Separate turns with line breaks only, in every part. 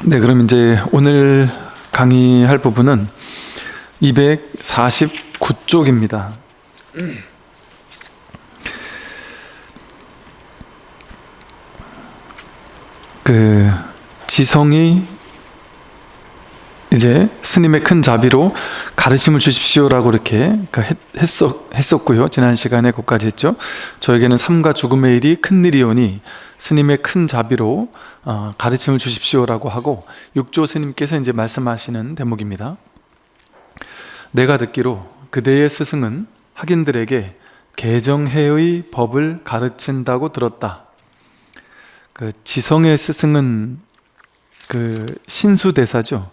네, 그럼 이제 오늘 강의할 부분은 249쪽입니다. 지성이 이제 스님의 큰 자비로 가르침을 주십시오라고 이렇게 했었고요. 지난 시간에 거기까지 했죠. 저에게는 삶과 죽음의 일이 큰일이오니 스님의 큰 자비로 가르침을 주십시오라고 하고, 육조 스님께서 이제 말씀하시는 대목입니다. 내가 듣기로 그대의 스승은 학인들에게 개정해의 법을 가르친다고 들었다. 지성의 스승은 신수대사죠.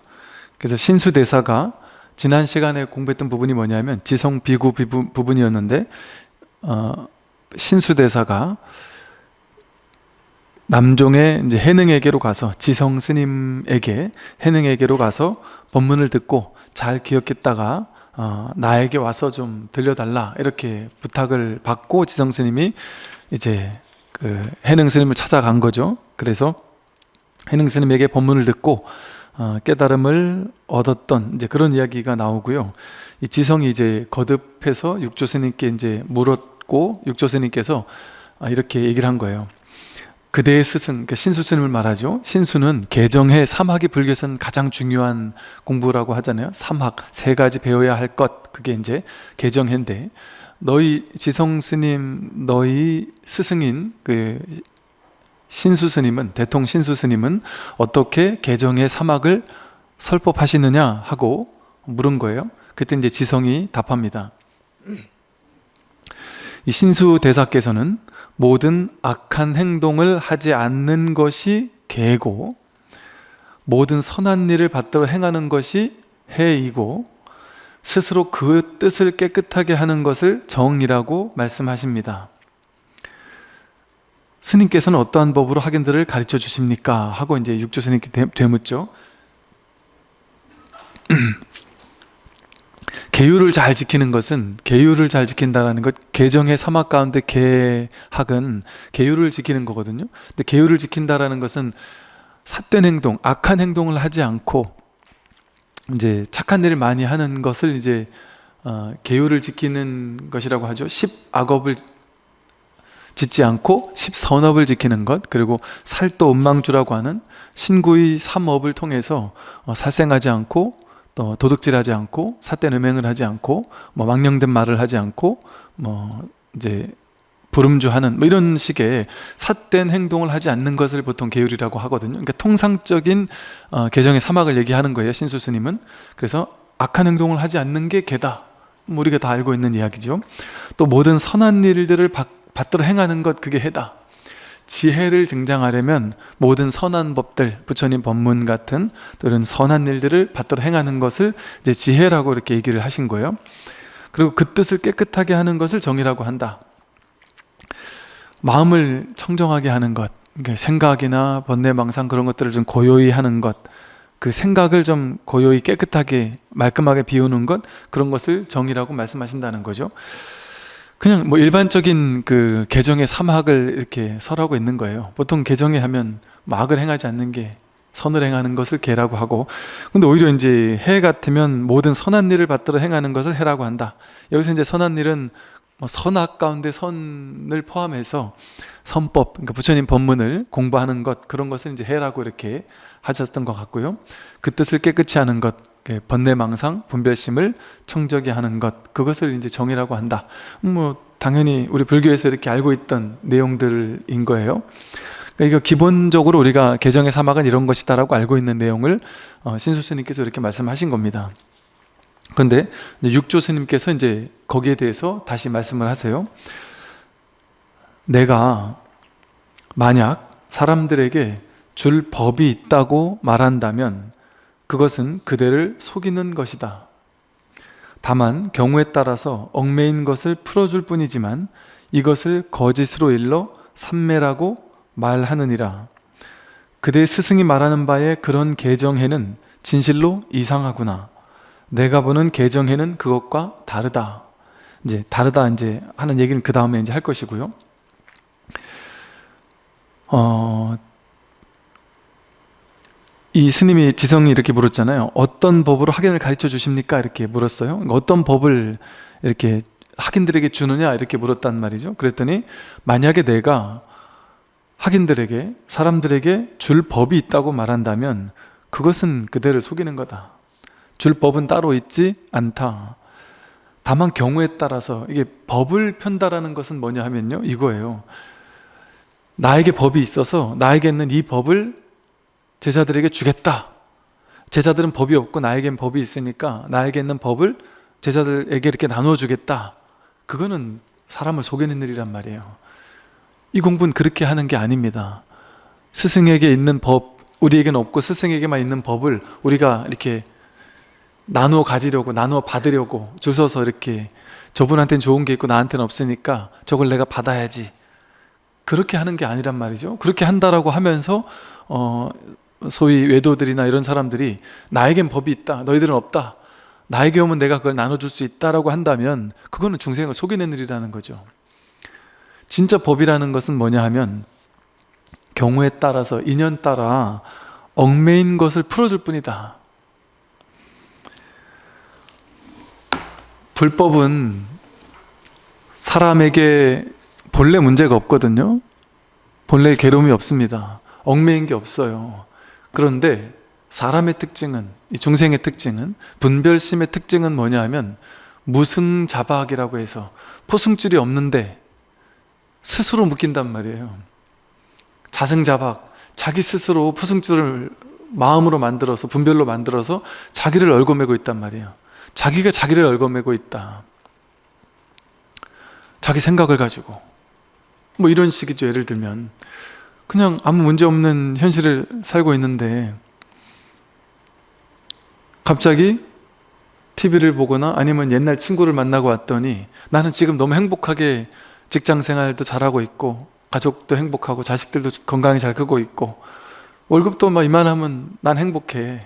그래서 신수대사가 지난 시간에 공부했던 부분이 뭐냐면 지성 비구 부분이었는데, 신수대사가 남종의 이제 해능에게로 가서, 지성 스님에게 해능에게로 가서 법문을 듣고 잘 기억했다가 나에게 와서 좀 들려달라 이렇게 부탁을 받고 지성 스님이 이제 해능 스님을 찾아간 거죠. 그래서 해능 스님에게 법문을 듣고 깨달음을 얻었던 이제 그런 이야기가 나오고요. 이 지성이 이제 거듭해서 육조 스님께 이제 물었고, 육조 스님께서 이렇게 얘기를 한 거예요. 그대의 스승, 그러니까 신수 스님을 말하죠. 신수는 개정해 삼학이 불교에서는 가장 중요한 공부라고 하잖아요. 삼학, 세 가지 배워야 할 것, 그게 이제 개정해인데, 너희 지성 스님, 너희 스승인 신수 스님은, 대통 신수 스님은 어떻게 개정의 삼학을 설법하시느냐 하고 물은 거예요. 그때 이제 지성이 답합니다. 이 신수 대사께서는 모든 악한 행동을 하지 않는 것이 계고, 모든 선한 일을 받들어 행하는 것이 해이고, 스스로 그 뜻을 깨끗하게 하는 것을 정이라고 말씀하십니다. 스님께서는 어떠한 법으로 학인들을 가르쳐 주십니까? 하고 이제 육조 스님께 되묻죠. 계율을 잘 지키는 것은, 계율을 잘 지킨다라는 것, 개정의 삼학 가운데 계학은 계율을 지키는 거거든요. 근데 계율을 지킨다라는 것은 삿된 행동, 악한 행동을 하지 않고 이제 착한 일을 많이 하는 것을 이제 계율을 지키는 것이라고 하죠. 10악업을 짓지 않고 10선업을 지키는 것, 그리고 살도 음망주라고 하는 신구의 3업을 통해서 살생하지 않고, 또 도둑질하지 않고, 삿된 음행을 하지 않고, 망령된 말을 하지 않고, 이제 불음주하는 이런 식의 삿된 행동을 하지 않는 것을 보통 계율이라고 하거든요. 그러니까 통상적인 개정의 삼학을 얘기하는 거예요, 신수 스님은. 그래서 악한 행동을 하지 않는 게 계다, 우리가 다 알고 있는 이야기죠. 또 모든 선한 일들을 받들어 행하는 것, 그게 해다. 지혜를 증장하려면 모든 선한 법들, 부처님 법문 같은 또 이런 선한 일들을 받들어 행하는 것을 이제 지혜라고 이렇게 얘기를 하신 거예요. 그리고 그 뜻을 깨끗하게 하는 것을 정이라고 한다. 마음을 청정하게 하는 것, 그러니까 생각이나 번뇌망상 그런 것들을 좀 고요히 하는 것, 그 생각을 좀 고요히 깨끗하게 말끔하게 비우는 것, 그런 것을 정이라고 말씀하신다는 거죠. 그냥 일반적인 개정의 삼학을 이렇게 설하고 있는 거예요. 보통 개정에 하면 악을 행하지 않는 게, 선을 행하는 것을 계라고 하고, 근데 오히려 이제 해 같으면 모든 선한 일을 받들어 행하는 것을 해라고 한다. 여기서 이제 선한 일은 선악 가운데 선을 포함해서 선법, 그러니까 부처님 법문을 공부하는 것, 그런 것을 이제 해라고 이렇게 하셨던 것 같고요. 그 뜻을 깨끗이 하는 것, 번뇌망상, 분별심을 청적히 하는 것, 그것을 이제 정이라고 한다. 당연히 우리 불교에서 이렇게 알고 있던 내용들인 거예요. 그러니까 이거 기본적으로 우리가 개정의 삼학은 이런 것이다라고 알고 있는 내용을 신수 스님께서 이렇게 말씀하신 겁니다. 그런데 육조 스님께서 이제 거기에 대해서 다시 말씀을 하세요. 내가 만약 사람들에게 줄 법이 있다고 말한다면 그것은 그대를 속이는 것이다. 다만 경우에 따라서 얽매인 것을 풀어줄 뿐이지만 이것을 거짓으로 일러 삼매라고 말하느니라. 그대 스승이 말하는 바에 그런 개정해는 진실로 이상하구나. 내가 보는 개정해는 그것과 다르다. 이제 다르다 이제 하는 얘기는 그 다음에 이제 할 것이고요. 이 스님이 지성이 이렇게 물었잖아요. 어떤 법으로 학연을 가르쳐 주십니까? 이렇게 물었어요. 그러니까 어떤 법을 이렇게 학인들에게 주느냐? 이렇게 물었단 말이죠. 그랬더니 만약에 내가 학인들에게, 사람들에게 줄 법이 있다고 말한다면 그것은 그대를 속이는 거다. 줄 법은 따로 있지 않다. 다만 경우에 따라서, 이게 법을 편다라는 것은 뭐냐 하면요, 이거예요. 나에게 법이 있어서 나에게 있는 이 법을 제자들에게 주겠다. 제자들은 법이 없고 나에겐 법이 있으니까 나에게 있는 법을 제자들에게 이렇게 나누어 주겠다. 그거는 사람을 속이는 일이란 말이에요. 이 공부는 그렇게 하는 게 아닙니다. 스승에게 있는 법, 우리에게는 없고 스승에게만 있는 법을 우리가 이렇게 나누어 가지려고, 나누어 받으려고 주셔서 이렇게, 저분한테는 좋은 게 있고 나한테는 없으니까 저걸 내가 받아야지, 그렇게 하는 게 아니란 말이죠. 그렇게 한다라고 하면서 소위 외도들이나 이런 사람들이 나에겐 법이 있다, 너희들은 없다, 나에게 오면 내가 그걸 나눠줄 수 있다라고 한다면 그거는 중생을 속이는 일이라는 거죠. 진짜 법이라는 것은 뭐냐 하면 경우에 따라서, 인연 따라 얽매인 것을 풀어줄 뿐이다. 불법은 사람에게 본래 문제가 없거든요. 본래 괴로움이 없습니다. 얽매인 게 없어요. 그런데 사람의 특징은, 이 중생의 특징은, 분별심의 특징은 뭐냐 하면 무승자박이라고 해서 포승줄이 없는데 스스로 묶인단 말이에요. 자승자박, 자기 스스로 포승줄을 마음으로 만들어서, 분별로 만들어서 자기를 얽어매고 있단 말이에요. 자기가 자기를 얽어매고 있다. 자기 생각을 가지고 뭐 이런 식이죠. 예를 들면 그냥 아무 문제 없는 현실을 살고 있는데 갑자기 TV를 보거나 아니면 옛날 친구를 만나고 왔더니 나는 지금 너무 행복하게 직장 생활도 잘하고 있고 가족도 행복하고 자식들도 건강히 잘 크고 있고 월급도 막 이만하면 난 행복해.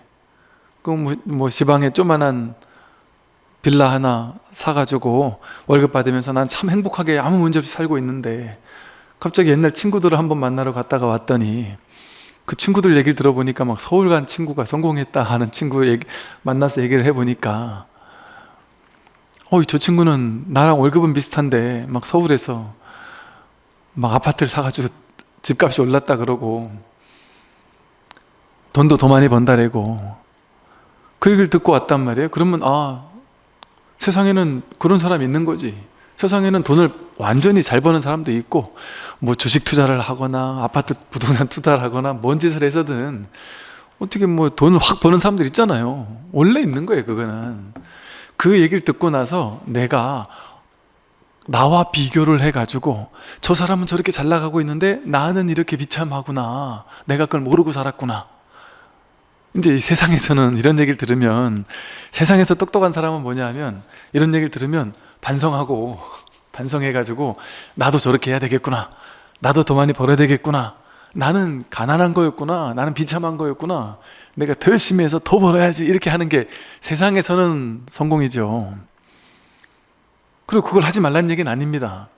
그럼 뭐 지방에 조만한 빌라 하나 사가지고 월급 받으면서 난 참 행복하게 아무 문제 없이 살고 있는데 갑자기 옛날 친구들을 한번 만나러 갔다가 왔더니 그 친구들 얘기를 들어보니까 막 서울 간 친구가 성공했다 하는 친구 만나서 얘기를 해보니까 저 친구는 나랑 월급은 비슷한데 막 서울에서 막 아파트를 사가지고 집값이 올랐다 그러고 돈도 더 많이 번다래고 그 얘기를 듣고 왔단 말이에요. 그러면 세상에는 그런 사람이 있는 거지. 세상에는 돈을 완전히 잘 버는 사람도 있고 뭐 주식 투자를 하거나 아파트 부동산 투자를 하거나 뭔 짓을 해서든 어떻게 뭐 돈을 확 버는 사람들 있잖아요. 원래 있는 거예요. 그거는. 그 얘기를 듣고 나서 내가 나와 비교를 해가지고 저 사람은 저렇게 잘 나가고 있는데 나는 이렇게 비참하구나, 내가 그걸 모르고 살았구나. 이제 이 세상에서는 이런 얘기를 들으면, 세상에서 똑똑한 사람은 뭐냐 하면 이런 얘기를 들으면 반성해가지고 나도 저렇게 해야 되겠구나, 나도 더 많이 벌어야 되겠구나, 나는 가난한 거였구나, 나는 비참한 거였구나, 내가 더 열심히 해서 더 벌어야지, 이렇게 하는 게 세상에서는 성공이죠. 그리고 그걸 하지 말라는 얘기는 아닙니다.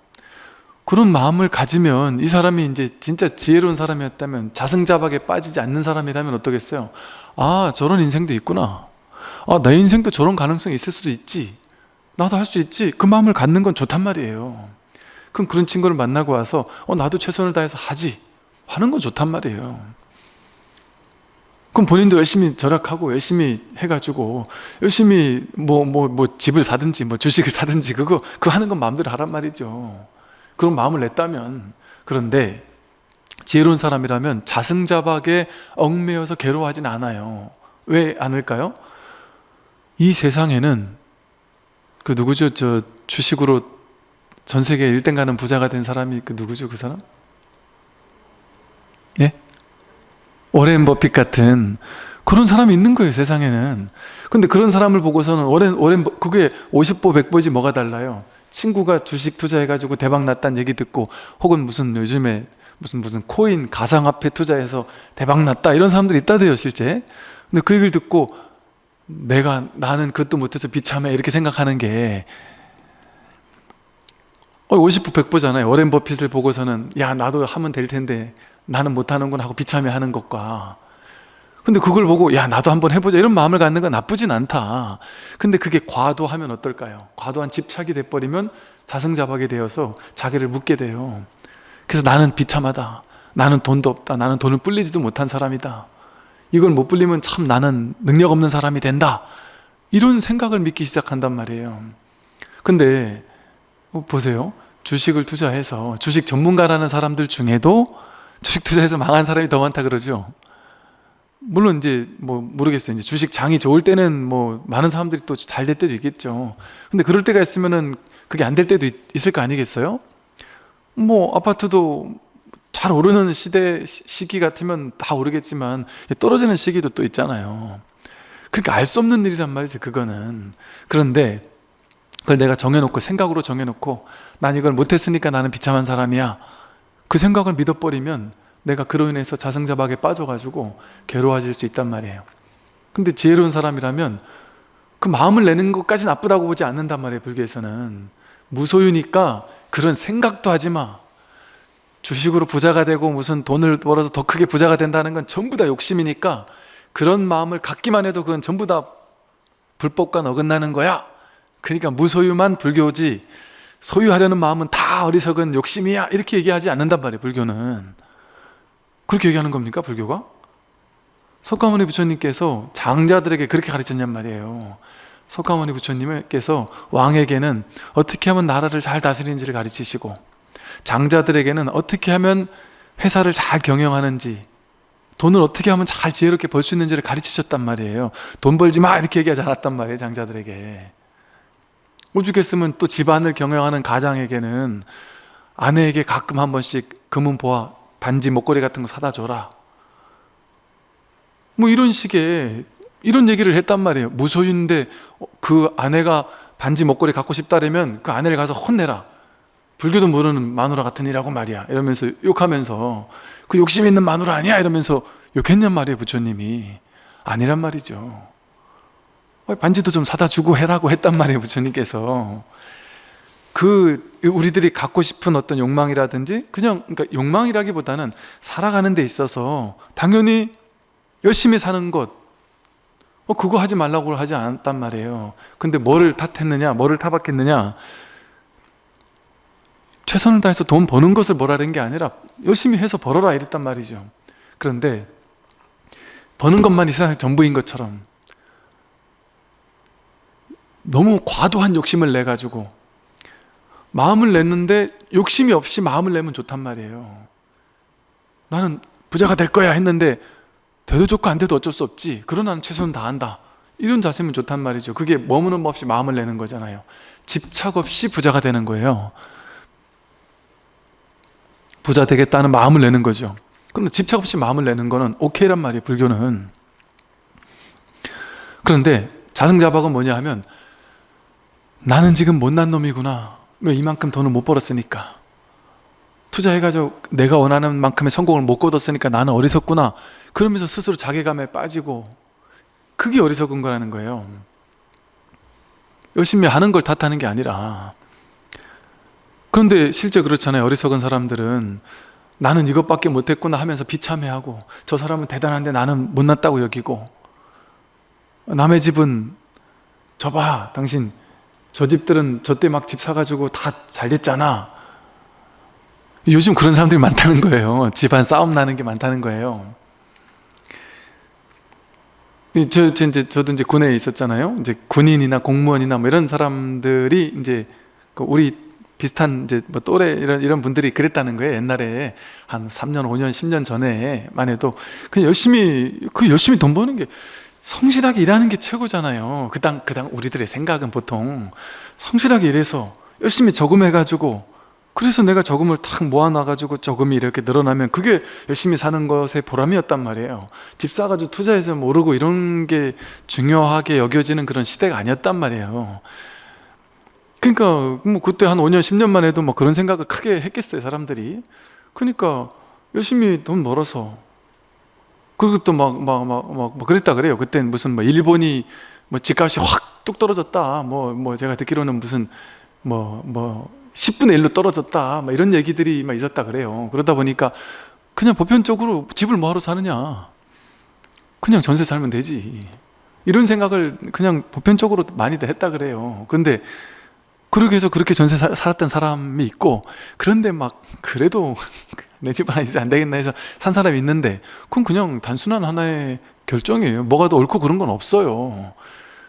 그런 마음을 가지면 이 사람이 이제 진짜 지혜로운 사람이었다면, 자승자박에 빠지지 않는 사람이라면 어떠겠어요? 저런 인생도 있구나, 내 인생도 저런 가능성이 있을 수도 있지, 나도 할 수 있지, 그 마음을 갖는 건 좋단 말이에요. 그럼 그런 친구를 만나고 와서 나도 최선을 다해서 하는 건 좋단 말이에요. 그럼 본인도 열심히 절약하고 열심히 해가지고 열심히 뭐 집을 사든지 뭐 주식을 사든지 그거 하는 건 마음대로 하란 말이죠. 그런 마음을 냈다면. 그런데 지혜로운 사람이라면 자승자박에 얽매여서 괴로워하진 않아요. 왜 않을까요? 이 세상에는 그 누구죠? 저 주식으로 전 세계 1등 가는 부자가 된 사람이 그 누구죠? 그 사람? 예? 워렌 버핏 같은 그런 사람이 있는 거예요, 세상에는. 근데 그런 사람을 보고서는 그게 50보 100보지 뭐가 달라요? 친구가 주식 투자해가지고 대박 났다는 얘기 듣고, 혹은 무슨 요즘에 무슨 코인 가상화폐 투자해서 대박 났다, 이런 사람들이 있다대요, 실제. 근데 그 얘기를 듣고 나는 그것도 못해서 비참해, 이렇게 생각하는 게 50보 100보잖아요. 워렌 버핏을 보고서는 야, 나도 하면 될 텐데 나는 못하는구나 하고 비참해하는 것과, 근데 그걸 보고 야 나도 한번 해보자 이런 마음을 갖는 건 나쁘진 않다. 근데 그게 과도하면 어떨까요? 과도한 집착이 돼버리면 자승자박이 되어서 자기를 묻게 돼요. 그래서 나는 비참하다, 나는 돈도 없다, 나는 돈을 불리지도 못한 사람이다, 이걸 못 불리면 참 나는 능력 없는 사람이 된다, 이런 생각을 믿기 시작한단 말이에요. 근데 보세요, 주식을 투자해서 주식 전문가라는 사람들 중에도 주식 투자해서 망한 사람이 더 많다 그러죠. 물론 이제 뭐 모르겠어요. 이제 주식 장이 좋을 때는 뭐 많은 사람들이 또 잘 될 때도 있겠죠. 근데 그럴 때가 있으면은 그게 안 될 때도 있을 거 아니겠어요? 뭐 아파트도 잘 오르는 시기 같으면 다 오르겠지만 떨어지는 시기도 또 있잖아요. 그러니까 알 수 없는 일이란 말이죠, 그거는. 그런데 그걸 내가 정해놓고, 생각으로 정해놓고 난 이걸 못했으니까 나는 비참한 사람이야, 그 생각을 믿어버리면 내가 그로 인해서 자승자박에 빠져가지고 괴로워질 수 있단 말이에요. 근데 지혜로운 사람이라면 그 마음을 내는 것까지 나쁘다고 보지 않는단 말이에요. 불교에서는 무소유니까 그런 생각도 하지 마. 주식으로 부자가 되고 무슨 돈을 벌어서 더 크게 부자가 된다는 건 전부 다 욕심이니까 그런 마음을 갖기만 해도 그건 전부 다 불법과 어긋나는 거야. 그러니까 무소유만 불교지 소유하려는 마음은 다 어리석은 욕심이야, 이렇게 얘기하지 않는단 말이에요. 불교는 그렇게 얘기하는 겁니까? 불교가? 석가모니 부처님께서 장자들에게 그렇게 가르쳤냔 말이에요. 석가모니 부처님께서 왕에게는 어떻게 하면 나라를 잘 다스리는지를 가르치시고, 장자들에게는 어떻게 하면 회사를 잘 경영하는지, 돈을 어떻게 하면 잘 지혜롭게 벌 수 있는지를 가르치셨단 말이에요. 돈 벌지 마 이렇게 얘기하지 않았단 말이에요, 장자들에게. 오죽했으면 또 집안을 경영하는 가장에게는 아내에게 가끔 한 번씩 금은보화, 반지, 목걸이 같은 거 사다 줘라, 뭐 이런 식의 이런 얘기를 했단 말이에요. 무소유인데 그 아내가 반지, 목걸이 갖고 싶다라면 그 아내를 가서 혼내라, 불교도 모르는 마누라 같은 이라고 말이야, 이러면서 욕하면서 그 욕심 있는 마누라 아니야 이러면서 욕했냔 말이에요. 부처님이 아니란 말이죠. 반지도 좀 사다 주고 해라고 했단 말이에요, 부처님께서. 그 우리들이 갖고 싶은 어떤 욕망이라든지, 그냥 그러니까 욕망이라기보다는 살아가는 데 있어서 당연히 열심히 사는 것, 그거 하지 말라고 하지 않았단 말이에요. 근데 뭐를 탓했느냐, 뭐를 타박했느냐, 최선을 다해서 돈 버는 것을 뭐라는 게 아니라 열심히 해서 벌어라 이랬단 말이죠. 그런데 버는 것만 이 세상의 전부인 것처럼 너무 과도한 욕심을 내가지고 마음을 냈는데 욕심이 없이 마음을 내면 좋단 말이에요. 나는 부자가 될 거야 했는데 돼도 좋고 안 돼도 어쩔 수 없지, 그러나 나는 최선을 다한다, 이런 자세면 좋단 말이죠. 그게 머무는 법 없이 마음을 내는 거잖아요. 집착 없이 부자가 되는 거예요. 부자 되겠다는 마음을 내는 거죠. 그런데 집착 없이 마음을 내는 거는 오케이란 말이에요, 불교는. 그런데 자승자박은 뭐냐 하면 나는 지금 못난 놈이구나, 왜 이만큼 돈을 못 벌었으니까, 투자해가지고 내가 원하는 만큼의 성공을 못 거뒀으니까 나는 어리석구나, 그러면서 스스로 자괴감에 빠지고, 그게 어리석은 거라는 거예요. 열심히 하는 걸 탓하는 게 아니라. 그런데 실제 그렇잖아요. 어리석은 사람들은 나는 이것밖에 못했구나 하면서 비참해하고, 저 사람은 대단한데 나는 못났다고 여기고, 남의 집은 저봐 당신 저 집들은 저 때 막 집 사가지고 다 잘 됐잖아, 요즘 그런 사람들이 많다는 거예요. 집안 싸움 나는 게 많다는 거예요. 저도 이제 군에 있었잖아요. 이제 군인이나 공무원이나 뭐 이런 사람들이 이제 우리 비슷한 이제 뭐 또래 이런 분들이 그랬다는 거예요. 옛날에 한 3년, 5년, 10년 전에만 해도 그냥 열심히 돈 버는 게, 성실하게 일하는 게 최고잖아요. 그 당 우리들의 생각은 보통 성실하게 일해서 열심히 저금해가지고, 그래서 내가 저금을 탁 모아놔가지고 저금이 이렇게 늘어나면 그게 열심히 사는 것의 보람이었단 말이에요. 집 사가지고 투자해서 모르고 이런 게 중요하게 여겨지는 그런 시대가 아니었단 말이에요. 그러니까 뭐 그때 한 5년, 10년만 해도 뭐 그런 생각을 크게 했겠어요, 사람들이. 그러니까 열심히 돈 벌어서, 그리고 또 막 그랬다 그래요. 그땐 무슨 뭐 일본이 뭐 집값이 확 뚝 떨어졌다, 뭐 제가 듣기로는 무슨 뭐 10분의 1로 떨어졌다, 막 이런 얘기들이 막 있었다 그래요. 그러다 보니까 그냥 보편적으로 집을 뭐하러 사느냐, 그냥 전세 살면 되지, 이런 생각을 그냥 보편적으로 많이들 했다 그래요. 근데 그렇게 해서 그렇게 전세 살았던 사람이 있고, 그런데 막 그래도 내 집 하나 있어 안 되겠나 해서 산 사람이 있는데, 그건 그냥 단순한 하나의 결정이에요. 뭐가 더 옳고 그런 건 없어요.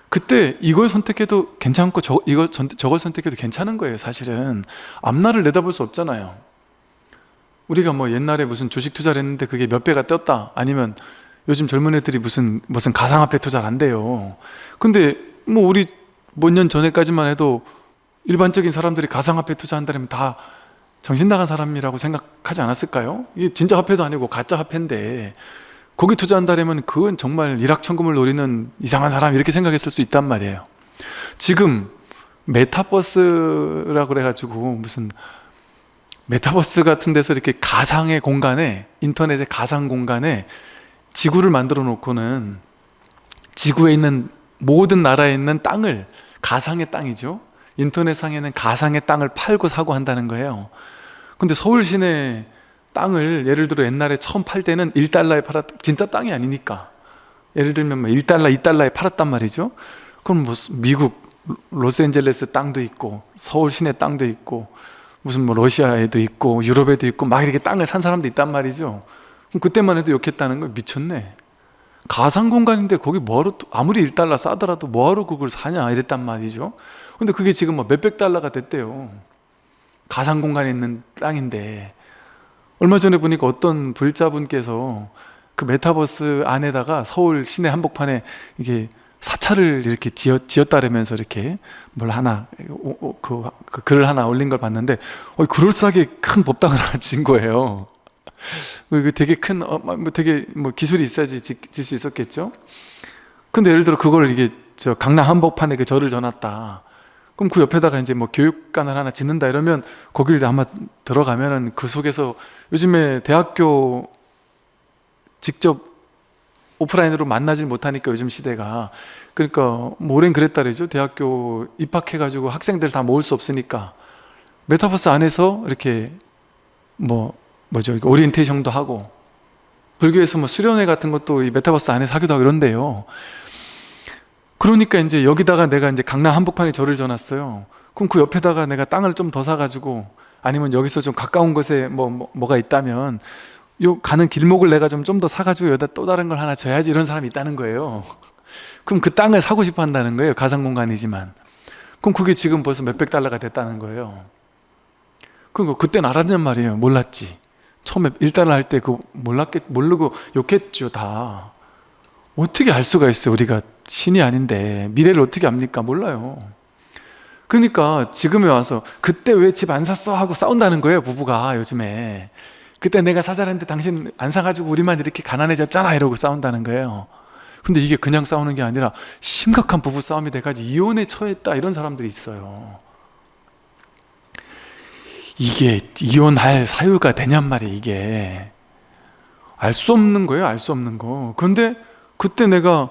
그때 이걸 선택해도 괜찮고 저걸 선택해도 괜찮은 거예요. 사실은 앞날을 내다볼 수 없잖아요. 우리가 뭐 옛날에 무슨 주식 투자를 했는데 그게 몇 배가 떴다, 아니면 요즘 젊은 애들이 무슨 가상화폐 투자를 한대요. 근데 뭐 우리 몇 년 전에까지만 해도 일반적인 사람들이 가상화폐 투자한다면 다 정신 나간 사람이라고 생각하지 않았을까요? 이게 진짜 화폐도 아니고 가짜 화폐인데 거기 투자한다면 그건 정말 일확천금을 노리는 이상한 사람, 이렇게 생각했을 수 있단 말이에요. 지금 메타버스라고 그래가지고 무슨 메타버스 같은 데서 이렇게 가상의 공간에, 인터넷의 가상 공간에 지구를 만들어 놓고는 지구에 있는 모든 나라에 있는 땅을, 가상의 땅이죠, 인터넷상에는 가상의 땅을 팔고 사고 한다는 거예요. 근데 서울 시내 땅을 예를 들어 옛날에 처음 팔 때는 1달러에 팔았, 진짜 땅이 아니니까 예를 들면 뭐 1달러, 2달러에 팔았단 말이죠. 그럼 뭐 미국 로스앤젤레스 땅도 있고 서울 시내 땅도 있고 무슨 뭐 러시아에도 있고 유럽에도 있고 막 이렇게 땅을 산 사람도 있단 말이죠. 그럼 그때만 해도 욕했다는 거, 미쳤네, 가상 공간인데 거기 뭐하러, 아무리 1달러 싸더라도 뭐하러 그걸 사냐 이랬단 말이죠. 근데 그게 지금 뭐 몇백 달러가 됐대요. 가상 공간에 있는 땅인데. 얼마 전에 보니까 어떤 불자분께서 그 메타버스 안에다가 서울 시내 한복판에 이게 사찰을 이렇게 지었다라면서 이렇게 뭘 하나, 그 글을 하나 올린 걸 봤는데, 그럴싸하게 큰 법당을 하나 지은 거예요. 그 되게 큰, 되게 기술이 있어야지 질 수 있었겠죠. 근데 예를 들어 그걸 이게 저 강남 한복판에 그 절을 져놨다. 그럼 그 옆에다가 이제 뭐 교육관을 하나 짓는다 이러면 거기를 아마 들어가면은 그 속에서, 요즘에 대학교 직접 오프라인으로 만나질 못하니까 요즘 시대가, 그러니까 뭐 올해는 그랬다 그러죠. 대학교 입학해가지고 학생들 다 모을 수 없으니까 메타버스 안에서 이렇게 뭐죠, 오리엔테이션도 하고, 불교에서 뭐 수련회 같은 것도 이 메타버스 안에서 하기도 하고 이런데요. 그러니까 이제 여기다가 내가 이제 강남 한복판에 절을 져놨어요. 그럼 그 옆에다가 내가 땅을 좀 더 사가지고, 아니면 여기서 좀 가까운 곳에 뭐가 있다면 요 가는 길목을 내가 좀 더 사가지고 여기다 또 다른 걸 하나 져야지, 이런 사람이 있다는 거예요. 그럼 그 땅을 사고 싶어 한다는 거예요. 가상 공간이지만. 그럼 그게 지금 벌써 몇백 달러가 됐다는 거예요. 그리고 그때는 알았냔 말이에요. 몰랐지. 처음에 1달러 할 때 그거 모르고 욕했죠, 다. 어떻게 알 수가 있어요? 우리가 신이 아닌데 미래를 어떻게 압니까? 몰라요. 그러니까 지금에 와서 그때 왜 집 안 샀어? 하고 싸운다는 거예요, 부부가 요즘에. 그때 내가 사자랬는데 당신 안 사가지고 우리만 이렇게 가난해졌잖아, 이러고 싸운다는 거예요. 근데 이게 그냥 싸우는 게 아니라 심각한 부부 싸움이 돼가지고 이혼에 처했다, 이런 사람들이 있어요. 이게 이혼할 사유가 되냔 말이에요. 이게 알 수 없는 거예요, 알 수 없는 거. 그런데 그때 내가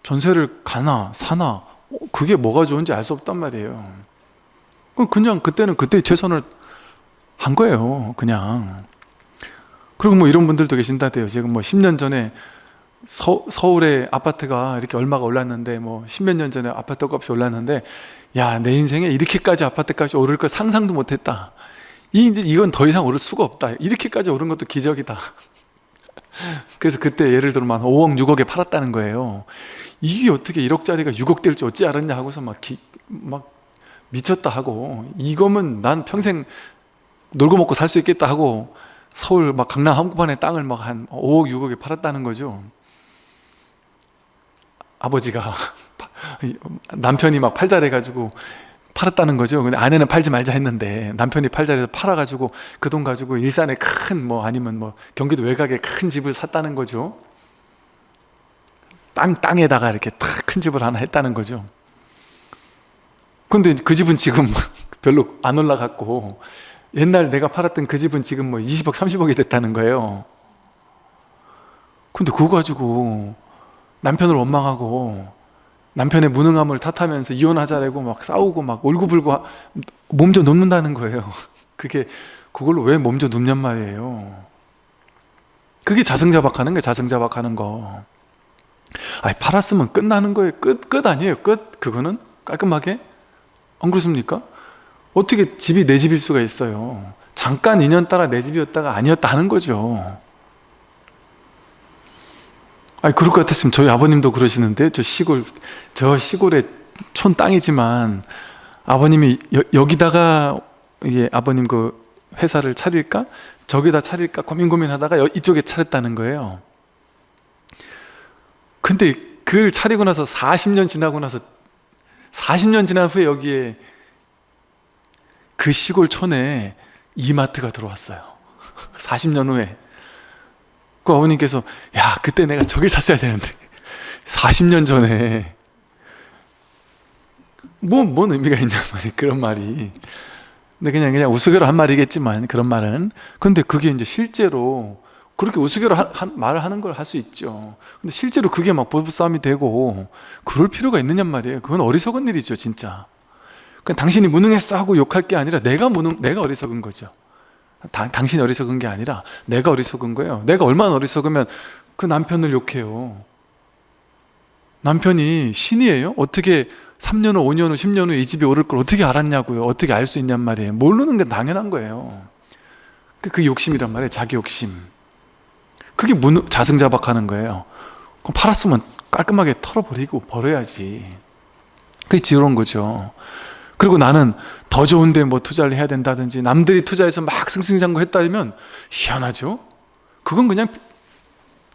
전세를 가나 사나 그게 뭐가 좋은지 알 수 없단 말이에요. 그냥 그때는 그때 최선을 한 거예요, 그냥. 그리고 뭐 이런 분들도 계신다대요. 지금 뭐 10년 전에 서울의 아파트가 이렇게 얼마가 올랐는데, 뭐 10몇 년 전에 아파트 값이 올랐는데, 야, 내 인생에 이렇게까지 아파트 값이 오를 걸 상상도 못했다. 이건 더 이상 오를 수가 없다. 이렇게까지 오른 것도 기적이다. 그래서 그때 예를 들어 막 5억, 6억에 팔았다는 거예요. 이게 어떻게 1억짜리가 6억 될지 어찌 알았냐 하고서 막 미쳤다 하고, 이거면 난 평생 놀고 먹고 살 수 있겠다 하고 서울 막 강남 한복판에 땅을 막 한 5억, 6억에 팔았다는 거죠. 아버지가 남편이 막 팔자래가지고 팔았다는 거죠. 근데 아내는 팔지 말자 했는데 남편이 팔자래서 팔아가지고 그 돈 가지고 일산에 큰 아니면 경기도 외곽에 큰 집을 샀다는 거죠. 땅에다가 이렇게 딱 큰 집을 하나 했다는 거죠. 근데 그 집은 지금 별로 안 올라갔고, 옛날 내가 팔았던 그 집은 지금 20억, 30억이 됐다는 거예요. 근데 그거 가지고 남편을 원망하고 남편의 무능함을 탓하면서 이혼하자라고 막 싸우고 막 울고불고 몸져 눕는다는 거예요. 그걸로 왜 몸져 눕냔 말이에요. 그게 자승자박하는 거예요. 자승자박하는 거. 아니, 팔았으면 끝나는 거예요. 끝 아니에요. 끝. 그거는 깔끔하게. 안 그렇습니까? 어떻게 집이 내 집일 수가 있어요? 잠깐 인연 따라 내 집이었다가 아니었다 하는 거죠. 아니, 그럴 것 같았으면 저희 아버님도 그러시는데, 저 시골의 촌 땅이지만 아버님이 여기다가 이게 아버님 그 회사를 차릴까? 저기다 차릴까? 고민하다가 이쪽에 차렸다는 거예요. 근데 그걸 차리고 나서 40년 지나고 나서 40년 지난 후에 여기에 그 시골 촌에 이마트가 들어왔어요. 40년 후에. 그 어머님께서 야, 그때 내가 저길 샀어야 되는데 40년 전에 뭔 의미가 있냔 말이에요. 그런 말이. 근데 그냥 우스개로 한 말이겠지만 그런 말은. 근데 그게 이제 실제로 그렇게 우스개로 말을 하는 걸 할 수 있죠. 근데 실제로 그게 막 부부싸움이 되고 그럴 필요가 있느냔 말이에요. 그건 어리석은 일이죠, 진짜. 그냥 당신이 무능했어 하고 욕할 게 아니라 내가 어리석은 거죠. 당신이 어리석은 게 아니라 내가 어리석은 거예요. 내가 얼마나 어리석으면 그 남편을 욕해요. 남편이 신이에요? 어떻게 3년 후, 5년 후, 10년 후에 이 집에 오를 걸 어떻게 알았냐고요. 어떻게 알 수 있냔 말이에요. 모르는 게 당연한 거예요. 그게 욕심이란 말이에요. 자기 욕심. 그게 자승자박하는 거예요. 그럼 팔았으면 깔끔하게 털어버리고 버려야지. 그게 지혜로운 거죠. 그리고 나는 더 좋은데 뭐 투자를 해야 된다든지 남들이 투자해서 막 승승장구했다면 희한하죠. 그건 그냥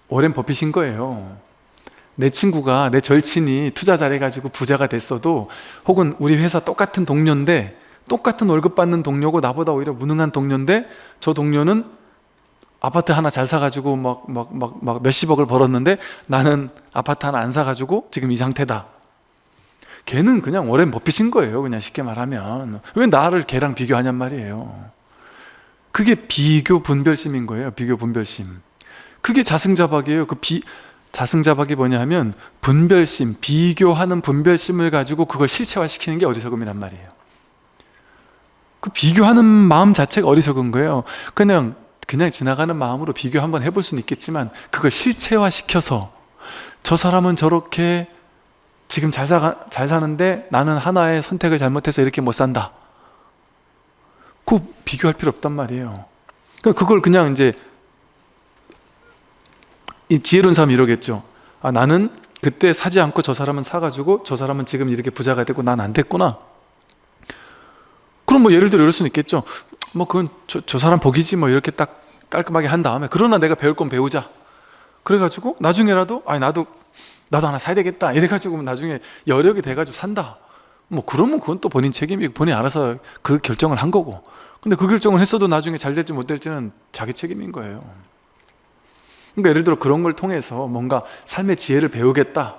워렌 버핏인 거예요. 내 친구가, 내 절친이 투자 잘해가지고 부자가 됐어도, 혹은 우리 회사 똑같은 동료인데 똑같은 월급 받는 동료고 나보다 오히려 무능한 동료인데 저 동료는 아파트 하나 잘 사가지고 막 몇십억을 벌었는데 나는 아파트 하나 안 사가지고 지금 이 상태다. 걔는 그냥 워렌 버핏인 거예요. 그냥 쉽게 말하면. 왜 나를 걔랑 비교하냔 말이에요. 그게 비교 분별심인 거예요. 비교 분별심. 그게 자승자박이에요. 자승자박이 뭐냐 하면 분별심, 비교하는 분별심을 가지고 그걸 실체화시키는 게 어리석음이란 말이에요. 그 비교하는 마음 자체가 어리석은 거예요. 그냥 지나가는 마음으로 비교 한번 해볼 수는 있겠지만 그걸 실체화시켜서 저 사람은 저렇게 지금 잘 사는데 나는 하나의 선택을 잘못해서 이렇게 못 산다. 그거 비교할 필요 없단 말이에요. 그걸 그냥 이제 이 지혜로운 사람이 이러겠죠. 아, 나는 그때 사지 않고 저 사람은 사가지고 저 사람은 지금 이렇게 부자가 되고 난 안 됐구나. 그럼 뭐 예를 들어 이럴 수는 있겠죠. 뭐 그건 저 사람 복이지 뭐 이렇게 딱 깔끔하게 한 다음에 그러나 내가 배울 건 배우자. 그래가지고 나중에라도 아니 나도 하나 사야 되겠다. 이래가지고 나중에 여력이 돼가지고 산다. 뭐 그러면 그건 또 본인 책임이고 본인이 알아서 그 결정을 한 거고. 근데 그 결정을 했어도 나중에 잘 될지 못 될지는 자기 책임인 거예요. 그러니까 예를 들어 그런 걸 통해서 뭔가 삶의 지혜를 배우겠다.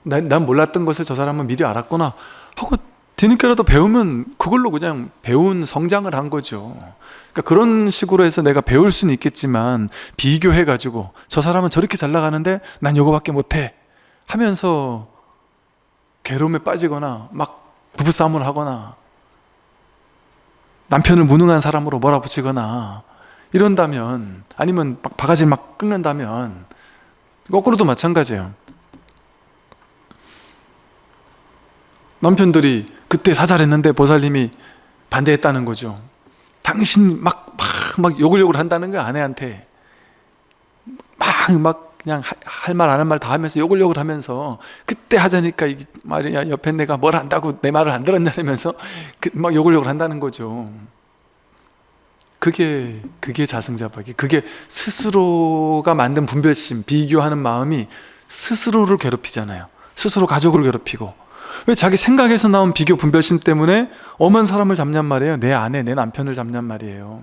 난 몰랐던 것을 저 사람은 미리 알았구나 하고 뒤늦게라도 배우면 그걸로 그냥 배운 성장을 한 거죠. 그러니까 그런 식으로 해서 내가 배울 수는 있겠지만 비교해가지고 저 사람은 저렇게 잘 나가는데 난 요거밖에 못해 하면서 괴로움에 빠지거나 막 부부싸움을 하거나 남편을 무능한 사람으로 몰아붙이거나 이런다면, 아니면 바가지를 막 긁는다면 거꾸로도 마찬가지예요. 남편들이 그때 사잘했는데 보살님이 반대했다는 거죠. 당신 막 욕을 한다는 거야. 아내한테 막 그냥 할 말 안 할 말 다 하면서 욕을 하면서 그때 하자니까 이게 말이야 옆에 내가 뭘 안다고 내 말을 안 들었냐면서 막 욕을 한다는 거죠. 그게 자승자박이. 그게 스스로가 만든 분별심, 비교하는 마음이 스스로를 괴롭히잖아요. 스스로 가족을 괴롭히고. 왜 자기 생각에서 나온 비교 분별심 때문에 엄한 사람을 잡냔 말이에요. 내 아내, 내 남편을 잡냔 말이에요.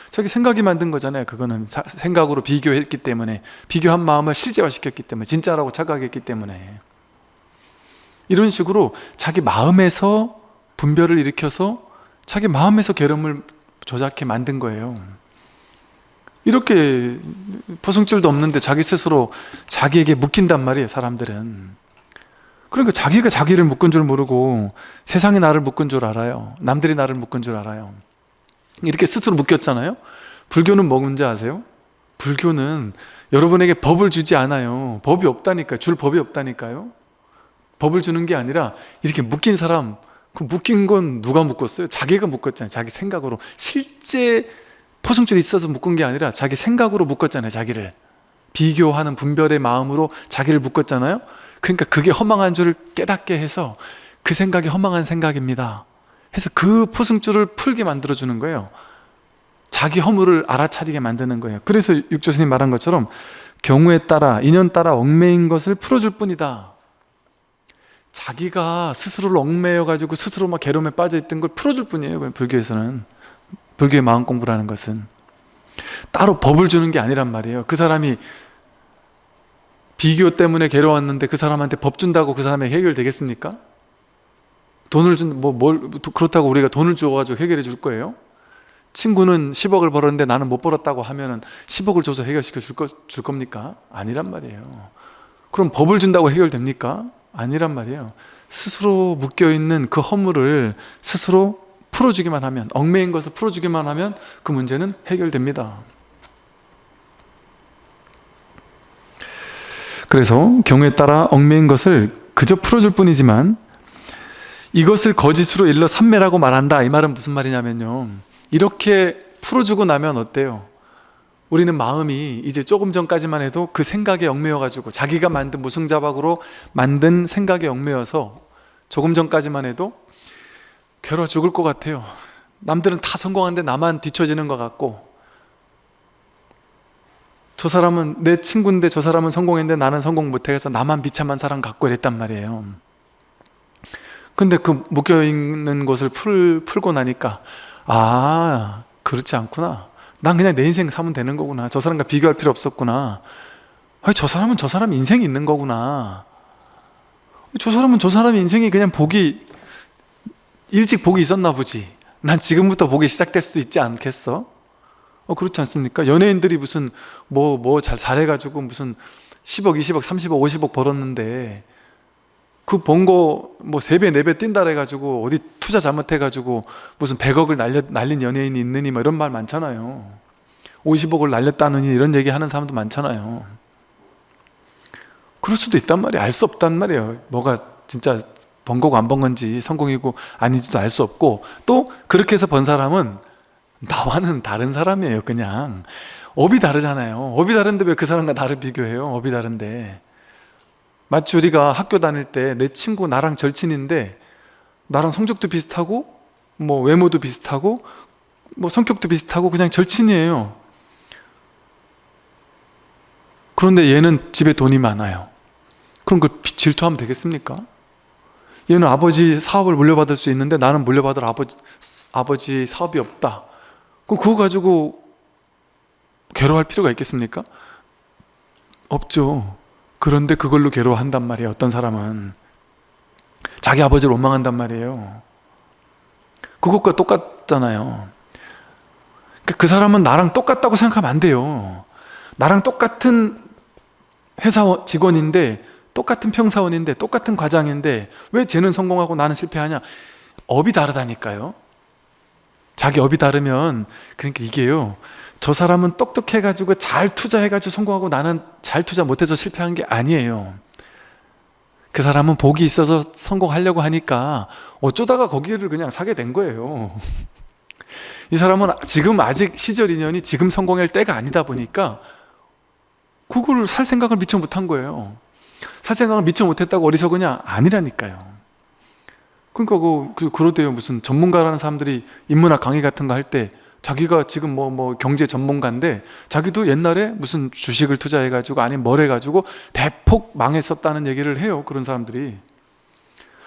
자기 생각이 만든 거잖아요. 그거는 생각으로 비교했기 때문에, 비교한 마음을 실제화시켰기 때문에, 진짜라고 착각했기 때문에. 이런 식으로 자기 마음에서 분별을 일으켜서 자기 마음에서 괴로움을 조작해 만든 거예요. 이렇게 포승줄도 없는데 자기 스스로 자기에게 묶인단 말이에요. 사람들은. 그러니까 자기가 자기를 묶은 줄 모르고 세상이 나를 묶은 줄 알아요. 남들이 나를 묶은 줄 알아요. 이렇게 스스로 묶였잖아요. 불교는 뭔지 아세요? 불교는 여러분에게 법을 주지 않아요. 법이 없다니까요. 줄 법이 없다니까요. 법을 주는 게 아니라 이렇게 묶인 사람, 그 묶인 건 누가 묶었어요? 자기가 묶었잖아요. 자기 생각으로. 실제 포승줄이 있어서 묶은 게 아니라 자기 생각으로 묶었잖아요. 자기를 비교하는 분별의 마음으로 자기를 묶었잖아요. 그러니까 그게 허망한 줄을 깨닫게 해서 그 생각이 허망한 생각입니다 해서 그 포승줄을 풀게 만들어주는 거예요. 자기 허물을 알아차리게 만드는 거예요. 그래서 육조 스님 말한 것처럼 경우에 따라 인연 따라 얽매인 것을 풀어줄 뿐이다. 자기가 스스로를 얽매여 가지고 스스로 막 괴로움에 빠져 있던 걸 풀어줄 뿐이에요. 불교에서는, 불교의 마음 공부라는 것은 따로 법을 주는 게 아니란 말이에요. 그 사람이 비교 때문에 괴로웠는데 그 사람한테 법 준다고 그 사람이 해결되겠습니까? 돈을 그렇다고 우리가 돈을 주어가지고 해결해 줄 거예요? 친구는 10억을 벌었는데 나는 못 벌었다고 하면은 10억을 줘서 해결시켜 줄 겁니까? 아니란 말이에요. 그럼 법을 준다고 해결됩니까? 아니란 말이에요. 스스로 묶여있는 그 허물을 스스로 풀어주기만 하면, 얽매인 것을 풀어주기만 하면 그 문제는 해결됩니다. 그래서 경우에 따라 얽매인 것을 그저 풀어줄 뿐이지만 이것을 거짓으로 일러 삼매라고 말한다. 이 말은 무슨 말이냐면요, 이렇게 풀어주고 나면 어때요? 우리는 마음이 이제 조금 전까지만 해도 그 생각에 얽매여가지고 자기가 만든 무승자박으로 만든 생각에 얽매여서 조금 전까지만 해도 괴로워 죽을 것 같아요. 남들은 다 성공하는데 나만 뒤처지는 것 같고, 저 사람은 내 친구인데 저 사람은 성공했는데 나는 성공 못해서 나만 비참한 사람 같고 이랬단 말이에요. 근데 그 묶여있는 것을 풀고 나니까 아, 그렇지 않구나. 난 그냥 내 인생 사면 되는 거구나. 저 사람과 비교할 필요 없었구나. 아니, 저 사람은 저 사람 인생이 있는 거구나. 저 사람은 저 사람 인생이 그냥 일찍 복이 있었나 보지. 난 지금부터 복이 시작될 수도 있지 않겠어? 그렇지 않습니까? 연예인들이 무슨 잘해가지고 무슨 10억, 20억, 30억, 50억 벌었는데 그 번 거 3배, 4배 뛴다 해가지고 어디 투자 잘못해가지고 무슨 100억을 날린 연예인이 있느니 이런 말 많잖아요. 50억을 날렸다느니 이런 얘기 하는 사람도 많잖아요. 그럴 수도 있단 말이에요. 알 수 없단 말이에요. 뭐가 진짜 번 거고 안 번 건지 성공이고 아닌지도 알 수 없고, 또 그렇게 해서 번 사람은 나와는 다른 사람이에요. 그냥 업이 다르잖아요. 업이 다른데 왜 그 사람과 나를 비교해요? 업이 다른데. 마치 우리가 학교 다닐 때 내 친구 나랑 절친인데 나랑 성적도 비슷하고 외모도 비슷하고 성격도 비슷하고 그냥 절친이에요. 그런데 얘는 집에 돈이 많아요. 그럼 그걸 질투하면 되겠습니까? 얘는 아버지 사업을 물려받을 수 있는데 나는 물려받을 아버지 사업이 없다. 그럼 그거 가지고 괴로워할 필요가 있겠습니까? 없죠. 그런데 그걸로 괴로워한단 말이에요. 어떤 사람은 자기 아버지를 원망한단 말이에요. 그것과 똑같잖아요. 그 사람은 나랑 똑같다고 생각하면 안 돼요. 나랑 똑같은 회사 직원인데, 똑같은 평사원인데, 똑같은 과장인데 왜 쟤는 성공하고 나는 실패하냐? 업이 다르다니까요. 자기 업이 다르면, 그러니까 이게요, 저 사람은 똑똑해가지고 잘 투자해가지고 성공하고 나는 잘 투자 못해서 실패한 게 아니에요. 그 사람은 복이 있어서 성공하려고 하니까 어쩌다가 거기를 그냥 사게 된 거예요. 이 사람은 지금 아직 시절 인연이 지금 성공할 때가 아니다 보니까 그걸 살 생각을 미처 못한 거예요. 살 생각을 미처 못했다고 어리석으냐? 아니라니까요. 그러니까 그러대요. 무슨 전문가라는 사람들이 인문학 강의 같은 거 할 때 자기가 지금 경제 전문가인데 자기도 옛날에 무슨 주식을 투자해가지고 아니면 뭘 해가지고 대폭 망했었다는 얘기를 해요. 그런 사람들이.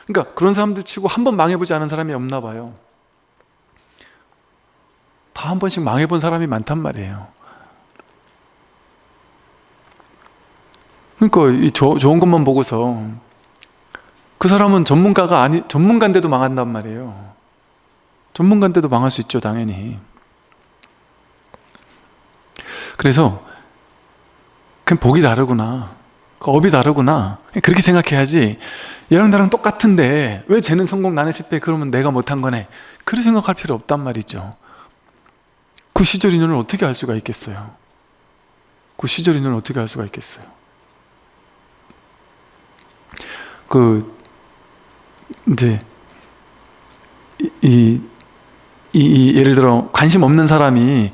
그러니까 그런 사람들 치고 한 번 망해보지 않은 사람이 없나 봐요. 다 한 번씩 망해본 사람이 많단 말이에요. 그러니까 이 좋은 것만 보고서 그 사람은 전문가인데도 망한단 말이에요. 전문가인데도 망할 수 있죠, 당연히. 그래서 그냥 복이 다르구나, 업이 다르구나, 그렇게 생각해야지. 얘랑 나랑 똑같은데 왜 쟤는 성공 나는 실패, 그러면 내가 못한 거네, 그렇게 생각할 필요 없단 말이죠. 그 시절 인연을 어떻게 알 수가 있겠어요? 그 시절 인연을 어떻게 알 수가 있겠어요? 그 이제 예를 들어 관심 없는 사람이,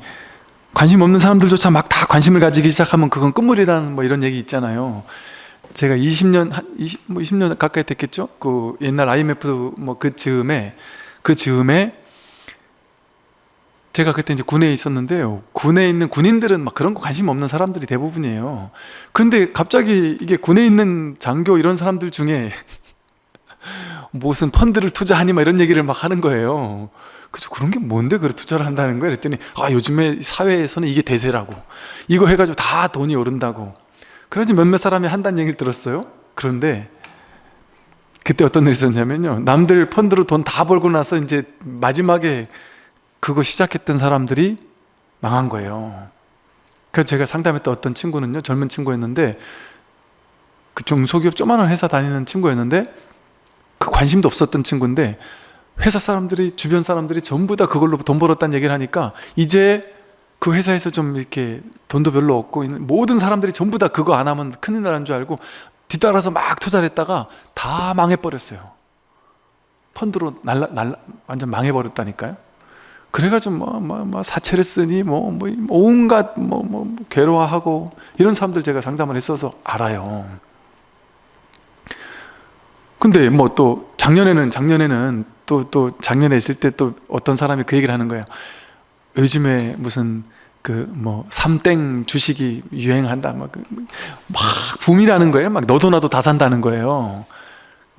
관심 없는 사람들조차 막 다 관심을 가지기 시작하면 그건 끝물이라는 뭐 이런 얘기 있잖아요. 제가 20년, 한 20년 가까이 됐겠죠? 그 옛날 IMF 뭐 그 즈음에 제가 그때 이제 군에 있었는데요. 군에 있는 군인들은 막 그런 거 관심 없는 사람들이 대부분이에요. 근데 갑자기 이게 군에 있는 장교 이런 사람들 중에 무슨 펀드를 투자하니 막 이런 얘기를 막 하는 거예요. 그죠? 그런 게 뭔데 그래 투자를 한다는 거예요? 그랬더니 요즘에 사회에서는 이게 대세라고, 이거 해가지고 다 돈이 오른다고. 그래서 몇몇 사람이 한다는 얘기를 들었어요. 그런데 그때 어떤 일이 있었냐면요, 남들 펀드로 돈 다 벌고 나서 이제 마지막에 그거 시작했던 사람들이 망한 거예요. 그래서 제가 상담했던 어떤 친구는요, 젊은 친구였는데 그 중소기업 조그마한 회사 다니는 친구였는데 그 관심도 없었던 친구인데 회사 사람들이, 주변 사람들이 전부 다 그걸로 돈 벌었다는 얘기를 하니까 이제 그 회사에서 좀 이렇게 돈도 별로 없고 있는 모든 사람들이 전부 다 그거 안 하면 큰일 나는 줄 알고 뒤따라서 막 투자를 했다가 다 망해버렸어요. 펀드로 완전 망해버렸다니까요. 그래가지고 사채를 쓰니 온갖 괴로워하고 이런 사람들 제가 상담을 했어서 알아요. 근데 또 작년에는 또 작년에 있을 때 또 어떤 사람이 그 얘기를 하는 거예요. 요즘에 무슨 삼땡 주식이 유행한다, 막 붐이라는 거예요. 막 너도 나도 다 산다는 거예요.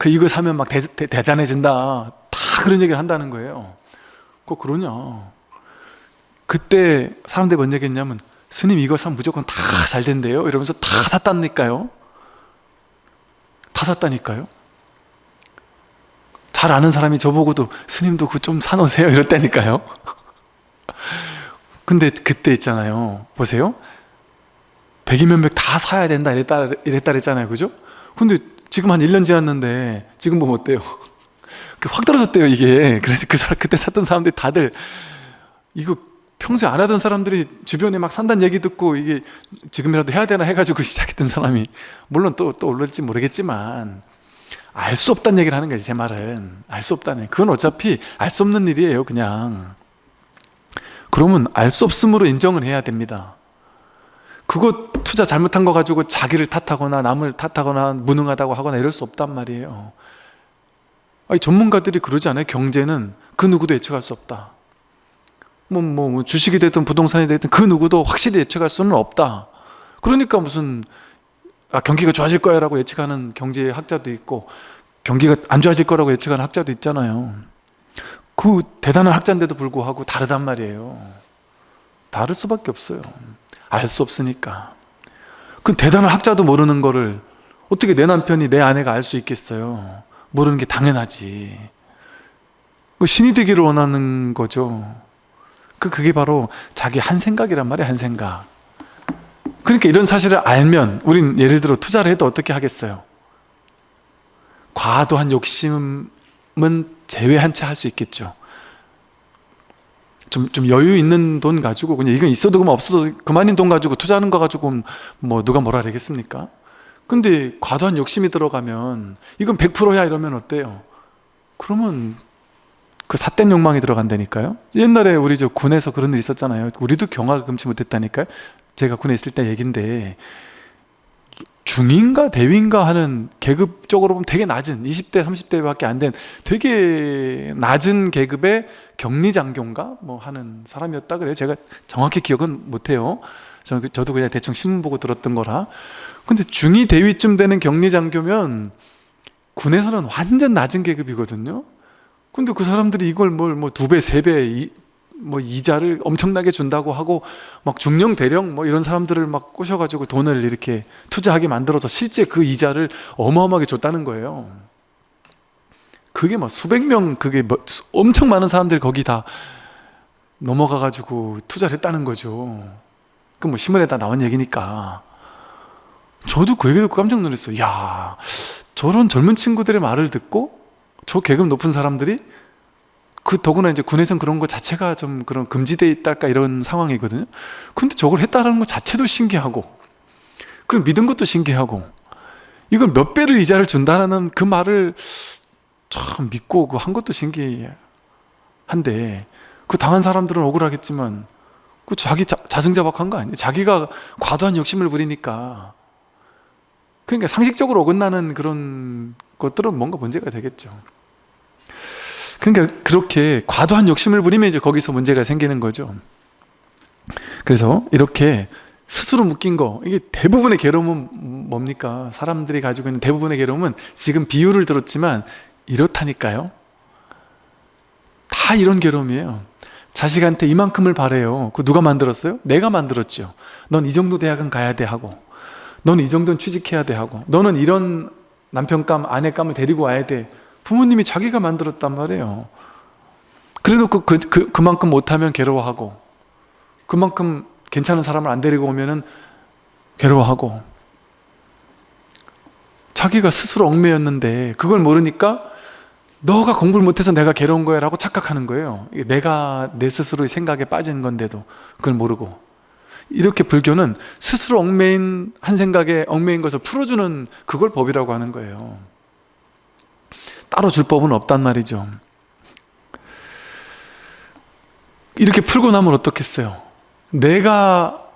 이거 사면 막 대단해진다, 다 그런 얘기를 한다는 거예요. 꼭 그러냐? 그때 사람들이 뭔 얘기했냐면, 스님 이거 사면 무조건 다 잘 된대요 이러면서 다 샀다니까요. 다 샀다니까요. 잘 아는 사람이 저보고도 스님도 그거 좀 사놓으세요 이랬다니까요. 근데 그때 있잖아요, 보세요, 백이면 백 다 사야 된다 이랬다 그랬잖아요, 그죠? 근데 지금 한 1년 지났는데 지금 보면 어때요? 확 떨어졌대요 이게. 그래서 그때 샀던 사람들이 다들 이거 평소에 안 하던 사람들이 주변에 막 산다는 얘기 듣고 이게 지금이라도 해야 되나 해가지고 시작했던 사람이 물론 또 올릴지 모르겠지만 알 수 없다는 얘기를 하는 거지. 제 말은 알 수 없다는, 그건 어차피 알 수 없는 일이에요 그냥. 그러면 알 수 없음으로 인정을 해야 됩니다. 그거 투자 잘못한 거 가지고 자기를 탓하거나 남을 탓하거나 무능하다고 하거나 이럴 수 없단 말이에요. 전문가들이 그러지 않아요? 경제는 그 누구도 예측할 수 없다. 주식이 됐든 부동산이 됐든 그 누구도 확실히 예측할 수는 없다. 그러니까 무슨 경기가 좋아질 거야 라고 예측하는 경제학자도 있고 경기가 안 좋아질 거라고 예측하는 학자도 있잖아요. 그 대단한 학자인데도 불구하고 다르단 말이에요. 다를 수밖에 없어요. 알 수 없으니까. 그 대단한 학자도 모르는 거를 어떻게 내 남편이, 내 아내가 알 수 있겠어요? 모르는 게 당연하지. 신이 되기를 원하는 거죠. 그게 바로 자기 한 생각이란 말이에요. 한 생각. 그러니까 이런 사실을 알면 우린 예를 들어 투자를 해도 어떻게 하겠어요? 과도한 욕심은 제외한 채 할 수 있겠죠. 좀 여유 있는 돈 가지고, 그냥 이건 있어도 그만 없어도 그만인 돈 가지고 투자하는 거 가지고 누가 뭐라 그러겠습니까? 근데 과도한 욕심이 들어가면 이건 100%야 이러면 어때요? 그러면 그 삿된 욕망이 들어간다니까요. 옛날에 우리 군에서 그런 일 있었잖아요. 우리도 경악을 금치 못했다니까요. 제가 군에 있을 때 얘긴데, 중인가 대위인가 하는 계급적으로 보면 되게 낮은 20대 30대밖에 안 된 되게 낮은 계급의 격리장교인가 하는 사람이었다 그래요. 제가 정확히 기억은 못해요. 저도 그냥 대충 신문 보고 들었던 거라. 근데 중위 대위쯤 되는 격리장교면 군에서는 완전 낮은 계급이거든요. 근데 그 사람들이 이걸 2배 3배 이자를 엄청나게 준다고 하고 막 중령 대령 이런 사람들을 막 꼬셔가지고 돈을 이렇게 투자하게 만들어서 실제 그 이자를 어마어마하게 줬다는 거예요. 그게 수백 명, 그게 엄청 많은 사람들이 거기 다 넘어가가지고 투자를 했다는 거죠. 그 신문에 다 나온 얘기니까. 저도 그 얘기 듣고 깜짝 놀랐어요. 야, 저런 젊은 친구들의 말을 듣고 저 계급 높은 사람들이, 더구나 이제 군에서는 그런 거 자체가 좀 그런 금지되어 있달까 이런 상황이거든요. 근데 저걸 했다라는 것 자체도 신기하고, 그걸 믿은 것도 신기하고, 이걸 몇 배를 이자를 준다는 그 말을 참 믿고 그 한 것도 신기한데, 그 당한 사람들은 억울하겠지만 그 자기 자승자박한 거 아니에요? 자기가 과도한 욕심을 부리니까. 그러니까 상식적으로 어긋나는 그런 것들은 뭔가 문제가 되겠죠. 그러니까 그렇게 과도한 욕심을 부리면 이제 거기서 문제가 생기는 거죠. 그래서 이렇게 스스로 묶인 거, 이게 대부분의 괴로움은 뭡니까? 사람들이 가지고 있는 대부분의 괴로움은 지금 비유를 들었지만 이렇다니까요. 다 이런 괴로움이에요. 자식한테 이만큼을 바래요. 그거 누가 만들었어요? 내가 만들었죠. 넌 이 정도 대학은 가야 돼 하고, 너는 이 정도는 취직해야 돼 하고, 너는 이런 남편감, 아내감을 데리고 와야 돼. 부모님이 자기가 만들었단 말이에요. 그래놓고 그만큼 못하면 괴로워하고, 그만큼 괜찮은 사람을 안 데리고 오면은 괴로워하고, 자기가 스스로 얽매였는데 그걸 모르니까 너가 공부를 못해서 내가 괴로운 거야 라고 착각하는 거예요. 내가 내 스스로의 생각에 빠진 건데도 그걸 모르고. 이렇게 불교는 스스로 얽매인 한 생각에 얽매인 것을 풀어주는 그걸 법이라고 하는 거예요. 따로 줄 법은 없단 말이죠. 이렇게 풀고 나면 어떻겠어요? 내가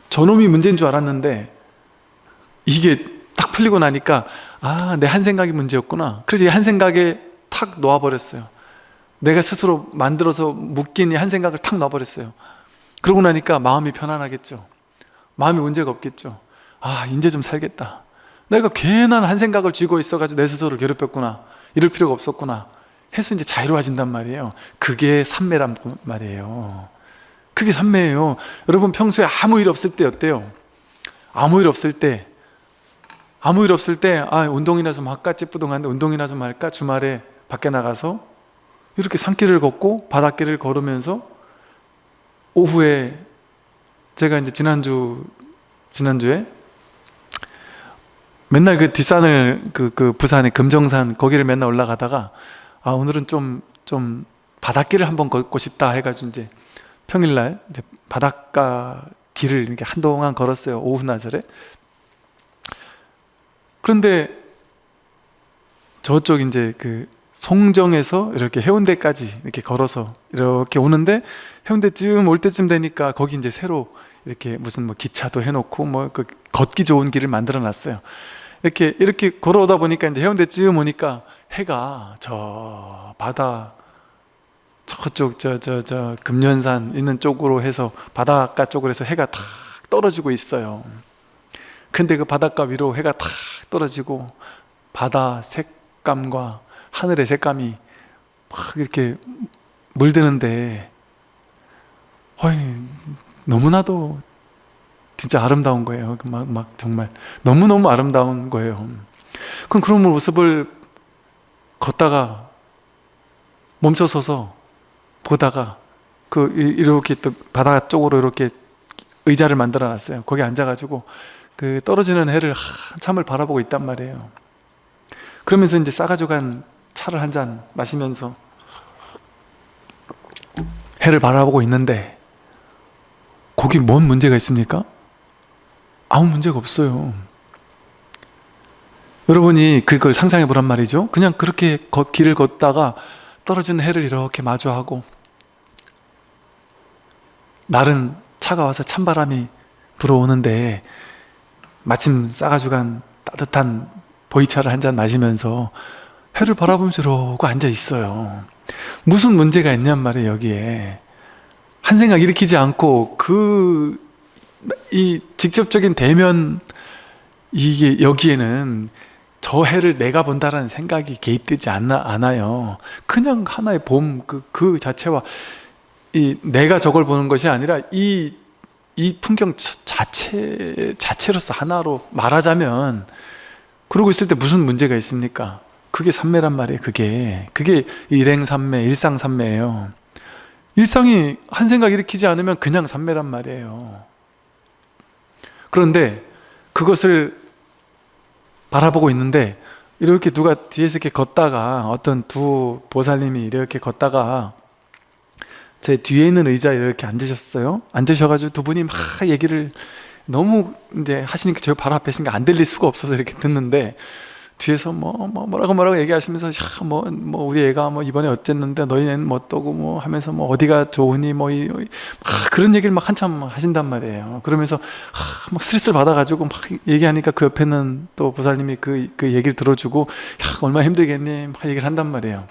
저놈이 문제인 줄 알았는데 이게 딱 풀리고 나니까 아, 내 한 생각이 문제였구나. 그래서 이 한 생각에 탁 놓아버렸어요. 내가 스스로 만들어서 묶인 이 한 생각을 탁 놔버렸어요. 그러고 나니까 마음이 편안하겠죠. 마음이 문제가 없겠죠. 아, 이제 좀 살겠다. 내가 괜한 한 생각을 쥐고 있어가지고 내 스스로를 괴롭혔구나. 이럴 필요가 없었구나 해서 이제 자유로워진단 말이에요. 그게 삼매란 말이에요. 그게 삼매예요. 여러분 평소에 아무 일 없을 때 어때요? 아무 일 없을 때 아, 운동이나 좀 할까? 찌뿌둥한데 운동이나 좀 할까? 주말에 밖에 나가서 이렇게 산길을 걷고 바닷길을 걸으면서 오후에 제가 이제 지난주에 맨날 그 뒷산을 그 부산의 금정산 거기를 맨날 올라가다가 아, 오늘은 좀 바닷길을 한번 걷고 싶다 해가지고 이제 평일날 이제 바닷가 길을 이렇게 한동안 걸었어요. 오후 나절에. 그런데 저쪽 이제 그 송정에서 이렇게 해운대까지 이렇게 걸어서 이렇게 오는데 해운대쯤 올 때쯤 되니까 거기 이제 새로 이렇게 무슨 뭐 기차도 해놓고 뭐 그 걷기 좋은 길을 만들어 놨어요. 이렇게 걸어오다 보니까 이제 해운대쯤 오니까 해가 저 바다 저쪽 저 금련산 있는 쪽으로 해서 바닷가 쪽으로 해서 해가 탁 떨어지고 있어요. 근데 그 바닷가 위로 해가 탁 떨어지고 바다 색감과 하늘의 색감이 막 이렇게 물드는데 너무나도 진짜 아름다운 거예요. 막 정말 너무너무 아름다운 거예요. 그럼 그런 모습을 걷다가 멈춰서서 보다가 이렇게 또 바다 쪽으로 이렇게 의자를 만들어 놨어요. 거기 앉아가지고 그 떨어지는 해를 한참을 바라보고 있단 말이에요. 그러면서 이제 싸가지고 간 차를 한 잔 마시면서 해를 바라보고 있는데 거기 뭔 문제가 있습니까? 아무 문제가 없어요. 여러분이 그걸 상상해 보란 말이죠. 그냥 그렇게 길을 걷다가 떨어지는 해를 이렇게 마주하고 날은 차가워서 찬바람이 불어오는데 마침 싸가지고 간 따뜻한 보이차를 한 잔 마시면서 해를 바라보면서 이러고 앉아 있어요. 무슨 문제가 있냔 말이에요. 여기에 한 생각 일으키지 않고 이 직접적인 대면 이게 여기에는 저 해를 내가 본다라는 생각이 개입되지 않아요. 그냥 하나의 봄 그 자체와 이 내가 저걸 보는 것이 아니라 이 풍경 자체로서 하나로 말하자면 그러고 있을 때 무슨 문제가 있습니까? 그게 삼매란 말이에요. 그게 일행삼매, 일상삼매예요. 일상이 한 생각 일으키지 않으면 그냥 삼매란 말이에요. 그런데 그것을 바라보고 있는데 이렇게 누가 뒤에서 이렇게 걷다가 어떤 두 보살님이 이렇게 걷다가 제 뒤에 있는 의자에 이렇게 앉으셨어요. 앉으셔가지고 두 분이 막 얘기를 너무 이제 하시니까 저 바로 앞에 있으니까 안 들릴 수가 없어서 이렇게 듣는데, 뒤에서 뭐라고 얘기하시면서, 야, 우리 애가 이번에 어쨌는데 너희는 뭐 어떠고 하면서 어디가 좋으니 그런 얘기를 막 한참 하신단 말이에요. 그러면서 막 스트레스를 받아가지고 막 얘기하니까 그 옆에는 또 보살님이 그 얘기를 들어주고, 야, 얼마나 힘들겠니 막 얘기를 한단 말이에요.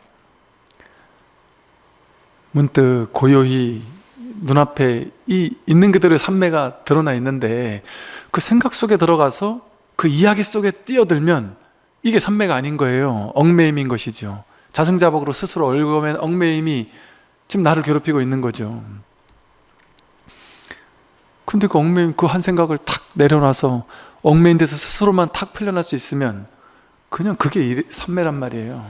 문득 고요히 눈앞에 이 있는 그대로의 삼매가 드러나 있는데, 그 생각 속에 들어가서 그 이야기 속에 뛰어들면 이게 삼매가 아닌 거예요. 얽매임인 것이죠. 자승자복으로 스스로 얽어맨 얽매임이 지금 나를 괴롭히고 있는 거죠. 근데 그 얽매임, 그 한 생각을 탁 내려놔서 얽매인 데서 스스로만 탁 풀려날 수 있으면 그냥 그게 삼매란 말이에요.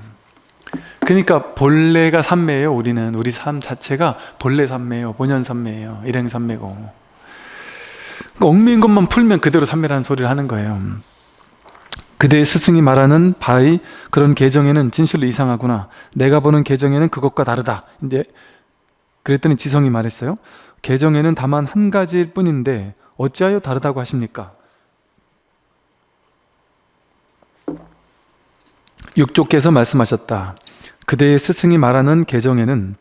그러니까 본래가 삼매예요. 우리 삶 자체가 본래 삼매예요. 본연 삼매예요. 일행 삼매고. 그러니까 얽매인 것만 풀면 그대로 삼매라는 소리를 하는 거예요. 그대의 스승이 말하는 바의 그런 계정에는 진실로 이상하구나. 내가 보는 계정에는 그것과 다르다. 이제 그랬더니 지성이 말했어요. 계정에는 다만 한 가지일 뿐인데 어찌하여 다르다고 하십니까? 육조께서 말씀하셨다. 그대의 스승이 말하는 계정에는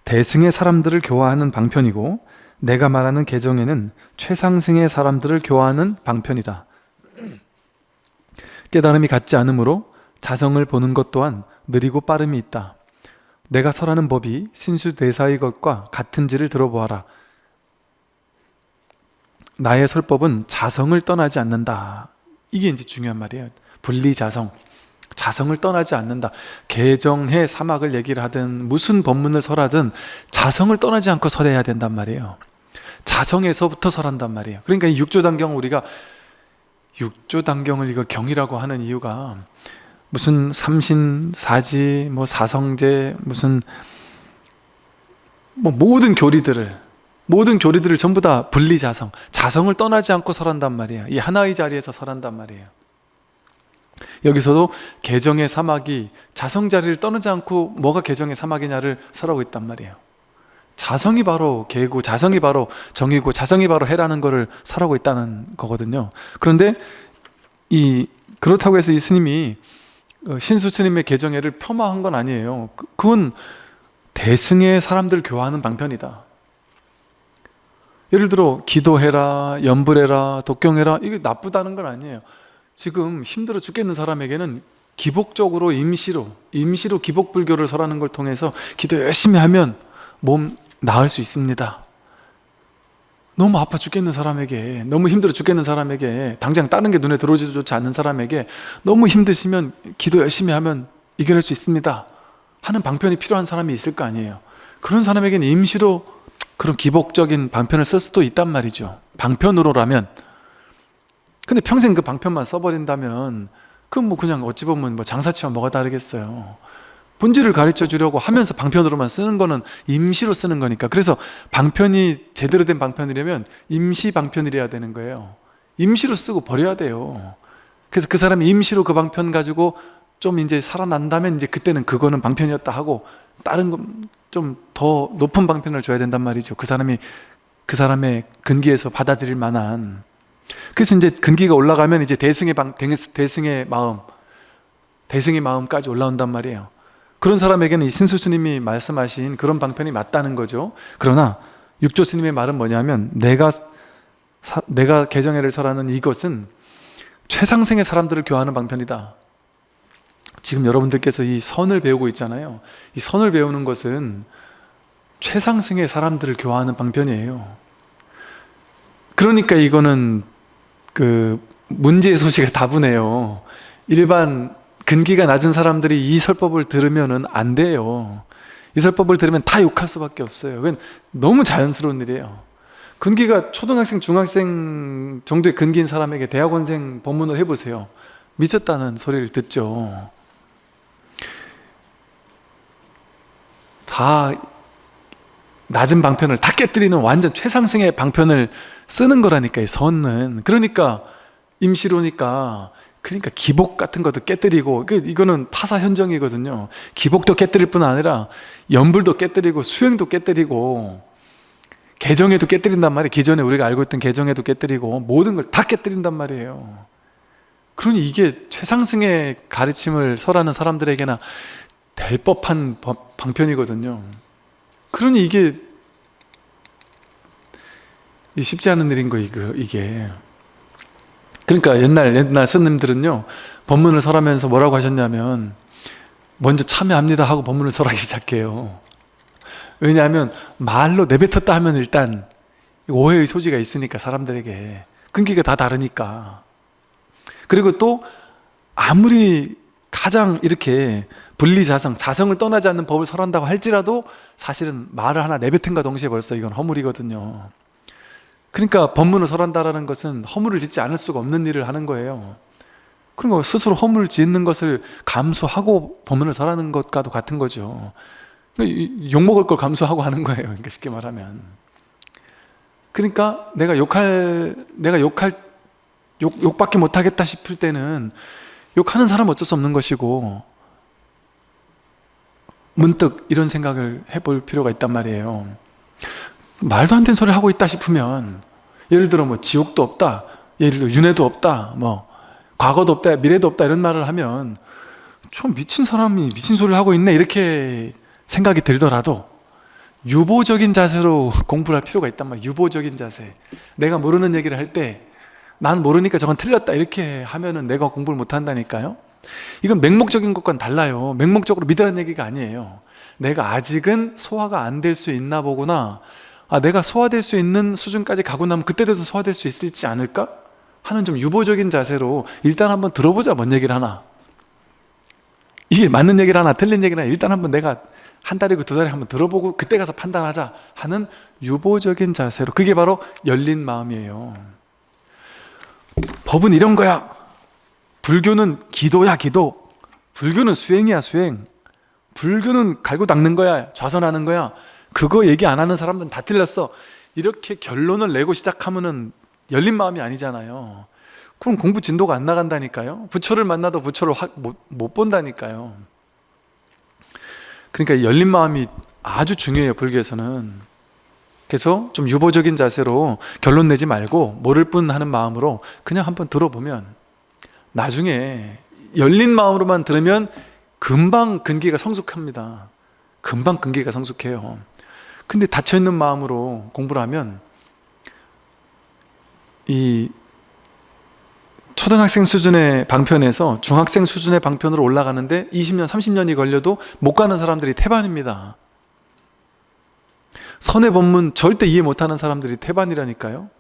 대승의 사람들을 교화하는 방편이고, 내가 말하는 계정에는 최상승의 사람들을 교화하는 방편이다. 깨달음이 같지 않으므로 자성을 보는 것 또한 느리고 빠름이 있다. 내가 설하는 법이 신수대사의 것과 같은지를 들어보아라. 나의 설법은 자성을 떠나지 않는다. 이게 이제 중요한 말이에요. 분리자성. 자성을 떠나지 않는다. 개정해 사막을 얘기를 하든 무슨 법문을 설하든 자성을 떠나지 않고 설해야 된단 말이에요. 자성에서부터 설한단 말이에요. 그러니까 이 육조단경, 우리가 육조단경을 이거 경이라고 하는 이유가, 무슨 삼신사지, 사성제, 무슨 모든 교리들을 전부 다 분리자성, 자성을 떠나지 않고 설한단 말이에요. 이 하나의 자리에서 설한단 말이에요. 여기서도 개정의 사막이 자성 자리를 떠나지 않고 뭐가 개정의 사막이냐를 설하고 있단 말이에요. 자성이 바로 개고, 자성이 바로 정이고, 자성이 바로 해라는 것을 설하고 있다는 거거든요. 그런데 그렇다고 해서 이 스님이 신수 스님의 개정회를 폄하한 건 아니에요. 그건 대승의 사람들 교화하는 방편이다. 예를 들어 기도해라, 연불해라, 독경해라, 이게 나쁘다는 건 아니에요. 지금 힘들어 죽겠는 사람에게는 기복적으로 임시로 기복불교를 설하는 걸 통해서 기도 열심히 하면 몸 나을 수 있습니다. 너무 아파 죽겠는 사람에게, 너무 힘들어 죽겠는 사람에게, 당장 다른 게 눈에 들어오지도 좋지 않는 사람에게 너무 힘드시면 기도 열심히 하면 이겨낼 수 있습니다 하는 방편이 필요한 사람이 있을 거 아니에요. 그런 사람에게는 임시로 그런 기복적인 방편을 쓸 수도 있단 말이죠. 방편으로라면. 근데 평생 그 방편만 써버린다면 그건 그냥 어찌 보면 장사치와 뭐가 다르겠어요. 본질을 가르쳐 주려고 하면서 방편으로만 쓰는 거는 임시로 쓰는 거니까. 그래서 방편이 제대로 된 방편이려면 임시 방편이래야 되는 거예요. 임시로 쓰고 버려야 돼요. 그래서 그 사람이 임시로 그 방편 가지고 좀 이제 살아난다면 이제 그때는 그거는 방편이었다 하고 다른 거 좀 더 높은 방편을 줘야 된단 말이죠. 그 사람의 근기에서 받아들일 만한. 그래서 이제 근기가 올라가면 이제 대승의 마음까지 올라온단 말이에요. 그런 사람에게는 이 신수 스님이 말씀하신 그런 방편이 맞다는 거죠. 그러나 육조 스님의 말은 뭐냐면, 내가 개정회를 설하는 이것은 최상승의 사람들을 교화하는 방편이다. 지금 여러분들께서 이 선을 배우고 있잖아요. 이 선을 배우는 것은 최상승의 사람들을 교화하는 방편이에요. 그러니까 이거는 문제의 소식이 다분해요. 일반 근기가 낮은 사람들이 이 설법을 들으면은 안 돼요. 이 설법을 들으면 다 욕할 수밖에 없어요. 그건 너무 자연스러운 일이에요. 근기가 초등학생, 중학생 정도의 근기인 사람에게 대학원생 법문을 해보세요. 미쳤다는 소리를 듣죠. 다 낮은 방편을 다 깨뜨리는 완전 최상승의 방편을 쓰는 거라니까요, 선은. 그러니까 임시로니까, 그러니까 기복 같은 것도 깨뜨리고, 이거는 타사 현정이거든요. 기복도 깨뜨릴 뿐 아니라 연불도 깨뜨리고 수행도 깨뜨리고, 개정에도 깨뜨린단 말이에요. 기존에 우리가 알고 있던 개정에도 깨뜨리고 모든 걸 다 깨뜨린단 말이에요. 그러니 이게 최상승의 가르침을 설하는 사람들에게나 될 법한 방편이거든요. 그러니 이게 쉽지 않은 일인 거 이게. 그러니까 옛날 스님들은요, 법문을 설하면서 뭐라고 하셨냐면, 먼저 참여합니다 하고 법문을 설하기 시작해요. 왜냐하면 말로 내뱉었다 하면 일단 오해의 소지가 있으니까, 사람들에게 근기가 다 다르니까. 그리고 또 아무리 가장 이렇게 분리자성, 자성을 떠나지 않는 법을 설한다고 할지라도 사실은 말을 하나 내뱉은가 동시에 벌써 이건 허물이거든요. 그러니까 법문을 설한다라는 것은 허물을 짓지 않을 수가 없는 일을 하는 거예요. 그리고 스스로 허물을 짓는 것을 감수하고 법문을 설하는 것과도 같은 거죠. 그러니까 욕먹을 걸 감수하고 하는 거예요. 그러니까 쉽게 말하면. 그러니까 내가 욕밖에 못하겠다 싶을 때는 욕하는 사람은 어쩔 수 없는 것이고, 문득 이런 생각을 해볼 필요가 있단 말이에요. 말도 안 되는 소리를 하고 있다 싶으면, 예를 들어 뭐 지옥도 없다, 예를 들어 윤회도 없다, 뭐 과거도 없다, 미래도 없다 이런 말을 하면 좀 미친 사람이 미친 소리를 하고 있네 이렇게 생각이 들더라도 유보적인 자세로 공부를 할 필요가 있단 말이에요. 유보적인 자세. 내가 모르는 얘기를 할 때 난 모르니까 저건 틀렸다 이렇게 하면은 내가 공부를 못 한다니까요. 이건 맹목적인 것과는 달라요. 맹목적으로 믿으라는 얘기가 아니에요. 내가 아직은 소화가 안 될 수 있나 보구나, 내가 소화될 수 있는 수준까지 가고 나면 그때 돼서 소화될 수 있을지 않을까 하는 좀 유보적인 자세로 일단 한번 들어보자. 뭔 얘기를 하나, 이게 맞는 얘기를 하나 틀린 얘기를 하나 일단 한번 내가 한 달이고 두 달에 한번 들어보고 그때 가서 판단하자 하는 유보적인 자세로, 그게 바로 열린 마음이에요. 법은 이런 거야. 불교는 기도야, 기도. 불교는 수행이야, 수행. 불교는 갈고 닦는 거야, 좌선하는 거야. 그거 얘기 안 하는 사람들은 다 틀렸어. 이렇게 결론을 내고 시작하면은 열린 마음이 아니잖아요. 그럼 공부 진도가 안 나간다니까요. 부처를 만나도 부처를 못 본다니까요. 그러니까 열린 마음이 아주 중요해요, 불교에서는. 그래서 좀 유보적인 자세로 결론 내지 말고 모를 뿐 하는 마음으로 그냥 한번 들어보면, 나중에 열린 마음으로만 들으면 금방 근기가 성숙합니다. 금방 근기가 성숙해요. 근데 닫혀있는 마음으로 공부를 하면 이 초등학생 수준의 방편에서 중학생 수준의 방편으로 올라가는데 20년, 30년이 걸려도 못 가는 사람들이 태반입니다. 선의 법문 절대 이해 못하는 사람들이 태반이라니까요.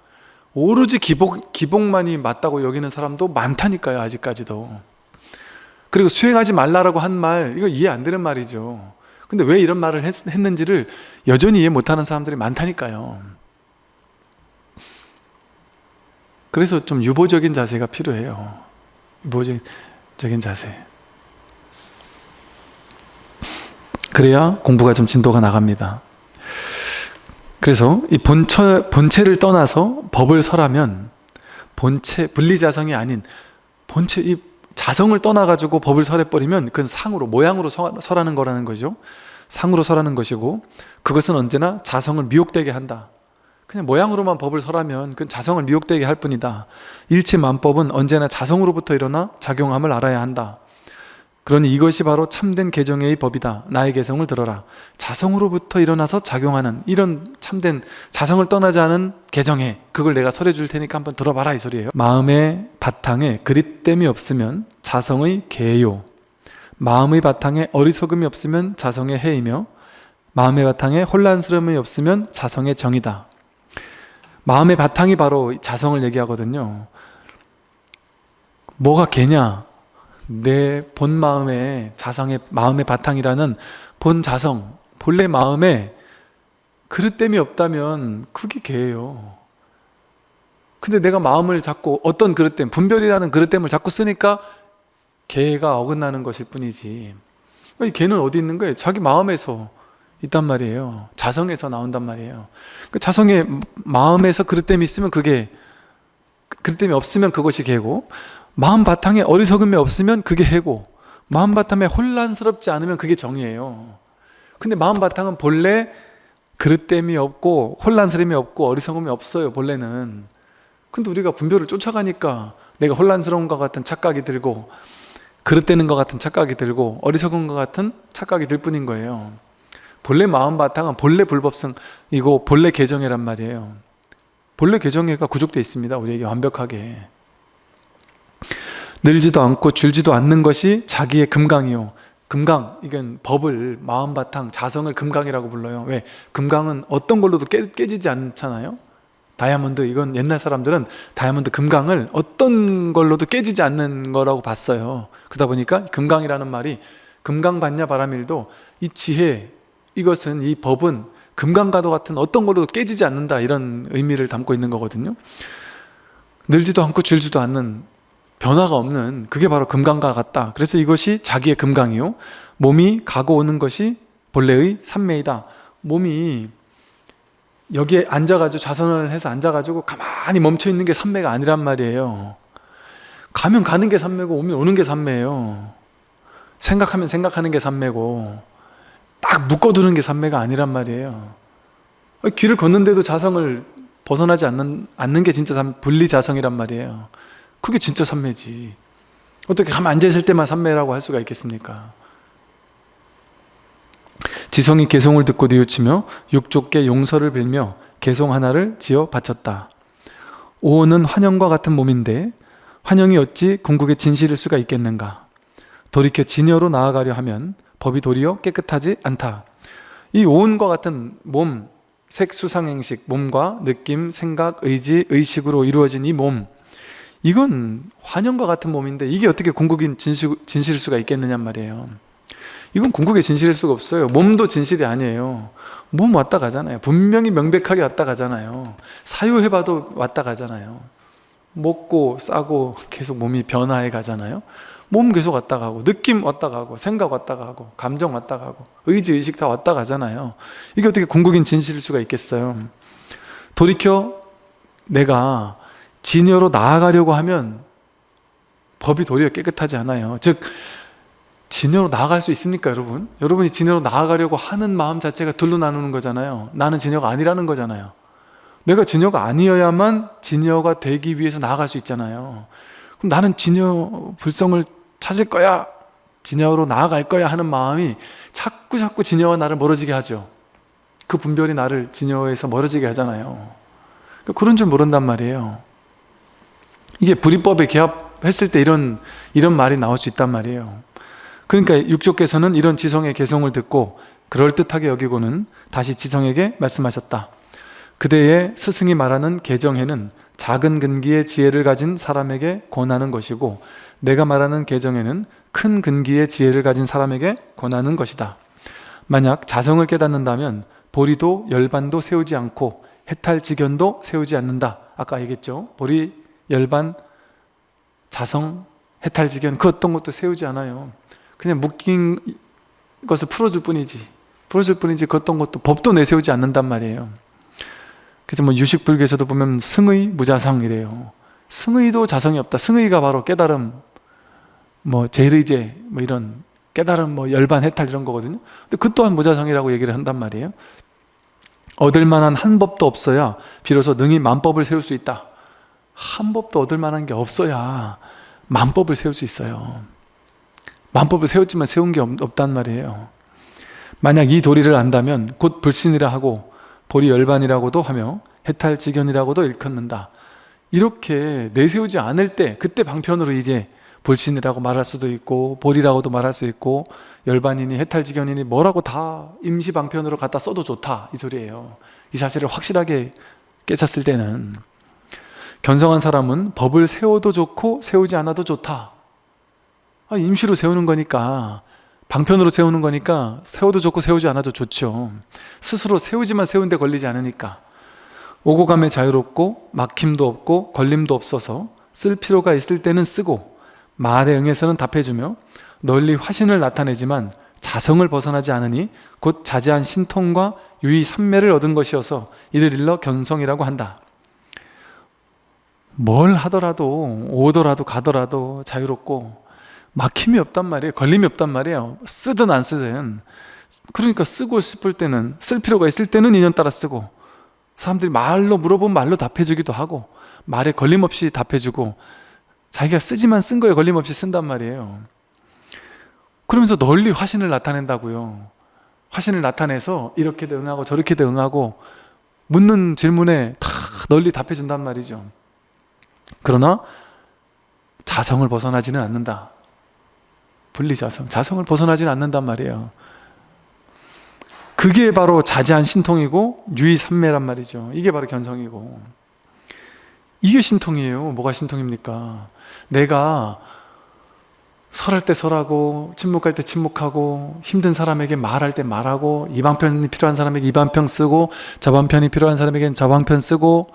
오로지 기복만이 맞다고 여기는 사람도 많다니까요, 아직까지도. 그리고 수행하지 말라라고 한 말, 이거 이해 안 되는 말이죠. 근데 왜 이런 말을 했는지를 여전히 이해 못하는 사람들이 많다니까요. 그래서 좀 유보적인 자세가 필요해요. 유보적인 자세. 그래야 공부가 좀 진도가 나갑니다. 그래서 이 본체를 떠나서 법을 설하면, 본체, 분리자성이 아닌 본체, 이 자성을 떠나가지고 법을 설해버리면 그건 상으로, 모양으로 설하는 거라는 거죠. 상으로 설하는 것이고, 그것은 언제나 자성을 미혹되게 한다. 그냥 모양으로만 법을 설하면 그건 자성을 미혹되게 할 뿐이다. 일체만법은 언제나 자성으로부터 일어나 작용함을 알아야 한다. 그러니 이것이 바로 참된 개정의 법이다. 나의 개성을 들어라. 자성으로부터 일어나서 작용하는 이런 참된 자성을 떠나지 않은 개정의, 그걸 내가 설해 줄 테니까 한번 들어봐라 이 소리예요. 마음의 바탕에 그릇됨이 없으면 자성의 개요, 마음의 바탕에 어리석음이 없으면 자성의 해이며, 마음의 바탕에 혼란스러움이 없으면 자성의 정이다. 마음의 바탕이 바로 자성을 얘기하거든요. 뭐가 개냐? 내 본 마음의 자성의 마음의 바탕이라는 본 자성, 본래 마음에 그릇됨이 없다면 그게 개예요. 근데 내가 마음을 자꾸 어떤 그릇됨, 분별이라는 그릇됨을 자꾸 쓰니까 개가 어긋나는 것일 뿐이지. 이 개는 어디 있는 거예요? 자기 마음에서 있단 말이에요. 자성에서 나온단 말이에요. 그 자성의 마음에서 그릇됨이 있으면 그게, 그릇됨이 없으면 그것이 개고, 마음 바탕에 어리석음이 없으면 그게 해고, 마음 바탕에 혼란스럽지 않으면 그게 정이에요. 근데 마음 바탕은 본래 그릇됨이 없고 혼란스러움이 없고 어리석음이 없어요, 본래는. 근데 우리가 분별을 쫓아가니까 내가 혼란스러운 것 같은 착각이 들고 그릇되는 것 같은 착각이 들고 어리석은 것 같은 착각이 들 뿐인 거예요. 본래 마음 바탕은 본래 불법성이고 본래 개정이란 말이에요. 본래 개정애가 구족되어 있습니다, 우리에게 완벽하게. 늘지도 않고 줄지도 않는 것이 자기의 금강이요. 금강, 이건 법을, 마음 바탕, 자성을 금강이라고 불러요. 왜? 금강은 어떤 걸로도 깨지지 않잖아요. 다이아몬드, 이건 옛날 사람들은 다이아몬드 금강을 어떤 걸로도 깨지지 않는 거라고 봤어요. 그러다 보니까 금강이라는 말이 금강반야 바라밀도 이 지혜, 이것은, 이 법은 금강과도 같은 어떤 걸로도 깨지지 않는다, 이런 의미를 담고 있는 거거든요. 늘지도 않고 줄지도 않는, 변화가 없는, 그게 바로 금강과 같다. 그래서 이것이 자기의 금강이요, 몸이 가고 오는 것이 본래의 삼매이다. 몸이 여기에 앉아가지고, 좌선을 해서 앉아가지고 가만히 멈춰있는 게 삼매가 아니란 말이에요. 가면 가는 게 삼매고 오면 오는 게 삼매예요. 생각하면 생각하는 게 삼매고 딱 묶어두는 게 삼매가 아니란 말이에요. 길을 걷는데도 자성을 벗어나지 않는 게 진짜 분리자성이란 말이에요. 그게 진짜 삼매지. 어떻게 가만 앉아있을 때만 삼매라고 할 수가 있겠습니까? 지성이 개송을 듣고 뉘우치며 육족께 용서를 빌며 개송 하나를 지어 바쳤다. 오온은 환영과 같은 몸인데 환영이 어찌 궁극의 진실일 수가 있겠는가? 돌이켜 진여로 나아가려 하면 법이 도리어 깨끗하지 않다. 이 오온과 같은 몸, 색, 수상, 행식, 몸과 느낌, 생각, 의지, 의식으로 이루어진 이 몸, 이건 환영과 같은 몸인데 이게 어떻게 궁극인 진실일 수가 있겠느냐 말이에요. 이건 궁극의 진실일 수가 없어요. 몸도 진실이 아니에요. 몸 왔다 가잖아요. 분명히 명백하게 왔다 가잖아요. 사유해봐도 왔다 가잖아요. 먹고 싸고 계속 몸이 변화해 가잖아요. 몸 계속 왔다 가고, 느낌 왔다 가고, 생각 왔다 가고, 감정 왔다 가고, 의지, 의식 다 왔다 가잖아요. 이게 어떻게 궁극인 진실일 수가 있겠어요. 돌이켜 내가 진여로 나아가려고 하면 법이 도리어 깨끗하지 않아요. 즉 진여로 나아갈 수 있습니까, 여러분? 여러분이 진여로 나아가려고 하는 마음 자체가 둘로 나누는 거잖아요. 나는 진여가 아니라는 거잖아요. 내가 진여가 아니어야만 진여가 되기 위해서 나아갈 수 있잖아요. 그럼 나는 진여 불성을 찾을 거야, 진여로 나아갈 거야 하는 마음이 자꾸 진여와 나를 멀어지게 하죠. 그 분별이 나를 진여에서 멀어지게 하잖아요. 그런 줄 모른단 말이에요. 이게 불이법에 개합했을 때 이런 말이 나올 수 있단 말이에요. 그러니까 육조께서는 이런 지성의 개송을 듣고 그럴듯하게 여기고는 다시 지성에게 말씀하셨다. 그대의 스승이 말하는 개정에는 작은 근기의 지혜를 가진 사람에게 권하는 것이고 내가 말하는 개정에는 큰 근기의 지혜를 가진 사람에게 권하는 것이다. 만약 자성을 깨닫는다면 보리도 열반도 세우지 않고 해탈지견도 세우지 않는다. 아까 얘기했죠. 보리, 열반, 자성, 해탈지견 그 어떤 것도 세우지 않아요. 그냥 묶인 것을 풀어줄 뿐이지 그 어떤 것도 법도 내세우지 않는단 말이에요. 그래서 유식불교에서도 보면 승의, 무자성이래요. 승의도 자성이 없다. 승의가 바로 깨달음, 제일의제, 이런 깨달음, 열반, 해탈 이런 거거든요. 근데 그 또한 무자성이라고 얘기를 한단 말이에요. 얻을 만한 한 법도 없어야 비로소 능히 만법을 세울 수 있다. 한 법도 얻을 만한 게 없어야 만법을 세울 수 있어요. 만법을 세웠지만 세운 게 없단 말이에요. 만약 이 도리를 안다면 곧 불신이라 하고 보리 열반이라고도 하며 해탈지견이라고도 일컫는다. 이렇게 내세우지 않을 때 그때 방편으로 이제 불신이라고 말할 수도 있고 보리라고도 말할 수 있고 열반이니 해탈지견이니 뭐라고 다 임시 방편으로 갖다 써도 좋다, 이 소리예요. 이 사실을 확실하게 깨쳤을 때는 견성한 사람은 법을 세워도 좋고 세우지 않아도 좋다. 임시로 세우는 거니까, 방편으로 세우는 거니까 세워도 좋고 세우지 않아도 좋죠. 스스로 세우지만 세운데 걸리지 않으니까. 오고 감에 자유롭고 막힘도 없고 걸림도 없어서 쓸 필요가 있을 때는 쓰고 말에 응해서는 답해주며 널리 화신을 나타내지만 자성을 벗어나지 않으니 곧 자제한 신통과 유의 삼매를 얻은 것이어서 이를 일러 견성이라고 한다. 뭘 하더라도 오더라도 가더라도 자유롭고 막힘이 없단 말이에요. 걸림이 없단 말이에요. 쓰든 안 쓰든 그러니까 쓰고 싶을 때는, 쓸 필요가 있을 때는 인연 따라 쓰고, 사람들이 말로 물어보면 말로 답해주기도 하고, 말에 걸림없이 답해주고, 자기가 쓰지만 쓴 거에 걸림없이 쓴단 말이에요. 그러면서 널리 화신을 나타낸다고요. 화신을 나타내서 이렇게도 응하고 저렇게도 응하고, 묻는 질문에 다 널리 답해준단 말이죠. 그러나 자성을 벗어나지는 않는다. 분리자성, 자성을 벗어나지는 않는단 말이에요. 그게 바로 자제한 신통이고 유의삼매란 말이죠. 이게 바로 견성이고, 이게 신통이에요. 뭐가 신통입니까? 내가 설할 때 설하고, 침묵할 때 침묵하고, 힘든 사람에게 말할 때 말하고, 이 방편이 필요한 사람에게 이 방편 쓰고, 저 방편이 필요한 사람에게는 저 방편 쓰고,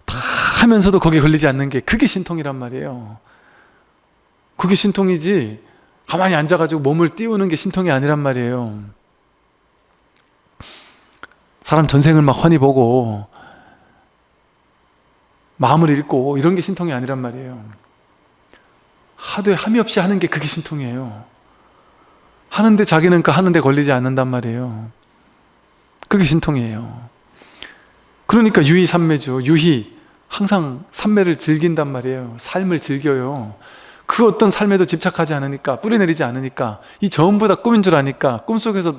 다 하면서도 거기에 걸리지 않는 게, 그게 신통이란 말이에요. 그게 신통이지 가만히 앉아가지고 몸을 띄우는 게 신통이 아니란 말이에요. 사람 전생을 막 훤히 보고 마음을 읽고 이런 게 신통이 아니란 말이에요. 하도에 함이 없이 하는 게 그게 신통이에요. 하는데 자기는 그 하는데 걸리지 않는단 말이에요. 그게 신통이에요. 그러니까 유의삼매죠. 유희, 항상 삼매를 즐긴단 말이에요. 삶을 즐겨요. 그 어떤 삶에도 집착하지 않으니까, 뿌리내리지 않으니까, 이 전부 다 꿈인 줄 아니까, 꿈속에서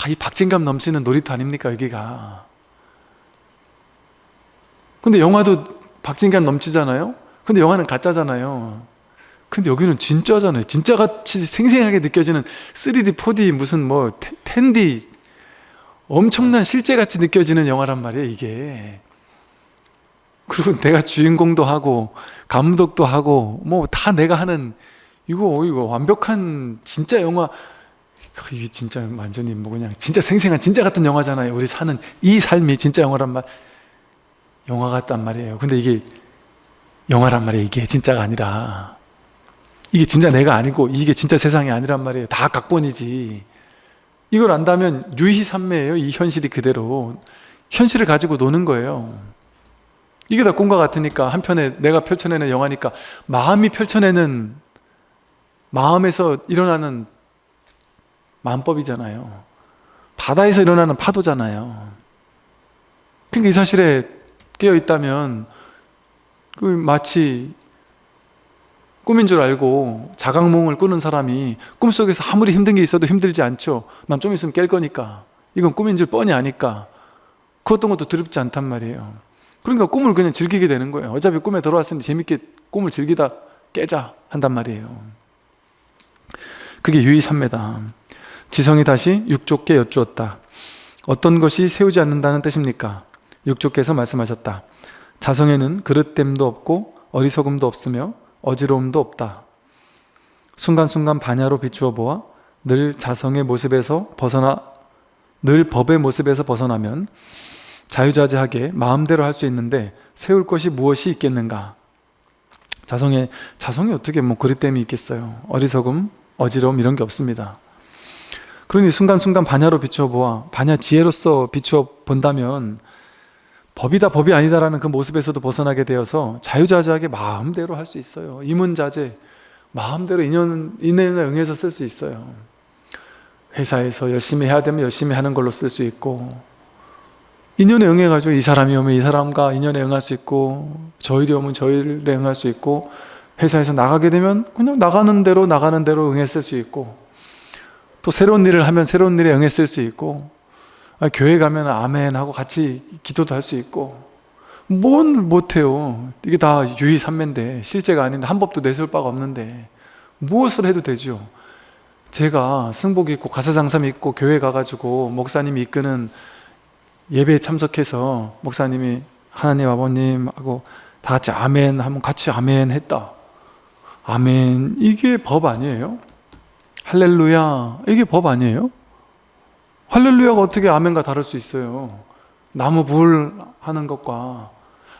이 박진감 넘치는 놀이터 아닙니까 여기가. 근데 영화도 박진감 넘치잖아요. 근데 영화는 가짜잖아요. 근데 여기는 진짜잖아요. 진짜같이 생생하게 느껴지는 3D, 4D, 무슨 뭐 10D, 엄청난 실제같이 느껴지는 영화란 말이에요 이게. 그리고 내가 주인공도 하고 감독도 하고 뭐 다 내가 하는, 이거 완벽한 진짜 영화. 이게 진짜 완전히 뭐 그냥 진짜 생생한 진짜 같은 영화잖아요. 우리 사는 이 삶이 진짜 영화란 말, 영화 같단 말이에요. 근데 이게 영화란 말이에요. 이게 진짜가 아니라, 이게 진짜 내가 아니고 이게 진짜 세상이 아니란 말이에요. 다 각본이지. 이걸 안다면 유희삼매예요. 이 현실이 그대로 현실을 가지고 노는 거예요. 이게 다 꿈과 같으니까, 한편에 내가 펼쳐내는 영화니까, 마음이 펼쳐내는, 마음에서 일어나는 마음법이잖아요. 바다에서 일어나는 파도잖아요. 그러니까 이 사실에 깨어있다면 그 마치 꿈인 줄 알고 자각몽을 꾸는 사람이 꿈속에서 아무리 힘든 게 있어도 힘들지 않죠. 난 좀 있으면 깰 거니까, 이건 꿈인 줄 뻔히 아니까 그 어떤 것도 두렵지 않단 말이에요. 그러니까 꿈을 그냥 즐기게 되는 거예요. 어차피 꿈에 들어왔으니 재밌게 꿈을 즐기다 깨자 한단 말이에요. 그게 유의삼매다. 지성이 다시 육조께 여쭈었다. 어떤 것이 세우지 않는다는 뜻입니까? 육조께서 말씀하셨다. 자성에는 그릇됨도 없고 어리석음도 없으며 어지러움도 없다. 순간순간 반야로 비추어 보아 늘 자성의 모습에서 벗어나, 늘 법의 모습에서 벗어나면 자유자재하게 마음대로 할 수 있는데 세울 것이 무엇이 있겠는가? 자성이 어떻게 뭐 그릇됨이 있겠어요? 어리석음, 어지러움 이런 게 없습니다. 그러니 순간순간 반야로 비추어 보아, 반야 지혜로서 비추어 본다면 법이다 법이 아니다라는 그 모습에서도 벗어나게 되어서 자유자재하게 마음대로 할 수 있어요. 이문자재, 마음대로 인연에 응해서 쓸 수 있어요. 회사에서 열심히 해야 되면 열심히 하는 걸로 쓸 수 있고, 인연에 응해가지고 이 사람이 오면 이 사람과 인연에 응할 수 있고, 저 일이 오면 저 일에 응할 수 있고, 회사에서 나가게 되면 그냥 나가는 대로 응했을 수 있고, 또 새로운 일을 하면 새로운 일에 응했을 수 있고, 교회 가면 아멘 하고 같이 기도도 할 수 있고, 뭔 못해요. 이게 다 유의삼매인데, 실제가 아닌데, 한 법도 내세울 바가 없는데 무엇을 해도 되죠. 제가 승복 입고 가사장사 입고 교회 가가지고 목사님이 이끄는 예배에 참석해서 목사님이 하나님 아버님 하고 다 같이 아멘 하면 같이 아멘 했다. 아멘, 이게 법 아니에요? 할렐루야, 이게 법 아니에요? 할렐루야가 어떻게 아멘과 다를 수 있어요? 나무 불 하는 것과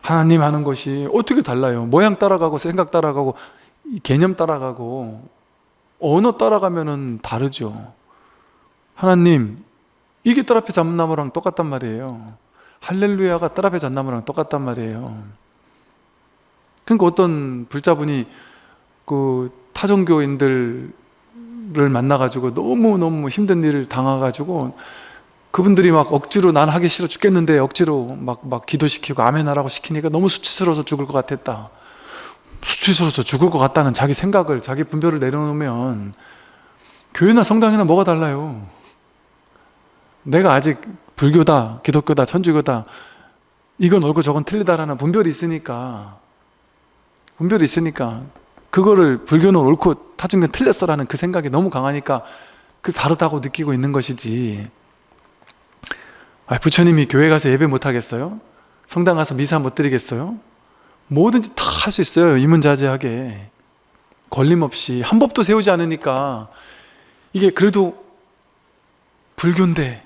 하나님 하는 것이 어떻게 달라요? 모양 따라가고 생각 따라가고 개념 따라가고 언어 따라가면은 다르죠. 하나님, 이게 뜰 앞에 잣나무랑 똑같단 말이에요. 할렐루야가 뜰 앞에 잣나무랑 똑같단 말이에요. 그러니까 어떤 불자분이 그 타종교인들 만나가지고 너무너무 힘든 일을 당해가지고 그분들이 막 억지로 난 하기 싫어 죽겠는데 억지로 막 기도시키고 아멘 하라고 시키니까 너무 수치스러워서 죽을 것 같았다. 수치스러워서 죽을 것 같다는 자기 생각을, 자기 분별을 내려놓으면 교회나 성당이나 뭐가 달라요. 내가 아직 불교다, 기독교다, 천주교다, 이건 옳고 저건 틀리다라는 분별이 있으니까 그거를 불교는 옳고 타종교는 틀렸어라는 그 생각이 너무 강하니까 그 다르다고 느끼고 있는 것이지. 부처님이 교회 가서 예배 못 하겠어요? 성당 가서 미사 못 드리겠어요? 뭐든지 다 할 수 있어요. 이문자제하게 걸림없이. 한 법도 세우지 않으니까. 이게 그래도 불교인데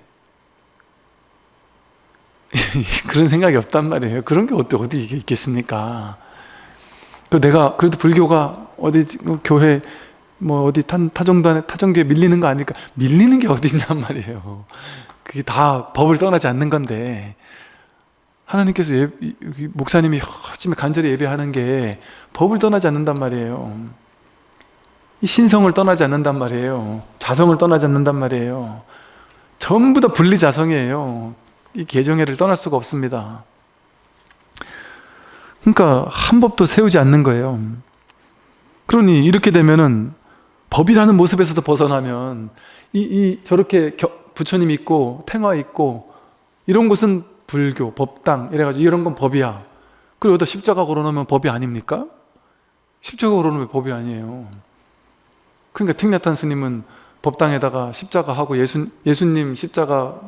그런 생각이 없단 말이에요. 그런 게 어디 이게 있겠습니까? 내가 그래도 불교가 어디 교회 뭐 어디 타종교에 밀리는 거 아닐까? 밀리는 게 어디 있냔 말이에요. 그게 다 법을 떠나지 않는 건데, 하나님께서 목사님이 아침에 간절히 예배하는 게 법을 떠나지 않는단 말이에요. 이 신성을 떠나지 않는단 말이에요. 자성을 떠나지 않는단 말이에요. 전부 다 분리자성이에요. 이 개정회를 떠날 수가 없습니다. 그러니까 한 법도 세우지 않는 거예요. 그러니 이렇게 되면은 법이라는 모습에서도 벗어나면 저렇게 부처님 있고 탱화 있고 이런 곳은 불교, 법당 이래가지고 이런 건 법이야. 그리고 여기다 십자가 걸어놓으면 법이 아닙니까? 십자가 걸어놓으면 법이 아니에요. 그러니까 틱나탄 스님은 법당에다가 십자가 하고 예수님 십자가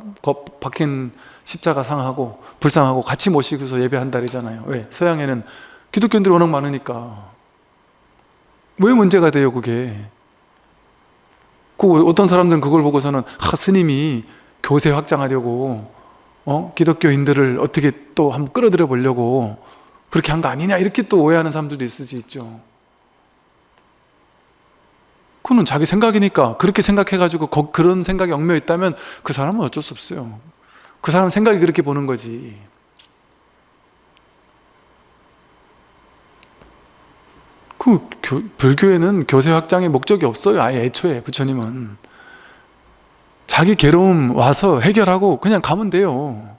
박힌 십자가 상하고 불상하고 같이 모시고서 예배한다리잖아요. 왜? 서양에는 기독교인들이 워낙 많으니까. 왜 문제가 돼요 그게? 어떤 사람들은 그걸 보고서는 스님이 교세 확장하려고 기독교인들을 어떻게 또 한번 끌어들여 보려고 그렇게 한 거 아니냐 이렇게 또 오해하는 사람들도 있을 수 있죠. 그거는 자기 생각이니까. 그렇게 생각해가지고 그런 생각이 얽매여 있다면 그 사람은 어쩔 수 없어요. 그 사람 생각이 그렇게 보는 거지. 불교에는 교세 확장의 목적이 없어요. 아예 애초에 부처님은 자기 괴로움 와서 해결하고 그냥 가면 돼요.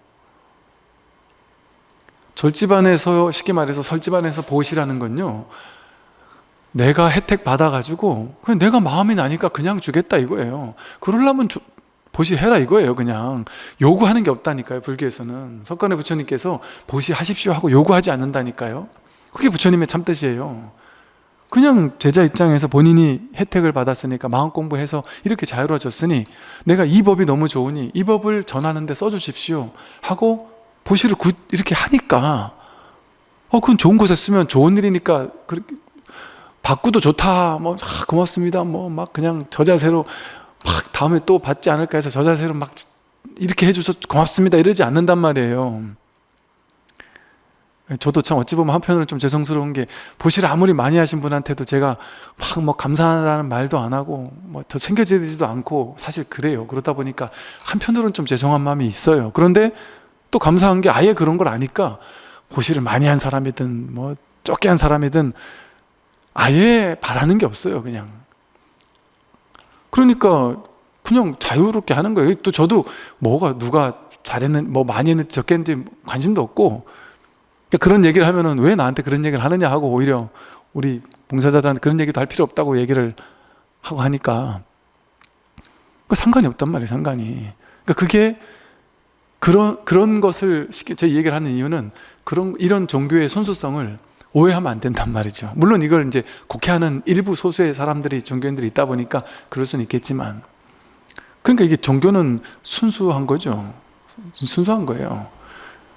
절집안에서, 쉽게 말해서 설집안에서 보시라는 건요, 내가 혜택 받아가지고 그냥 내가 마음이 나니까 그냥 주겠다 이거예요. 그러려면 보시해라 이거예요. 그냥 요구하는 게 없다니까요. 불교에서는 석가모니 부처님께서 보시하십시오 하고 요구하지 않는다니까요. 그게 부처님의 참뜻이에요. 그냥 제자 입장에서 본인이 혜택을 받았으니까 마음 공부해서 이렇게 자유로워졌으니 내가 이 법이 너무 좋으니 이 법을 전하는데 써주십시오 하고 보시를 이렇게 하니까 그건 좋은 곳에 쓰면 좋은 일이니까 그렇게 받고도 좋다, 고맙습니다, 막 그냥 저 자세로 막 다음에 또 받지 않을까 해서 저 자세로 막 이렇게 해주셔서 고맙습니다 이러지 않는단 말이에요. 저도 참 어찌 보면 한편으로는 좀 죄송스러운 게 보시를 아무리 많이 하신 분한테도 제가 막 감사하다는 말도 안 하고 더 챙겨드리지도 않고 사실 그래요. 그러다 보니까 한편으로는 좀 죄송한 마음이 있어요. 그런데 또 감사한 게 아예 그런 걸 아니까 보시를 많이 한 사람이든 적게 한 사람이든 아예 바라는 게 없어요. 그냥 그러니까 그냥 자유롭게 하는 거예요. 또 저도 누가 잘했는 많이 했는지 적게 했는지 관심도 없고, 그런 얘기를 하면은 왜 나한테 그런 얘기를 하느냐 하고 오히려 우리 봉사자들한테 그런 얘기도 할 필요 없다고 얘기를 하고 하니까 상관이 없단 말이에요. 상관이. 그러니까 그게 그런 것을 제 얘기를 하는 이유는 이런 종교의 순수성을 오해하면 안 된단 말이죠. 물론 이걸 이제 곡해하는 일부 소수의 종교인들이 있다 보니까 그럴 수는 있겠지만, 그러니까 이게 종교는 순수한 거죠. 순수한 거예요.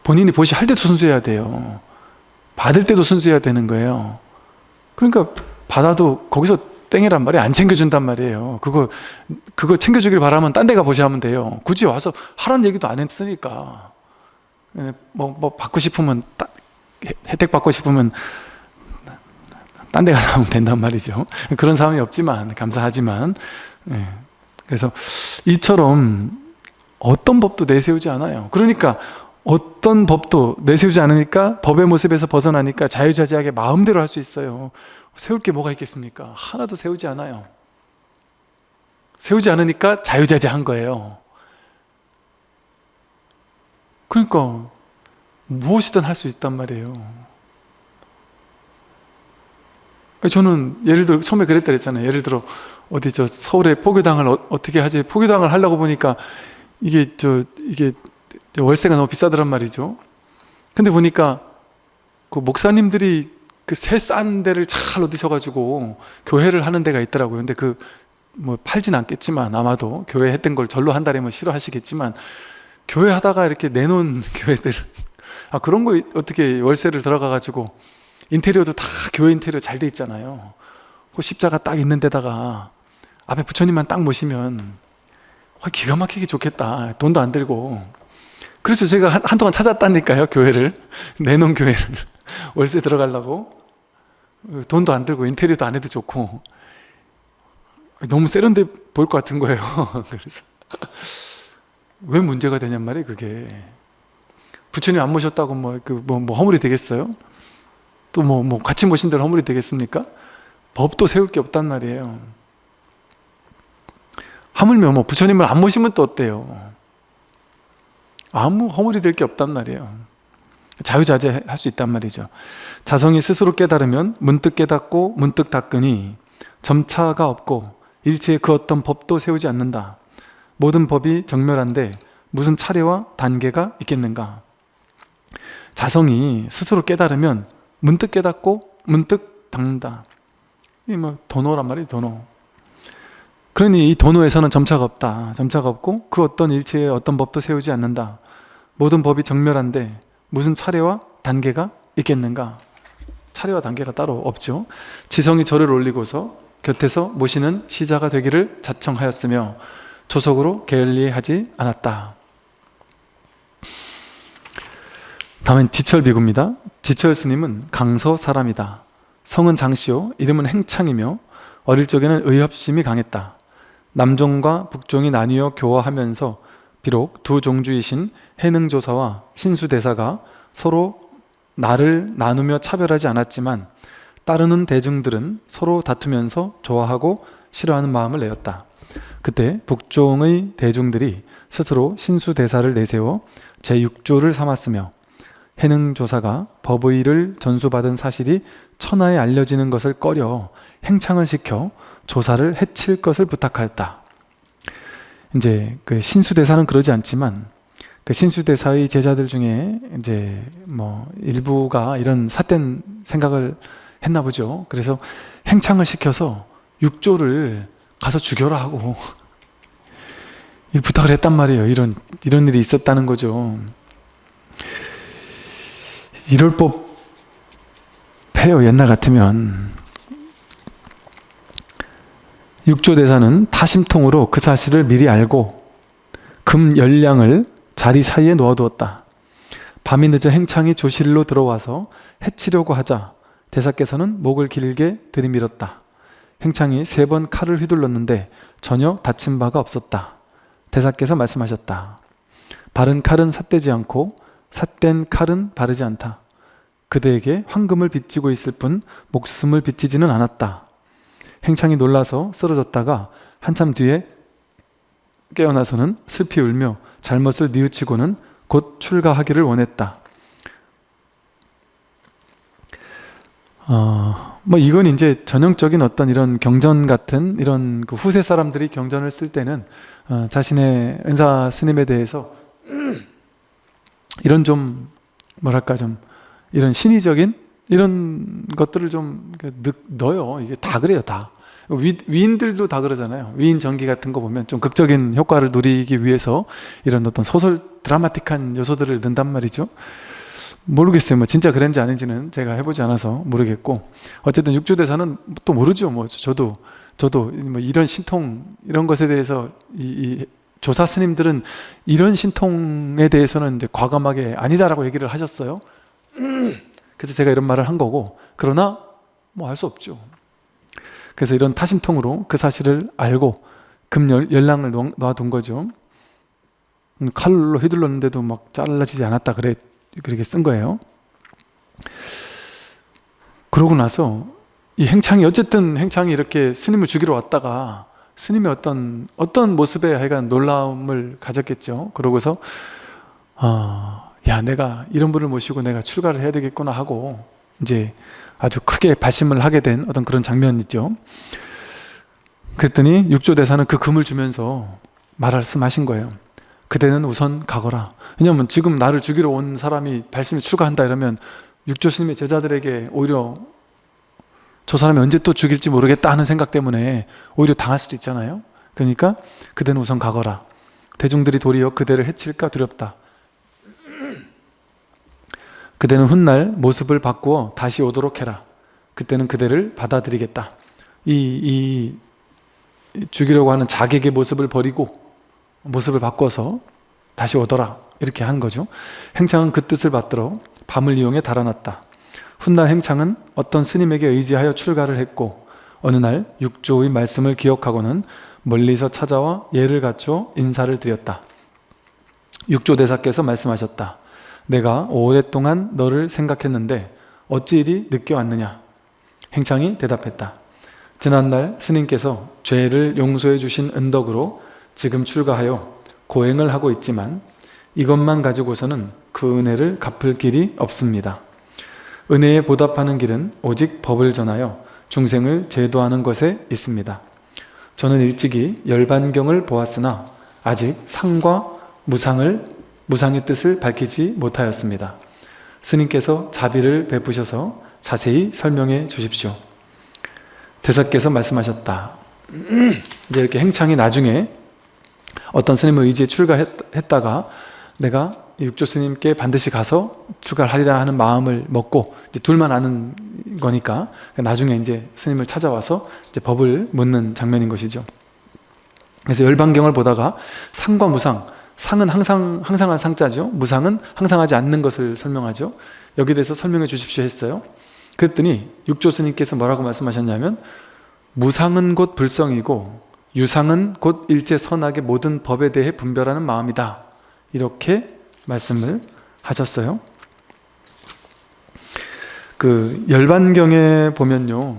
본인이 보시할 때도 순수해야 돼요. 받을 때도 순수해야 되는 거예요. 그러니까 받아도 거기서 땡이란 말이에요. 안 챙겨준단 말이에요. 그거 챙겨주길 바라면 딴 데가 보시하면 돼요. 굳이 와서 하라는 얘기도 안 했으니까. 받고 싶으면 혜택 받고 싶으면 딴 데 가면 된단 말이죠. 그런 상황이 없지만 감사하지만, 그래서 이처럼 어떤 법도 내세우지 않아요. 그러니까 어떤 법도 내세우지 않으니까 법의 모습에서 벗어나니까 자유자재하게 마음대로 할 수 있어요. 세울 게 뭐가 있겠습니까? 하나도 세우지 않아요. 세우지 않으니까 자유자재한 거예요. 그러니까 무엇이든 할 수 있단 말이에요. 저는 예를 들어 처음에 그랬다 그랬잖아요. 예를 들어 어디 저 서울에 포교당을 어떻게 하지? 포교당을 하려고 보니까 이게 월세가 너무 비싸더란 말이죠. 근데 보니까 그 목사님들이 그 새 싼 데를 잘 얻으셔가지고 교회를 하는 데가 있더라고요. 근데 그 뭐 팔진 않겠지만 아마도 교회 했던 걸 절로 한다면 싫어하시겠지만 교회 하다가 이렇게 내놓은 교회들 그런 거 어떻게 월세를 들어가가지고 인테리어도 다 교회 인테리어 잘 돼 있잖아요. 그 십자가 딱 있는 데다가 앞에 부처님만 딱 모시면 기가 막히게 좋겠다. 돈도 안 들고. 그래서 제가 한동안 찾았다니까요. 교회를 내놓은 교회를 월세 들어가려고. 돈도 안 들고 인테리어도 안 해도 좋고 너무 세련돼 보일 것 같은 거예요. 그래서 왜 문제가 되냔 말이에요. 그게 부처님 안 모셨다고 뭐 허물이 되겠어요? 또 같이 모신 대로 허물이 되겠습니까? 법도 세울 게 없단 말이에요. 하물며 뭐 부처님을 안 모시면 또 어때요? 아무 허물이 될 게 없단 말이에요. 자유자재 할 수 있단 말이죠. 자성이 스스로 깨달으면 문득 깨닫고 문득 닦으니 점차가 없고 일체의 그 어떤 법도 세우지 않는다. 모든 법이 정멸한데 무슨 차례와 단계가 있겠는가? 자성이 스스로 깨달으면 문득 깨닫고 문득 닦는다. 이 도노란 말이에요. 도노. 그러니 이 도노에서는 점차가 없다. 점차가 없고 그 어떤 일체의 어떤 법도 세우지 않는다. 모든 법이 정멸한데 무슨 차례와 단계가 있겠는가? 차례와 단계가 따로 없죠. 지성이 절을 올리고서 곁에서 모시는 시자가 되기를 자청하였으며 조석으로 게을리하지 않았다. 다음엔 지철비구입니다. 지철 스님은 강서 사람이다. 성은 장시오, 이름은 행창이며 어릴 적에는 의협심이 강했다. 남종과 북종이 나뉘어 교화하면서 비록 두 종주이신 해능조사와 신수대사가 서로 나를 나누며 차별하지 않았지만 따르는 대중들은 서로 다투면서 좋아하고 싫어하는 마음을 내었다. 그때 북종의 대중들이 스스로 신수대사를 내세워 제6조를 삼았으며 해능조사가 법의를 전수받은 사실이 천하에 알려지는 것을 꺼려 행창을 시켜 조사를 해칠 것을 부탁하였다. 이제 그 신수대사는 그러지 않지만 그 신수대사의 제자들 중에 이제 일부가 이런 삿된 생각을 했나 보죠. 그래서 행창을 시켜서 6조를 가서 죽여라 하고 부탁을 했단 말이에요. 이런 일이 있었다는 거죠. 이럴 법해요. 옛날 같으면. 6조 대사는 타심통으로 그 사실을 미리 알고 금 열량을 자리 사이에 놓아두었다. 밤이 늦어 행창이 조실로 들어와서 해치려고 하자 대사께서는 목을 길게 들이밀었다. 행창이 3번 칼을 휘둘렀는데 전혀 다친 바가 없었다. 대사께서 말씀하셨다. 바른 칼은 삿대지 않고 삿된 칼은 바르지 않다. 그대에게 황금을 빚지고 있을 뿐 목숨을 빚지지는 않았다. 행창이 놀라서 쓰러졌다가 한참 뒤에 깨어나서는 슬피 울며 잘못을 뉘우치고는 곧 출가하기를 원했다. 이건 이제 전형적인 어떤 이런 경전 같은 이런 그 후세 사람들이 경전을 쓸 때는 자신의 은사 스님에 대해서 이런 좀 이런 신의적인 이런 것들을 좀 넣어요. 이게 다 그래요. 다. 위인들도 다 그러잖아요. 위인 전기 같은 거 보면 좀 극적인 효과를 누리기 위해서 이런 어떤 소설 드라마틱한 요소들을 넣는단 말이죠. 모르겠어요. 진짜 그런지 아닌지는 제가 해보지 않아서 모르겠고, 어쨌든 육조대사는 또 모르죠. 저도 이런 신통 이런 것에 대해서 이 조사 스님들은 이런 신통에 대해서는 이제 과감하게 아니다라고 얘기를 하셨어요. 그래서 제가 이런 말을 한 거고, 그러나 알 수 없죠. 그래서 이런 타심통으로 그 사실을 알고 금열량을 놔둔 거죠. 칼로 휘둘렀는데도 잘라지지 않았다 그렇게 쓴 거예요. 그러고 나서 이 행창이 어쨌든 행창이 이렇게 스님을 죽이러 왔다가 스님의 어떤 모습에 하여간 놀라움을 가졌겠죠. 그러고서 야, 내가 이런 분을 모시고 내가 출가를 해야 되겠구나 하고 이제 아주 크게 발심을 하게 된 어떤 그런 장면 있죠. 그랬더니 육조대사는 그 금을 주면서 말씀하신 거예요. 그대는 우선 가거라. 왜냐하면 지금 나를 죽이러 온 사람이 발심에 출가한다 이러면 육조스님의 제자들에게 오히려 저 사람이 언제 또 죽일지 모르겠다 하는 생각 때문에 오히려 당할 수도 있잖아요. 그러니까 그대는 우선 가거라. 대중들이 도리어 그대를 해칠까 두렵다. 그대는 훗날 모습을 바꾸어 다시 오도록 해라. 그때는 그대를 받아들이겠다. 이 죽이려고 하는 자객의 모습을 버리고 모습을 바꿔서 다시 오더라. 이렇게 하는 거죠. 행창은 그 뜻을 받들어 밤을 이용해 달아났다. 훗날 행창은 어떤 스님에게 의지하여 출가를 했고 어느 날 육조의 말씀을 기억하고는 멀리서 찾아와 예를 갖춰 인사를 드렸다. 육조대사께서 말씀하셨다. 내가 오랫동안 너를 생각했는데 어찌 이리 늦게 왔느냐? 행창이 대답했다. 지난날 스님께서 죄를 용서해 주신 은덕으로 지금 출가하여 고행을 하고 있지만 이것만 가지고서는 그 은혜를 갚을 길이 없습니다. 은혜에 보답하는 길은 오직 법을 전하여 중생을 제도하는 것에 있습니다. 저는 일찍이 열반경을 보았으나 아직 상과 무상의 뜻을 밝히지 못하였습니다. 스님께서 자비를 베푸셔서 자세히 설명해 주십시오. 대사께서 말씀하셨다. 이제 이렇게 행창이 나중에 어떤 스님의 의지에 출가했다가 내가 육조 스님께 반드시 가서 출가를 하리라 하는 마음을 먹고 이제 둘만 아는 거니까 나중에 이제 스님을 찾아와서 이제 법을 묻는 장면인 것이죠. 그래서 열반경을 보다가 상과 무상, 상은 항상한 상자죠. 무상은 항상하지 않는 것을 설명하죠. 여기에 대해서 설명해 주십시오 했어요. 그랬더니 육조 스님께서 뭐라고 말씀하셨냐면 무상은 곧 불성이고 유상은 곧 일체 선악의 모든 법에 대해 분별하는 마음이다. 이렇게 말씀을 하셨어요. 그 열반경에 보면요,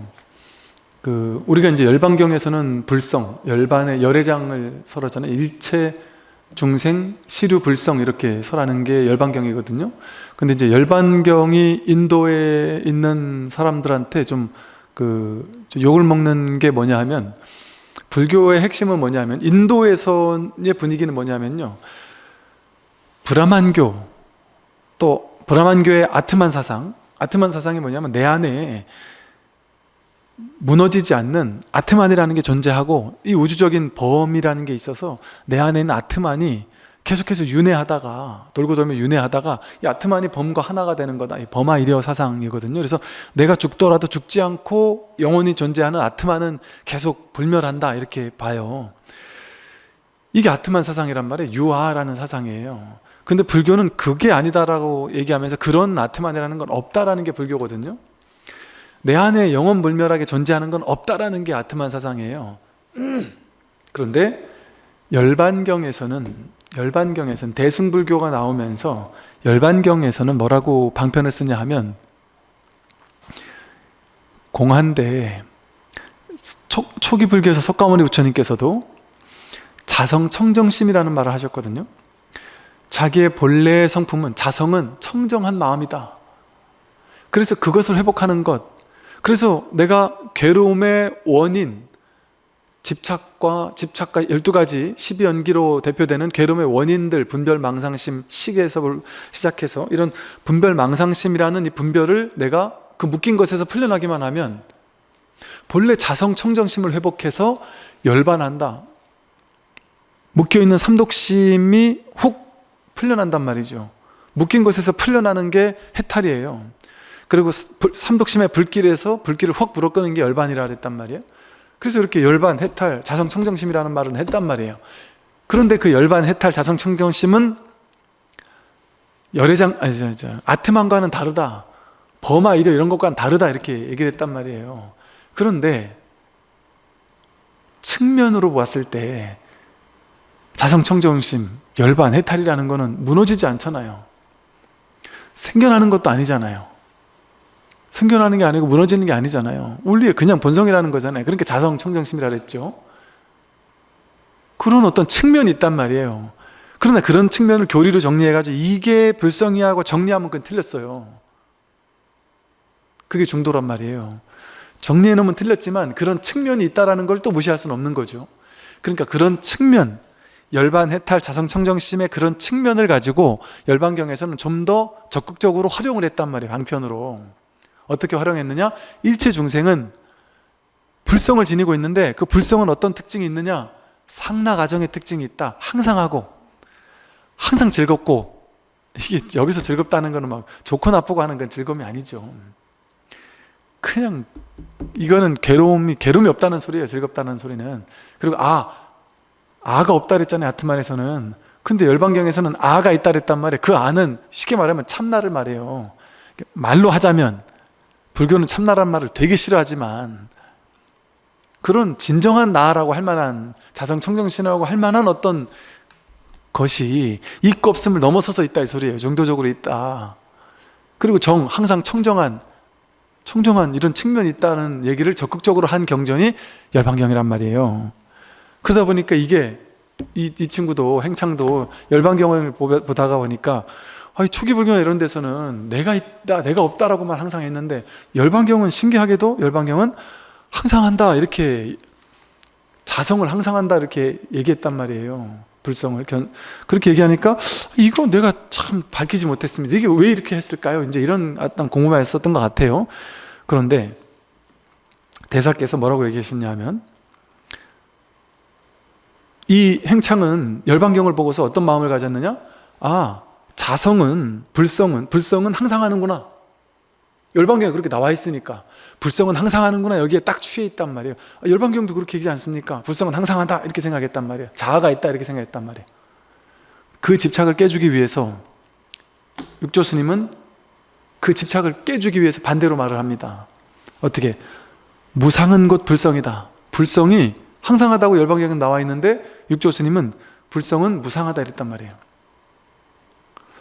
우리가 이제 열반경에서는 불성, 열반의 열애장을 설하잖아요. 일체 중생 시류 불성 이렇게 설하는 게 열반경이거든요. 근데 이제 열반경이 인도에 있는 사람들한테 좀 욕을 먹는 게 뭐냐 하면, 불교의 핵심은 뭐냐 하면, 인도에서의 분위기는 뭐냐 하면요, 브라만교, 또 브라만교의 아트만 사상이 뭐냐면 내 안에 무너지지 않는 아트만이라는 게 존재하고 이 우주적인 범이라는 게 있어서 내 안에 있는 아트만이 계속해서 돌고 돌면 윤회하다가 이 아트만이 범과 하나가 되는 거다. 이 범아이려 사상이거든요. 그래서 내가 죽더라도 죽지 않고 영원히 존재하는 아트만은 계속 불멸한다 이렇게 봐요. 이게 아트만 사상이란 말이에요. 유아라는 사상이에요. 근데 불교는 그게 아니다라고 얘기하면서 그런 아트만이라는 건 없다라는 게 불교거든요. 내 안에 영원불멸하게 존재하는 건 없다라는 게 아트만 사상이에요. 그런데 열반경에서는 대승불교가 나오면서 열반경에서는 뭐라고 방편을 쓰냐 하면, 공한대 초기 불교에서 석가모니 부처님께서도 자성청정심이라는 말을 하셨거든요. 자기의 본래의 성품은, 자성은 청정한 마음이다. 그래서 그것을 회복하는 것, 그래서 내가 괴로움의 원인, 집착과 12가지 12연기로 대표되는 괴로움의 원인들, 분별망상심, 식에서 시작해서 이런 분별망상심이라는 이 분별을 내가 그 묶인 것에서 풀려나기만 하면 본래 자성청정심을 회복해서 열반한다. 묶여있는 삼독심이 훅 풀려난단 말이죠. 묶인 것에서 풀려나는 게 해탈이에요. 그리고 삼독심의 불길에서 불길을 확 불어끄는 게 열반이라 그랬단 말이에요. 그래서 이렇게 열반, 해탈, 자성청정심이라는 말은 했단 말이에요. 그런데 그 열반, 해탈, 자성청정심은 아트만과는 다르다. 범아, 이려 이런 것과는 다르다. 이렇게 얘기를 했단 말이에요. 그런데 측면으로 봤을 때 자성청정심, 열반, 해탈이라는 거는 무너지지 않잖아요. 생겨나는 것도 아니잖아요. 생겨나는 게 아니고 무너지는 게 아니잖아요. 원리의 그냥 본성이라는 거잖아요. 그러니까 자성청정심이라 그랬죠. 그런 어떤 측면이 있단 말이에요. 그러나 그런 측면을 교리로 정리해가지고 이게 불성이하고 정리하면 그건 틀렸어요. 그게 중도란 말이에요. 정리해놓으면 틀렸지만 그런 측면이 있다는 걸 또 무시할 수는 없는 거죠. 그러니까 그런 측면, 열반, 해탈, 자성, 청정심의 그런 측면을 가지고 열반경에서는 좀 더 적극적으로 활용을 했단 말이에요. 방편으로. 어떻게 활용했느냐? 일체 중생은 불성을 지니고 있는데 그 불성은 어떤 특징이 있느냐? 상락아정의 특징이 있다. 항상 하고 항상 즐겁고, 이게 여기서 즐겁다는 거는 막 좋고 나쁘고 하는 건 즐거움이 아니죠. 그냥 이거는 괴로움이 없다는 소리예요. 즐겁다는 소리는. 그리고 아가 없다 그랬잖아요. 아트만에서는. 근데 열반경에서는 아가 있다 그랬단 말이에요. 그 아는 쉽게 말하면 참나를 말해요. 말로 하자면 불교는 참나란 말을 되게 싫어하지만 그런 진정한 나라고 할 만한, 자성청정신이라고 할 만한 어떤 것이 있고 없음을 넘어서서 있다 이 소리예요. 정도적으로 있다. 그리고 항상 청정한 이런 측면이 있다는 얘기를 적극적으로 한 경전이 열반경이란 말이에요. 그러다 보니까 이게 이 친구도, 행창도 열반경을 보다가 보니까 초기 불교나 이런 데서는 내가 있다 내가 없다라고만 항상 했는데 열반경은 신기하게도 열반경은 항상 한다, 이렇게 자성을 항상 한다 이렇게 얘기했단 말이에요. 불성을 그렇게 얘기하니까 이거 내가 참 밝히지 못했습니다. 이게 왜 이렇게 했을까요? 이제 이런 어떤 공부만 했었던 것 같아요. 그런데 대사께서 뭐라고 얘기하셨냐 하면, 이 행창은 열반경을 보고서 어떤 마음을 가졌느냐? 자성은 불성은 항상 하는구나. 열반경에 그렇게 나와 있으니까 불성은 항상 하는구나, 여기에 딱 취해 있단 말이에요. 열반경도 그렇게 얘기하지 않습니까? 불성은 항상 한다 이렇게 생각했단 말이에요. 자아가 있다 이렇게 생각했단 말이에요. 그 집착을 깨주기 위해서 육조 스님은 그 집착을 깨주기 위해서 반대로 말을 합니다. 어떻게? 무상은 곧 불성이다. 불성이 항상 하다고 열반경에 나와 있는데 육조 스님은 불성은 무상하다 이랬단 말이에요.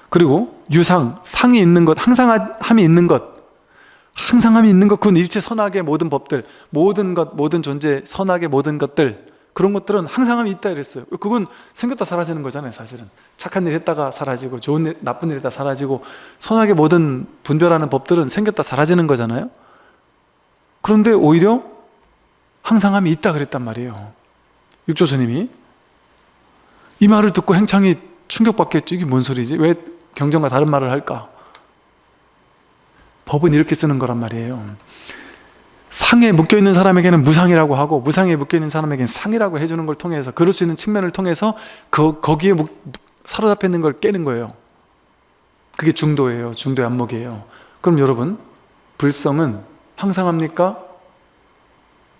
그리고 유상, 상이 있는 것, 항상함이 있는 것, 그건 일체 선악의 모든 법들, 모든 것, 모든 존재, 선악의 모든 것들, 그런 것들은 항상함이 있다 이랬어요. 그건 생겼다 사라지는 거잖아요. 사실은 착한 일 했다가 사라지고 좋은 일, 나쁜 일 했다가 사라지고, 선악의 모든 분별하는 법들은 생겼다 사라지는 거잖아요. 그런데 오히려 항상함이 있다 그랬단 말이에요. 육조 스님이. 이 말을 듣고 행창이 충격받겠죠. 이게 뭔 소리지? 왜 경전과 다른 말을 할까? 법은 이렇게 쓰는 거란 말이에요. 상에 묶여있는 사람에게는 무상이라고 하고, 무상에 묶여있는 사람에게는 상이라고 해주는 걸 통해서, 그럴 수 있는 측면을 통해서 거기에 사로잡혀 있는 걸 깨는 거예요. 그게 중도예요. 중도의 안목이에요. 그럼 여러분, 불성은 항상합니까?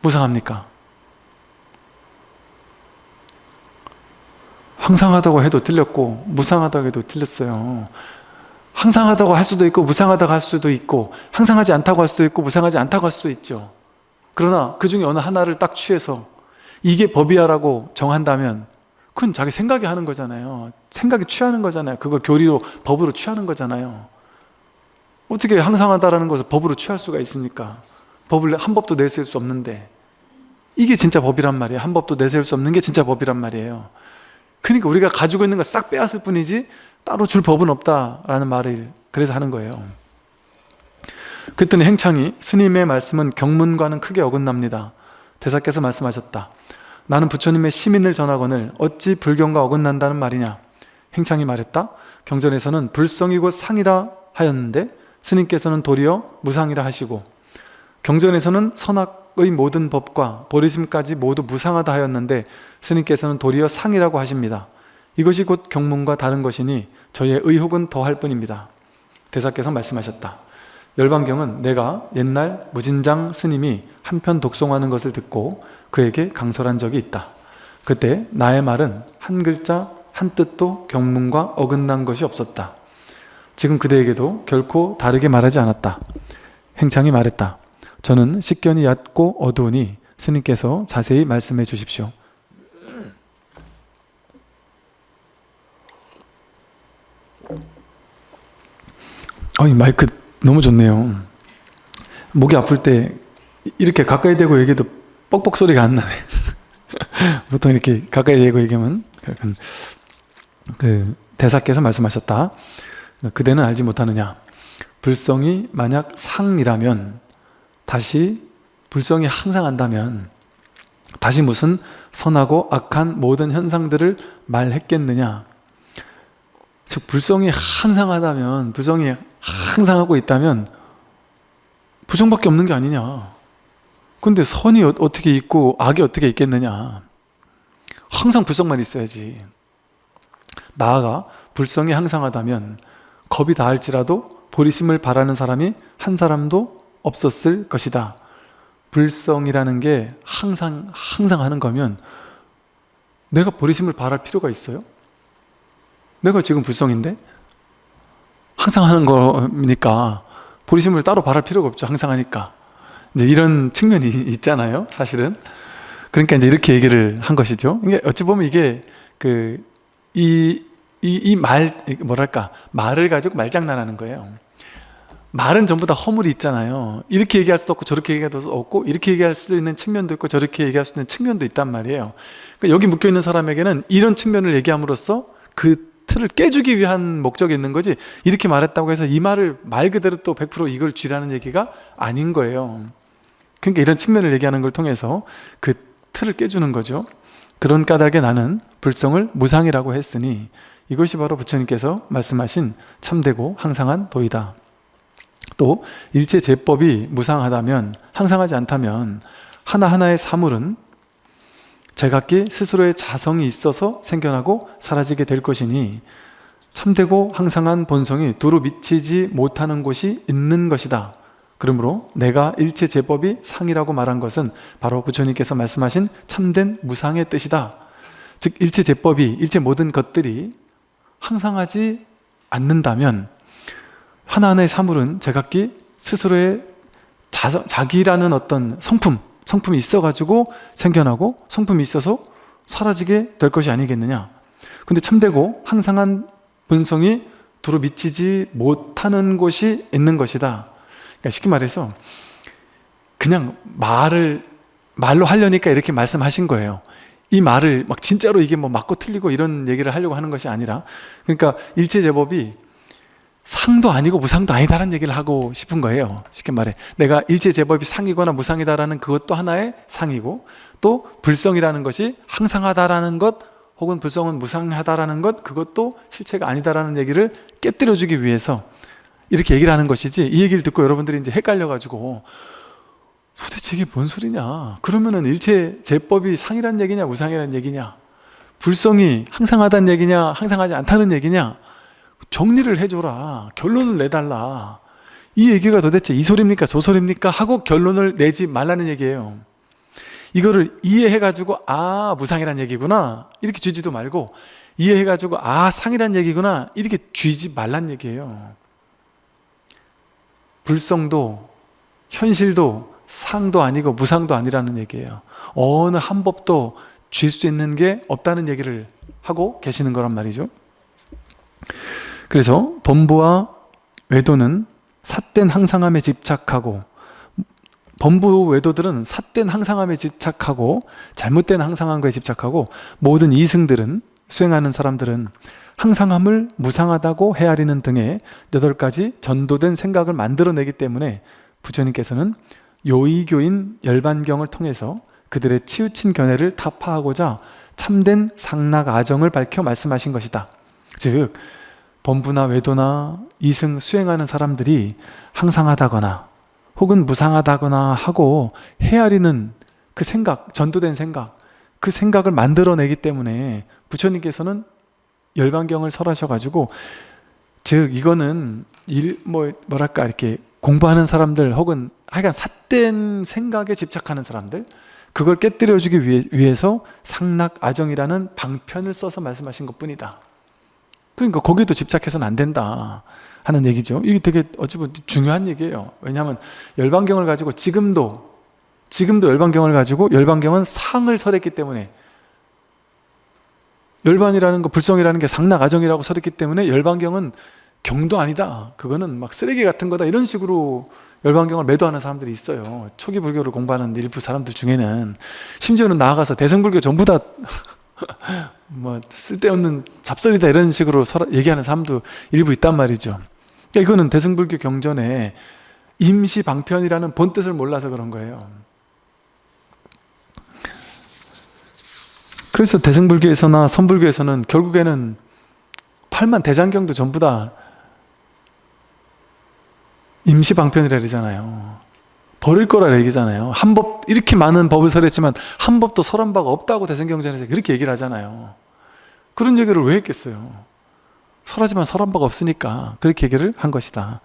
무상합니까? 항상하다고 해도 틀렸고 무상하다고 해도 틀렸어요. 항상하다고 할 수도 있고 무상하다고 할 수도 있고, 항상하지 않다고 할 수도 있고 무상하지 않다고 할 수도 있죠. 그러나 그 중에 어느 하나를 딱 취해서 이게 법이야라고 정한다면 그건 자기 생각이 하는 거잖아요. 생각이 취하는 거잖아요. 그걸 교리로, 법으로 취하는 거잖아요. 어떻게 항상하다라는 것을 법으로 취할 수가 있습니까? 법을 한 법도 내세울 수 없는데, 이게 진짜 법이란 말이에요. 한 법도 내세울 수 없는 게 진짜 법이란 말이에요. 그러니까 우리가 가지고 있는 거 싹 빼앗을 뿐이지 따로 줄 법은 없다라는 말을 그래서 하는 거예요. 그랬더니 행창이, 스님의 말씀은 경문과는 크게 어긋납니다. 대사께서 말씀하셨다. 나는 부처님의 시민을 전하거늘 어찌 불경과 어긋난다는 말이냐. 행창이 말했다. 경전에서는 불성이 곧 상이라 하였는데 스님께서는 도리어 무상이라 하시고, 경전에서는 선악의 모든 법과 보리심까지 모두 무상하다 하였는데 스님께서는 도리어 상이라고 하십니다. 이것이 곧 경문과 다른 것이니 저의 의혹은 더할 뿐입니다. 대사께서 말씀하셨다. 열반경은 내가 옛날 무진장 스님이 한편 독송하는 것을 듣고 그에게 강설한 적이 있다. 그때 나의 말은 한 글자 한 뜻도 경문과 어긋난 것이 없었다. 지금 그대에게도 결코 다르게 말하지 않았다. 행창이 말했다. 저는 식견이 얕고 어두우니 스님께서 자세히 말씀해 주십시오. 이 마이크 너무 좋네요. 목이 아플 때 이렇게 가까이 대고 얘기해도 뻑뻑 소리가 안 나네. 보통 이렇게 가까이 대고 얘기하면 그 대사께서 말씀하셨다. 그대는 알지 못하느냐. 불성이 만약 상이라면, 다시 불성이 항상한다면 다시 무슨 선하고 악한 모든 현상들을 말했겠느냐. 즉 불성이 항상하다면, 불성이 항상하고 있다면 부정밖에 없는 게 아니냐. 근데 선이 어떻게 있고 악이 어떻게 있겠느냐. 항상 불성만 있어야지. 나아가 불성이 항상하다면 겁이 다할지라도 보리심을 바라는 사람이 한 사람도 없었을 것이다. 불성이라는 게 항상 하는 거면 내가 보리심을 바랄 필요가 있어요? 내가 지금 불성인데 항상 하는 거니까 보리심을 따로 바랄 필요가 없죠. 항상 하니까. 이제 이런 측면이 있잖아요, 사실은. 그러니까 이제 이렇게 얘기를 한 것이죠. 이게 어찌 보면 이게 말을 가지고 말장난하는 거예요. 말은 전부 다 허물이 있잖아요. 이렇게 얘기할 수도 없고 저렇게 얘기할 수도 없고, 이렇게 얘기할 수 있는 측면도 있고 저렇게 얘기할 수 있는 측면도 있단 말이에요. 그러니까 여기 묶여 있는 사람에게는 이런 측면을 얘기함으로써 그 틀을 깨주기 위한 목적이 있는 거지, 이렇게 말했다고 해서 이 말을 말 그대로 또 100% 이걸 쥐라는 얘기가 아닌 거예요. 그러니까 이런 측면을 얘기하는 걸 통해서 그 틀을 깨주는 거죠. 그런 까닭에 나는 불성을 무상이라고 했으니 이것이 바로 부처님께서 말씀하신 참되고 항상한 도이다. 또 일체 제법이 무상하다면, 항상하지 않다면 하나하나의 사물은 제각기 스스로의 자성이 있어서 생겨나고 사라지게 될 것이니 참되고 항상한 본성이 두루 미치지 못하는 곳이 있는 것이다. 그러므로 내가 일체 제법이 상이라고 말한 것은 바로 부처님께서 말씀하신 참된 무상의 뜻이다. 즉 일체 제법이, 일체 모든 것들이 항상하지 않는다면 하나하나의 사물은 제각기 스스로의 자기라는 어떤 성품이 있어가지고 생겨나고 성품이 있어서 사라지게 될 것이 아니겠느냐. 근데 참되고 항상한 본성이 두루 미치지 못하는 곳이 있는 것이다. 그러니까 쉽게 말해서 그냥 말로 하려니까 이렇게 말씀하신 거예요. 이 말을 막 진짜로 이게 뭐 맞고 틀리고 이런 얘기를 하려고 하는 것이 아니라, 그러니까 일체 제법이 상도 아니고 무상도 아니다라는 얘기를 하고 싶은 거예요. 쉽게 말해 내가 일체 제법이 상이거나 무상이다라는 그것도 하나의 상이고, 또 불성이라는 것이 항상하다라는 것, 혹은 불성은 무상하다라는 것, 그것도 실체가 아니다라는 얘기를 깨뜨려주기 위해서 이렇게 얘기를 하는 것이지, 이 얘기를 듣고 여러분들이 이제 헷갈려가지고 도대체 이게 뭔 소리냐, 그러면은 일체 제법이 상이란 얘기냐 무상이란 얘기냐, 불성이 항상하다는 얘기냐 항상하지 않다는 얘기냐, 정리를 해줘라, 결론을 내달라. 이 얘기가 도대체 이 소리입니까 저 소리입니까 하고 결론을 내지 말라는 얘기예요. 이거를 이해해가지고 아 무상이란 얘기구나 이렇게 쥐지도 말고, 이해해가지고 아 상이란 얘기구나 이렇게 쥐지 말란 얘기예요. 불성도 현실도 상도 아니고 무상도 아니라는 얘기예요. 어느 한 법도 쥘 수 있는 게 없다는 얘기를 하고 계시는 거란 말이죠. 그래서 범부와 외도는 삿된 항상함에 집착하고, 범부 외도들은 삿된 항상함에 집착하고 잘못된 항상한 거에 집착하고, 모든 이승들은, 수행하는 사람들은 항상함을 무상하다고 헤아리는 등의 8가지 전도된 생각을 만들어내기 때문에 부처님께서는 요의교인 열반경을 통해서 그들의 치우친 견해를 타파하고자 참된 상락아정을 밝혀 말씀하신 것이다. 즉 범부나 외도나 이승 수행하는 사람들이 항상하다거나 혹은 무상하다거나 하고 헤아리는 그 생각, 전도된 생각, 그 생각을 만들어내기 때문에 부처님께서는 열반경을 설하셔가지고, 즉 이거는 뭐랄까 이렇게 공부하는 사람들 혹은 하여간 삿된 생각에 집착하는 사람들, 그걸 깨뜨려주기 위해서 상락아정이라는 방편을 써서 말씀하신 것뿐이다. 그러니까 거기도 집착해서는 안 된다 하는 얘기죠. 이게 되게 어찌 보면 중요한 얘기예요. 왜냐하면 열반경을 가지고 지금도 열반경을 가지고, 열반경은 상을 설했기 때문에, 열반이라는 거, 불성이라는 게 상락아정이라고 설했기 때문에 열반경은 경도 아니다, 그거는 막 쓰레기 같은 거다, 이런 식으로 열반경을 매도하는 사람들이 있어요. 초기 불교를 공부하는 일부 사람들 중에는 심지어는 나아가서 대승불교 전부 다 뭐 쓸데없는 잡설이다 이런 식으로 얘기하는 사람도 일부 있단 말이죠. 그러니까 이거는 대승불교 경전에 임시방편이라는 본뜻을 몰라서 그런 거예요. 그래서 대승불교에서나 선불교에서는 결국에는 8만 대장경도 전부 다 임시방편이라 그러잖아요. 버릴 거라 얘기잖아요. 한 법, 이렇게 많은 법을 설했지만 한 법도 설한 바가 없다고 대승경전에서 그렇게 얘기를 하잖아요. 그런 얘기를 왜 했겠어요? 설하지만 설한 바가 없으니까 그렇게 얘기를 한 것이다.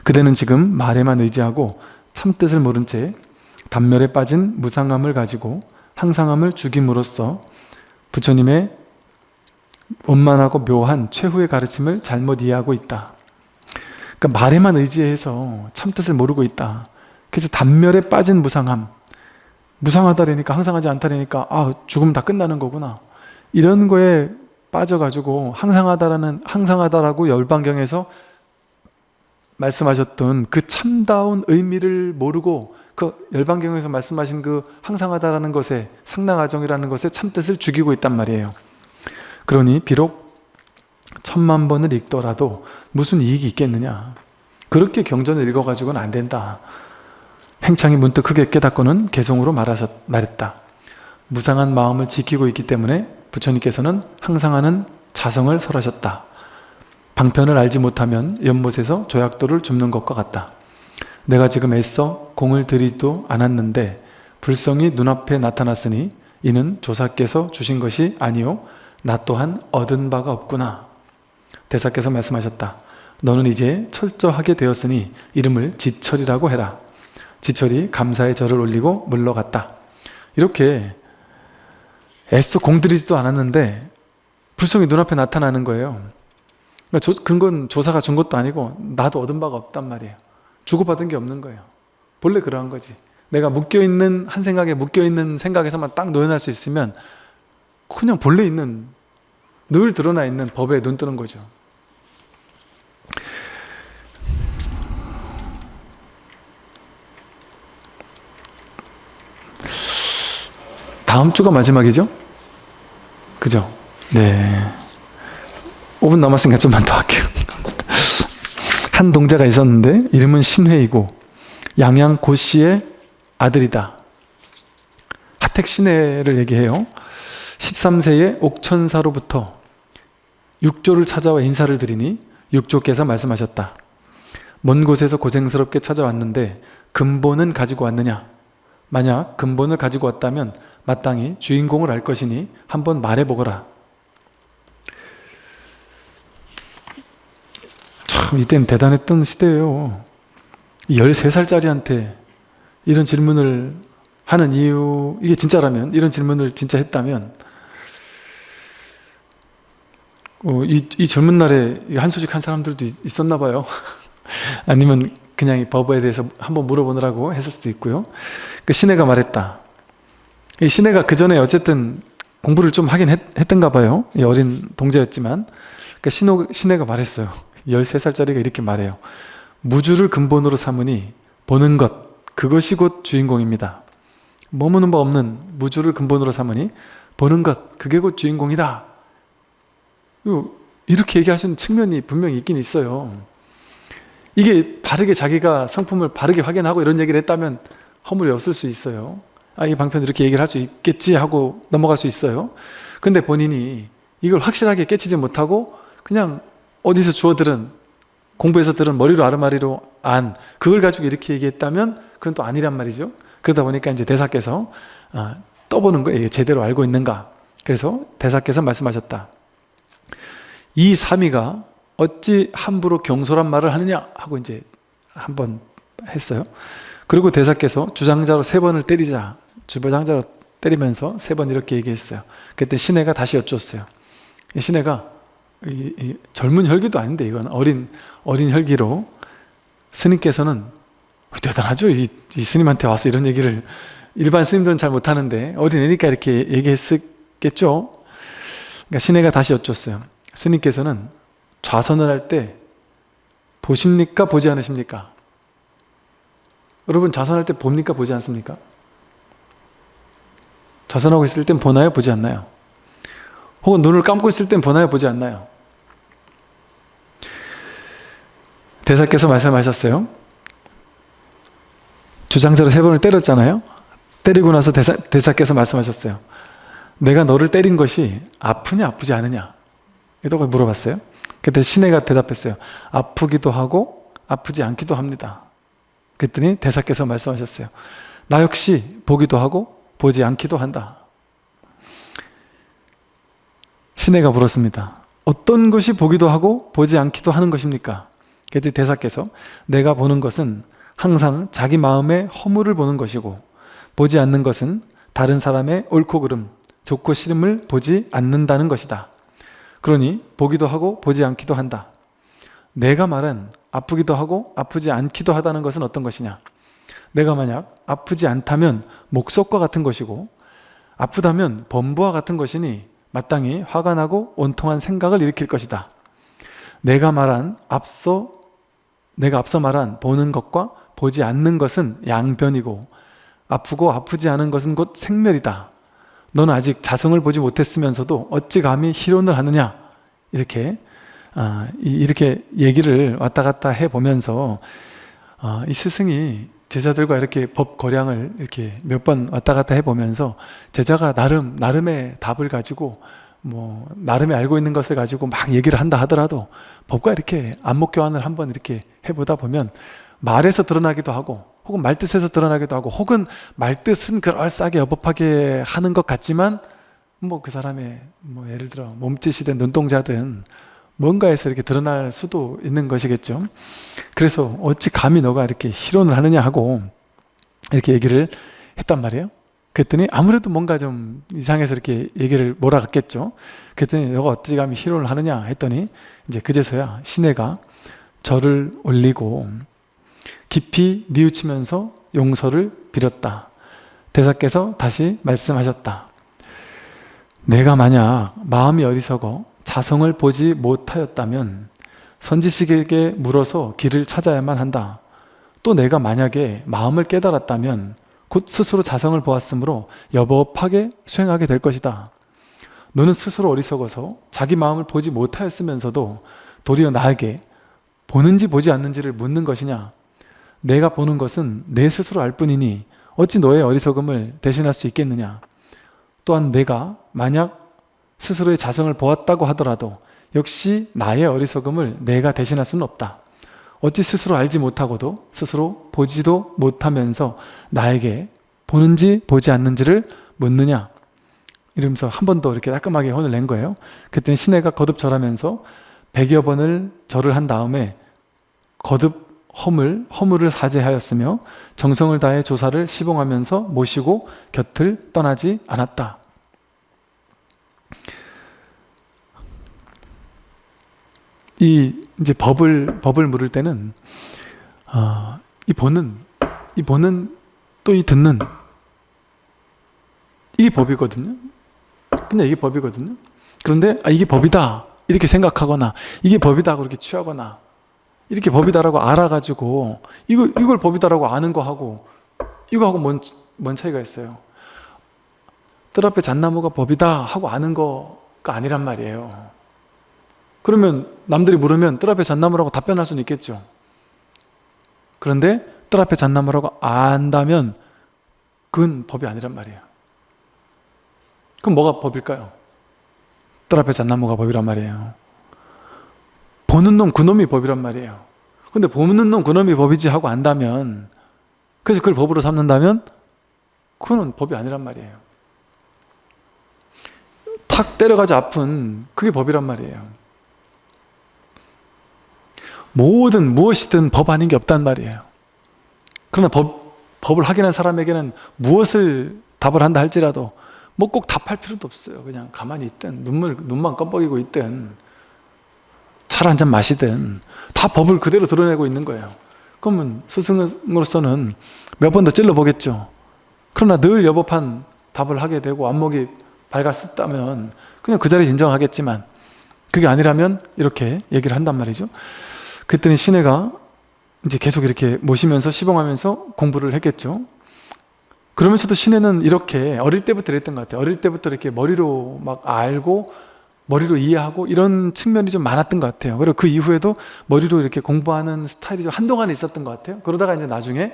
그대는 지금 말에만 의지하고 참뜻을 모른 채 단멸에 빠진 무상함을 가지고 항상함을 죽임으로써 부처님의 원만하고 묘한 최후의 가르침을 잘못 이해하고 있다. 그러니까 말에만 의지해서 참뜻을 모르고 있다. 그래서 단멸에 빠진 무상함, 무상하다라니까 항상하지 않다라니까 죽으면 다 끝나는 거구나, 이런 거에 빠져가지고 항상하다라고 열반경에서 말씀하셨던 그 참다운 의미를 모르고 그 열반경에서 말씀하신 그 항상하다라는 것에, 상당하정이라는 것에 참뜻을 죽이고 있단 말이에요. 그러니 비록 1000만 번을 읽더라도 무슨 이익이 있겠느냐. 그렇게 경전을 읽어가지고는 안 된다. 행창이 문득 크게 깨닫고는 개성으로 말했다. 무상한 마음을 지키고 있기 때문에 부처님께서는 항상하는 자성을 설하셨다. 방편을 알지 못하면 연못에서 조약돌을 줍는 것과 같다. 내가 지금 애써 공을 들이지도 않았는데 불성이 눈앞에 나타났으니 이는 조사께서 주신 것이 아니요 나 또한 얻은 바가 없구나. 대사께서 말씀하셨다. 너는 이제 철저하게 되었으니 이름을 지철이라고 해라. 지철이 감사의 절을 올리고 물러갔다. 이렇게 애써 공들이지도 않았는데 불성이 눈앞에 나타나는 거예요. 그러니까 그건 조사가 준 것도 아니고 나도 얻은 바가 없단 말이에요. 주고받은 게 없는 거예요. 본래 그러한 거지. 내가 묶여있는 한 생각에 묶여있는 생각에서만 딱 노연할 수 있으면 그냥 본래 있는, 늘 드러나 있는 법에 눈 뜨는 거죠. 다음 주가 마지막이죠? 그죠? 네. 5분 남았으니까 좀만 더 할게요. 한 동자가 있었는데 이름은 신회이고 양양 고씨의 아들이다. 하택 신회를 얘기해요. 13세의 옥천사로부터 육조를 찾아와 인사를 드리니 육조께서 말씀하셨다. 먼 곳에서 고생스럽게 찾아왔는데 근본은 가지고 왔느냐? 만약 근본을 가지고 왔다면 마땅히 주인공을 알 것이니 한번 말해보거라. 참 이때는 대단했던 시대예요. 13살짜리한테 이런 질문을 하는 이유, 이게 진짜라면, 이런 질문을 진짜 했다면 이 젊은 날에 한소식한 사람들도 있었나 봐요. 아니면 그냥 이 법에 대해서 한번 물어보느라고 했을 수도 있고요. 그 신혜가 말했다. 이 신혜가 그 전에 어쨌든 공부를 좀 하긴 했던가 봐요. 이 어린 동자였지만. 그 신혜가 말했어요. 13살짜리가 이렇게 말해요. 무주를 근본으로 삼으니 보는 것, 그것이 곧 주인공입니다. 머무는 바 없는 무주를 근본으로 삼으니 보는 것, 그게 곧 주인공이다. 이렇게 얘기하시는 측면이 분명히 있긴 있어요. 이게 바르게 자기가 성품을 바르게 확인하고 이런 얘기를 했다면 허물이 없을 수 있어요. 이 방편 이렇게 얘기를 할 수 있겠지 하고 넘어갈 수 있어요. 근데 본인이 이걸 확실하게 깨치지 못하고 그냥 어디서 주워들은, 공부해서 들은 머리로 아르마리로 안, 그걸 가지고 이렇게 얘기했다면 그건 또 아니란 말이죠. 그러다 보니까 이제 대사께서 떠보는 거예요. 이게 제대로 알고 있는가. 그래서 대사께서 말씀하셨다. 이 삼위가 어찌 함부로 경솔한 말을 하느냐 하고 이제 한번 했어요. 그리고 대사께서 주장자로 3번을 때리자, 주장자로 때리면서 3번 이렇게 얘기했어요. 그때 신혜가 다시 여쭈었어요. 신혜가 이 젊은 혈기도 아닌데 이건 어린 혈기로 스님께서는 대단하죠. 이 스님한테 와서 이런 얘기를 일반 스님들은 잘 못하는데 어린애니까 이렇게 얘기했겠죠. 그러니까 신혜가 다시 여쭈었어요. 스님께서는 좌선을 할 때 보십니까? 보지 않으십니까? 여러분 자선할 때 봅니까? 보지 않습니까? 자선하고 있을 땐 보나요? 보지 않나요? 혹은 눈을 감고 있을 땐 보나요? 보지 않나요? 대사께서 말씀하셨어요. 주장자를 3번을 때렸잖아요. 때리고 나서 대사께서 말씀하셨어요. 내가 너를 때린 것이 아프냐 아프지 않으냐? 이렇게 물어봤어요. 그때 시내가 대답했어요. 아프기도 하고 아프지 않기도 합니다. 그랬더니 대사께서 말씀하셨어요. 나 역시 보기도 하고 보지 않기도 한다. 시내가 물었습니다. 어떤 것이 보기도 하고 보지 않기도 하는 것입니까? 그랬더니 대사께서 내가 보는 것은 항상 자기 마음의 허물을 보는 것이고 보지 않는 것은 다른 사람의 옳고 그름, 좋고 싫음을 보지 않는다는 것이다. 그러니 보기도 하고 보지 않기도 한다. 내가 말한 아프기도 하고 아프지 않기도 하다는 것은 어떤 것이냐? 내가 만약 아프지 않다면 목석과 같은 것이고 아프다면 범부와 같은 것이니 마땅히 화가 나고 온통한 생각을 일으킬 것이다. 내가 앞서 말한 보는 것과 보지 않는 것은 양변이고 아프고 아프지 않은 것은 곧 생멸이다. 너는 아직 자성을 보지 못했으면서도 어찌 감히 희론을 하느냐? 이렇게 얘기를 왔다 갔다 해보면서 이 스승이 제자들과 이렇게 법 거량을 이렇게 몇 번 왔다 갔다 해보면서 제자가 나름의 답을 가지고 나름의 알고 있는 것을 가지고 막 얘기를 한다 하더라도 법과 이렇게 안목 교환을 한번 이렇게 해보다 보면 말에서 드러나기도 하고 혹은 말뜻에서 드러나기도 하고 혹은 말뜻은 그럴싸하게 여법하게 하는 것 같지만 그 사람의 예를 들어 몸짓이든 눈동자든 뭔가에서 이렇게 드러날 수도 있는 것이겠죠. 그래서 어찌 감히 너가 이렇게 희론을 하느냐 하고 이렇게 얘기를 했단 말이에요. 그랬더니 아무래도 뭔가 좀 이상해서 이렇게 얘기를 몰아갔겠죠. 그랬더니 너가 어찌 감히 희론을 하느냐 했더니 이제 그제서야 시내가 절을 올리고 깊이 뉘우치면서 용서를 빌었다. 대사께서 다시 말씀하셨다. 내가 만약 마음이 어리석어 자성을 보지 못하였다면 선지식에게 물어서 길을 찾아야만 한다. 또 내가 만약에 마음을 깨달았다면 곧 스스로 자성을 보았으므로 여법하게 수행하게 될 것이다. 너는 스스로 어리석어서 자기 마음을 보지 못하였으면서도 도리어 나에게 보는지 보지 않는지를 묻는 것이냐? 내가 보는 것은 내 스스로 알 뿐이니 어찌 너의 어리석음을 대신할 수 있겠느냐? 또한 내가 만약 스스로의 자성을 보았다고 하더라도 역시 나의 어리석음을 내가 대신할 수는 없다. 어찌 스스로 알지 못하고도 스스로 보지도 못하면서 나에게 보는지 보지 않는지를 묻느냐? 이러면서 한 번 더 이렇게 따끔하게 혼을 낸 거예요. 그때는 시내가 거듭 절하면서 100여 번을 절을 한 다음에 거듭 허물을 사죄하였으며 정성을 다해 조사를 시봉하면서 모시고 곁을 떠나지 않았다. 이제 법을 물을 때는 이 보는 또 이 듣는 이게 법이거든요. 그냥 이게 법이거든요. 그런데 이게 법이다 이렇게 생각하거나 이게 법이다 그렇게 취하거나 이렇게 법이다라고 알아가지고 이걸 법이다라고 아는 거하고 이거하고 뭔 차이가 있어요? 뜰 앞에 잣나무가 법이다 하고 아는 거가 아니란 말이에요. 그러면 남들이 물으면 뜰 앞에 잣나무라고 답변할 수는 있겠죠. 그런데 뜰 앞에 잣나무라고 안다면 그건 법이 아니란 말이에요. 그럼 뭐가 법일까요? 뜰 앞에 잣나무가 법이란 말이에요. 보는 놈 그놈이 법이란 말이에요. 근데 보는 놈 그놈이 법이지 하고 안다면, 그래서 그걸 법으로 삼는다면 그거는 법이 아니란 말이에요. 탁 때려가지고 아픈 그게 법이란 말이에요. 무엇이든 법 아닌 게 없단 말이에요. 그러나 법을 확인한 사람에게는 무엇을 답을 한다 할지라도 꼭 답할 필요도 없어요. 그냥 가만히 있든 눈만 껌뻑이고 있든 차를 한잔 마시든 다 법을 그대로 드러내고 있는 거예요. 그러면 스승으로서는 몇 번 더 찔러보겠죠. 그러나 늘 여법한 답을 하게 되고 안목이 밝았었다면 그냥 그 자리에 인정하겠지만 그게 아니라면 이렇게 얘기를 한단 말이죠. 그랬더니 신혜가 이제 계속 이렇게 모시면서 시봉하면서 공부를 했겠죠. 그러면서도 신혜는 이렇게 어릴 때부터 그랬던 것 같아요. 어릴 때부터 이렇게 머리로 막 알고 머리로 이해하고 이런 측면이 좀 많았던 것 같아요. 그리고 그 이후에도 머리로 이렇게 공부하는 스타일이 좀 한동안 있었던 것 같아요. 그러다가 이제 나중에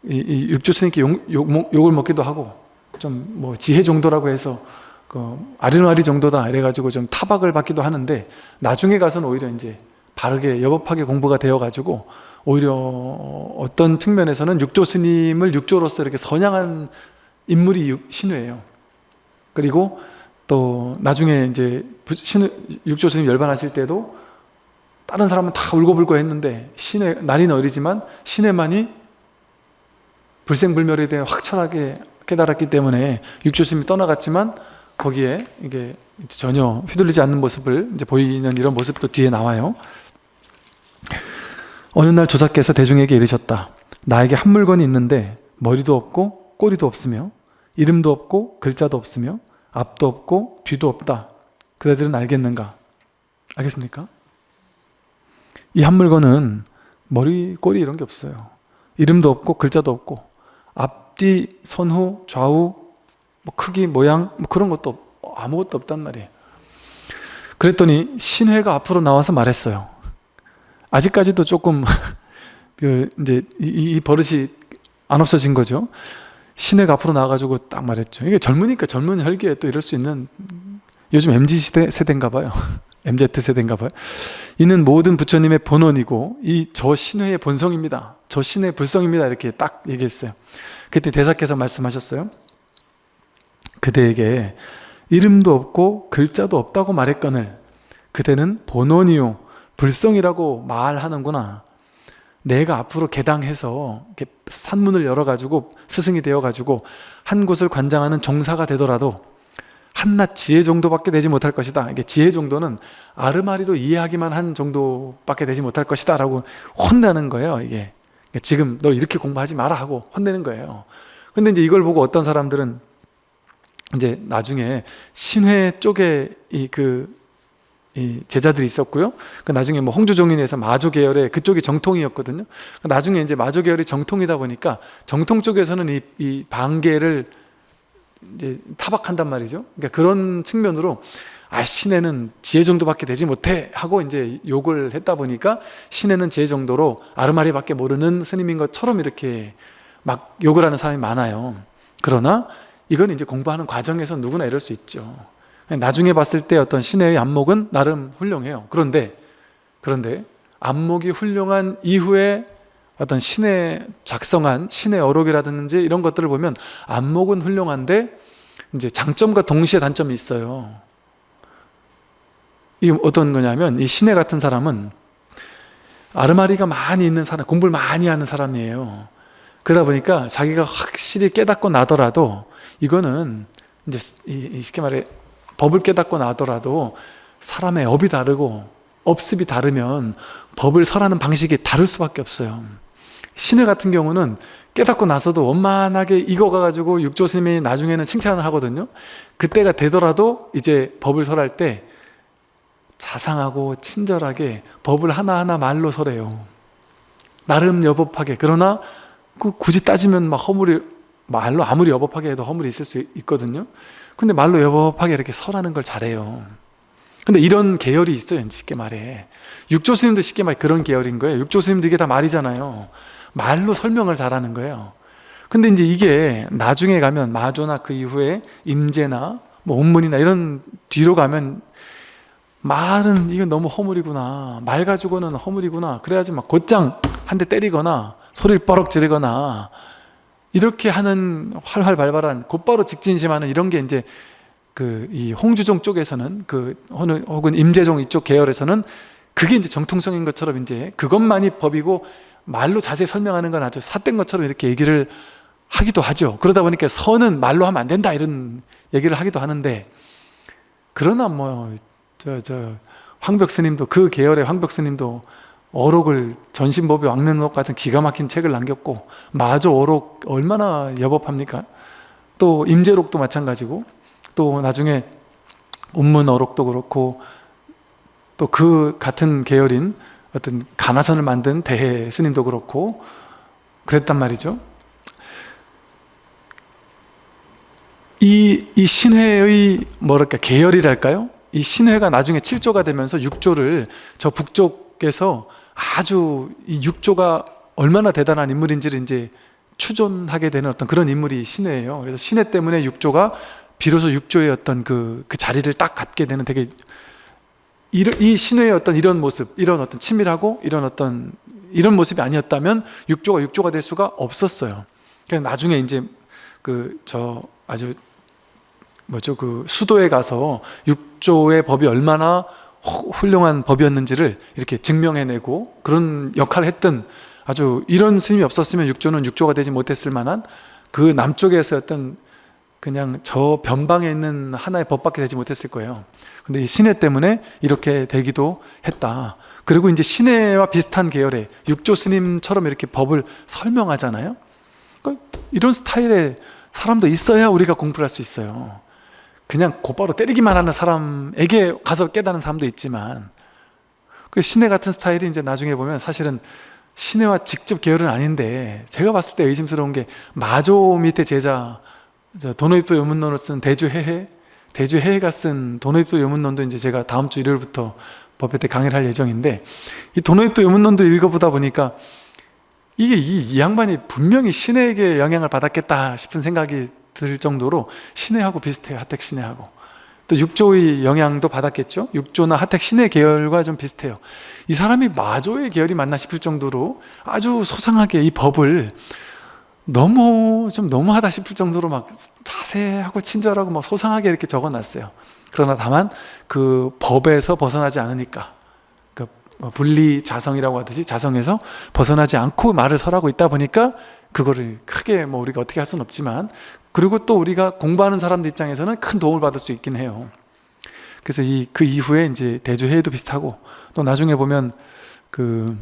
이 육조 스님께 욕을 먹기도 하고 좀 뭐 지혜 정도라고 해서 그 아리노아리 정도다 이래가지고 좀 타박을 받기도 하는데, 나중에 가서는 오히려 이제 바르게 여법하게 공부가 되어가지고 오히려 어떤 측면에서는 육조 스님을 육조로서 이렇게 선양한 인물이 신우예요. 그리고 또 나중에 이제 육조 스님 열반하실 때도 다른 사람은 다 울고불고 했는데 신혜, 나이는 어리지만 신혜만이 불생불멸에 대해 확철하게 깨달았기 때문에 육조 스님이 떠나갔지만 거기에 이게 전혀 휘둘리지 않는 모습을 이제 보이는 이런 모습도 뒤에 나와요. 어느 날 조사께서 대중에게 이르셨다. 나에게 한 물건이 있는데 머리도 없고 꼬리도 없으며 이름도 없고 글자도 없으며 앞도 없고 뒤도 없다. 그대들은 알겠는가? 알겠습니까? 이 한 물건은 머리, 꼬리 이런 게 없어요. 이름도 없고 글자도 없고 앞뒤, 선후, 좌우, 뭐 크기, 모양 뭐 그런 것도 아무것도 없단 말이에요. 그랬더니 신혜가 앞으로 나와서 말했어요. 아직까지도 조금 이제 이 버릇이 안 없어진 거죠. 신혜가 앞으로 나와가지고 딱 말했죠. 이게 젊으니까 젊은 혈기에 또 이럴 수 있는, 요즘 MZ 세대인가 봐요. MZ 세대인가 봐요. 이는 모든 부처님의 본원이고 이 저 신혜의 본성입니다. 저 신의 불성입니다. 이렇게 딱 얘기했어요. 그때 대사께서 말씀하셨어요. 그대에게 이름도 없고 글자도 없다고 말했거늘 그대는 본원이요 불성이라고 말하는구나. 내가 앞으로 개당해서 이렇게 산문을 열어가지고 스승이 되어가지고 한 곳을 관장하는 종사가 되더라도 한낱 지혜 정도밖에 되지 못할 것이다. 이게 지혜 정도는 아르마리도 이해하기만 한 정도밖에 되지 못할 것이다 라고 혼내는 거예요. 이게 지금 너 이렇게 공부하지 마라 하고 혼내는 거예요. 근데 이제 이걸 보고 어떤 사람들은 이제 나중에 신회 쪽에 이 제자들이 있었고요. 그 나중에 뭐 홍주종인에서 마조 계열의 그쪽이 정통이었거든요. 나중에 이제 마조 계열이 정통이다 보니까 정통 쪽에서는 이 방계를 이제 타박한단 말이죠. 그러니까 그런 측면으로 신혜는 지혜 정도밖에 되지 못해 하고 이제 욕을 했다 보니까 신혜는 지혜 정도로 아르마리밖에 모르는 스님인 것처럼 이렇게 막 욕을 하는 사람이 많아요. 그러나 이건 이제 공부하는 과정에서 누구나 이럴 수 있죠. 나중에 봤을 때 어떤 신혜의 안목은 나름 훌륭해요. 그런데 안목이 훌륭한 이후에 어떤 신의 작성한 신의 어록이라든지 이런 것들을 보면 안목은 훌륭한데 이제 장점과 동시에 단점이 있어요. 이게 어떤 거냐면 이 신혜 같은 사람은 아르마리가 많이 있는 사람, 공부를 많이 하는 사람이에요. 그러다 보니까 자기가 확실히 깨닫고 나더라도 이거는 이제 쉽게 말해 법을 깨닫고 나더라도 사람의 업이 다르고 업습이 다르면 법을 설하는 방식이 다를 수밖에 없어요. 신혜 같은 경우는 깨닫고 나서도 원만하게 익어가지고 육조 스님이 나중에는 칭찬을 하거든요. 그때가 되더라도 이제 법을 설할 때 자상하고 친절하게 법을 하나하나 말로 설해요. 나름 여법하게. 그러나 굳이 따지면 막 말로 아무리 여법하게 해도 허물이 있을 수 있거든요. 근데 말로 여법하게 이렇게 설하는 걸 잘해요. 근데 이런 계열이 있어요. 쉽게 말해 육조 스님도 쉽게 말해 그런 계열인 거예요. 육조 스님도 이게 다 말이잖아요. 말로 설명을 잘하는 거예요. 근데 이제 이게 나중에 가면 마조나 그 이후에 임재나 뭐 온문이나 이런 뒤로 가면 말은 이건 너무 허물이구나, 말 가지고는 허물이구나, 그래야지 막 곧장 한 대 때리거나 소리를 뻐럭 지르거나 이렇게 하는 활활 발발한 곧바로 직진심하는 이런 게 이제 이 홍주종 쪽에서는 혹은 임재종 이쪽 계열에서는 그게 이제 정통성인 것처럼 이제 그것만이 법이고 말로 자세히 설명하는 건 아주 삿된 것처럼 이렇게 얘기를 하기도 하죠. 그러다 보니까 선은 말로 하면 안 된다 이런 얘기를 하기도 하는데, 그러나 뭐 황벽 스님도 그 계열의 황벽 스님도 어록을 전신법의 왕래록 같은 기가 막힌 책을 남겼고, 마조 어록 얼마나 여법합니까? 또 임재록도 마찬가지고, 또 나중에 운문 어록도 그렇고, 또 그 같은 계열인 어떤 가나선을 만든 대해 스님도 그렇고 그랬단 말이죠. 이 신해의 뭐랄까 계열이랄까요? 이 신해가 나중에 7조가 되면서 6조를 저 북쪽에서 아주 이 6조가 얼마나 대단한 인물인지를 이제 추존하게 되는 어떤 그런 인물이 신해예요. 그래서 신해 때문에 6조가 비로소 6조의 어떤 그 자리를 딱 갖게 되는 되게 이 신해의 어떤 이런 모습, 이런 어떤 친밀하고 이런 모습이 아니었다면 6조가 될 수가 없었어요. 그러니까 나중에 이제 아주 그 수도에 가서 6조의 법이 얼마나 훌륭한 법이었는지를 이렇게 증명해내고 그런 역할을 했던 아주 이런 스님이 없었으면 6조는 6조가 되지 못했을 만한 그 남쪽에서 어떤 그냥 저 변방에 있는 하나의 법밖에 되지 못했을 거예요. 근데 이 신해 때문에 이렇게 되기도 했다. 그리고 이제 신해와 비슷한 계열의 6조 스님처럼 이렇게 법을 설명하잖아요. 그러니까 이런 스타일의 사람도 있어야 우리가 공부를 할 수 있어요. 그냥 곧바로 때리기만 하는 사람에게 가서 깨닫는 사람도 있지만 그 신해 같은 스타일이 이제 나중에 보면 사실은 신해와 직접 계열은 아닌데 제가 봤을 때 의심스러운 게 마조 밑에 제자 도노입도 요문론을 쓴 대주해해가 쓴 도노입도 요문론도 이제 제가 다음 주 일요일부터 법회 때 강의를 할 예정인데 이 도노입도 요문론도 읽어보다 보니까 이게 이 양반이 분명히 신해에게 영향을 받았겠다 싶은 생각이 들 정도로 신해하고 비슷해요. 하택 신해하고 또 6조의 영향도 받았겠죠. 6조나 하택 신해 계열과 좀 비슷해요. 이 사람이 마조의 계열이 맞나 싶을 정도로 아주 소상하게 이 법을 너무하다 싶을 정도로 막 자세하고 친절하고 막 소상하게 이렇게 적어놨어요. 그러나 다만 그 법에서 벗어나지 않으니까 그 분리자성이라고 하듯이 자성에서 벗어나지 않고 말을 설하고 있다 보니까 그거를 크게 뭐 우리가 어떻게 할 수는 없지만 그리고 또 우리가 공부하는 사람들 입장에서는 큰 도움을 받을 수 있긴 해요. 그래서 그 이후에 이제 대주해도 비슷하고 또 나중에 보면 그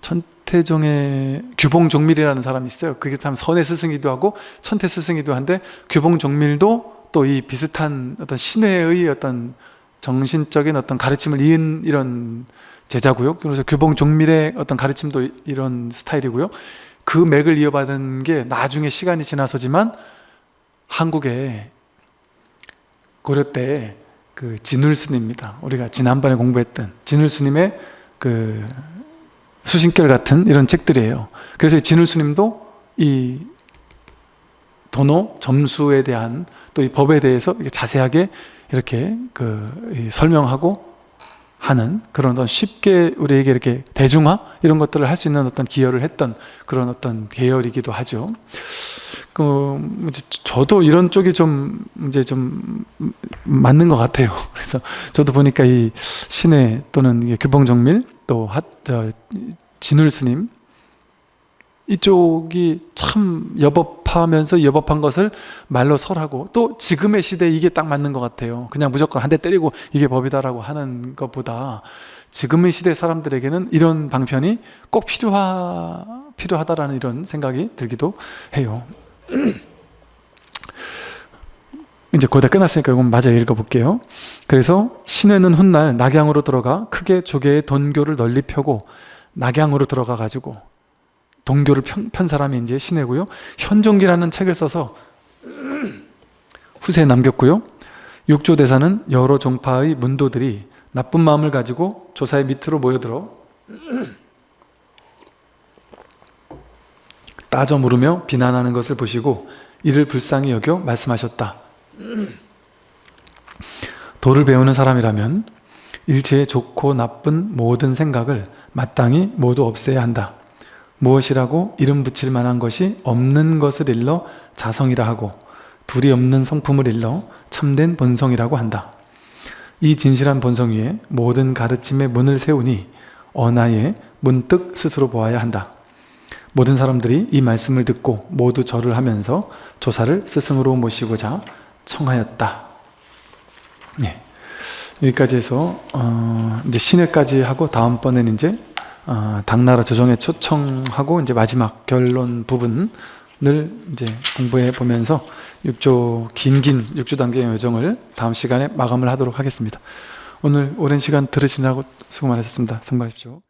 천태종의 규봉종밀이라는 사람이 있어요. 그게 참 선의 스승이기도 하고 천태 스승이기도 한데 규봉종밀도 또 이 비슷한 어떤 신해의 어떤 정신적인 어떤 가르침을 이은 이런 제자고요. 그래서 규봉종밀의 어떤 가르침도 이런 스타일이고요. 그 맥을 이어받은 게 나중에 시간이 지나서지만 한국에 고려 때 그 진울스님입니다. 우리가 지난번에 공부했던 진울스님의 그 수신결 같은 이런 책들이에요. 그래서 진울스님도 이 도노 점수에 대한 또 이 법에 대해서 자세하게 이렇게 설명하고 하는 그런 어떤 쉽게 우리에게 이렇게 대중화 이런 것들을 할 수 있는 어떤 기여를 했던 그런 어떤 계열이기도 하죠. 저도 이런 쪽이 좀 맞는 것 같아요. 그래서 저도 보니까 이 신해 또는 규봉정밀 또 진울스님 이쪽이 참 여법하면서 여법한 것을 말로 설하고 또 지금의 시대에 이게 딱 맞는 것 같아요. 그냥 무조건 한 대 때리고 이게 법이다라고 하는 것보다 지금의 시대 사람들에게는 이런 방편이 꼭 필요하다라는 이런 생각이 들기도 해요. 이제 거의 다 끝났으니까 이건 마저 읽어볼게요. 그래서 신해는 훗날 낙양으로 들어가 크게 조계의 돈교를 널리 펴고 낙양으로 들어가 가지고 동교를 편 사람이 이제 신해고요. 현종기라는 책을 써서 후세에 남겼고요. 육조대사는 여러 종파의 문도들이 나쁜 마음을 가지고 조사의 밑으로 모여들어 따져 물으며 비난하는 것을 보시고 이를 불쌍히 여겨 말씀하셨다. 도를 배우는 사람이라면 일체의 좋고 나쁜 모든 생각을 마땅히 모두 없애야 한다. 무엇이라고 이름 붙일 만한 것이 없는 것을 일러 자성이라 하고 둘이 없는 성품을 일러 참된 본성이라고 한다. 이 진실한 본성 위에 모든 가르침의 문을 세우니 어나에 문득 스스로 보아야 한다. 모든 사람들이 이 말씀을 듣고 모두 절을 하면서 조사를 스승으로 모시고자 청하였다. 네. 여기까지 해서 이제 신해까지 하고 다음번에는 이제 당나라 조정에 초청하고 이제 마지막 결론 부분을 이제 공부해 보면서 긴 6조 단계의 여정을 다음 시간에 마감을 하도록 하겠습니다. 오늘 오랜 시간 들으시느라고 수고 많으셨습니다. 선발하십시오.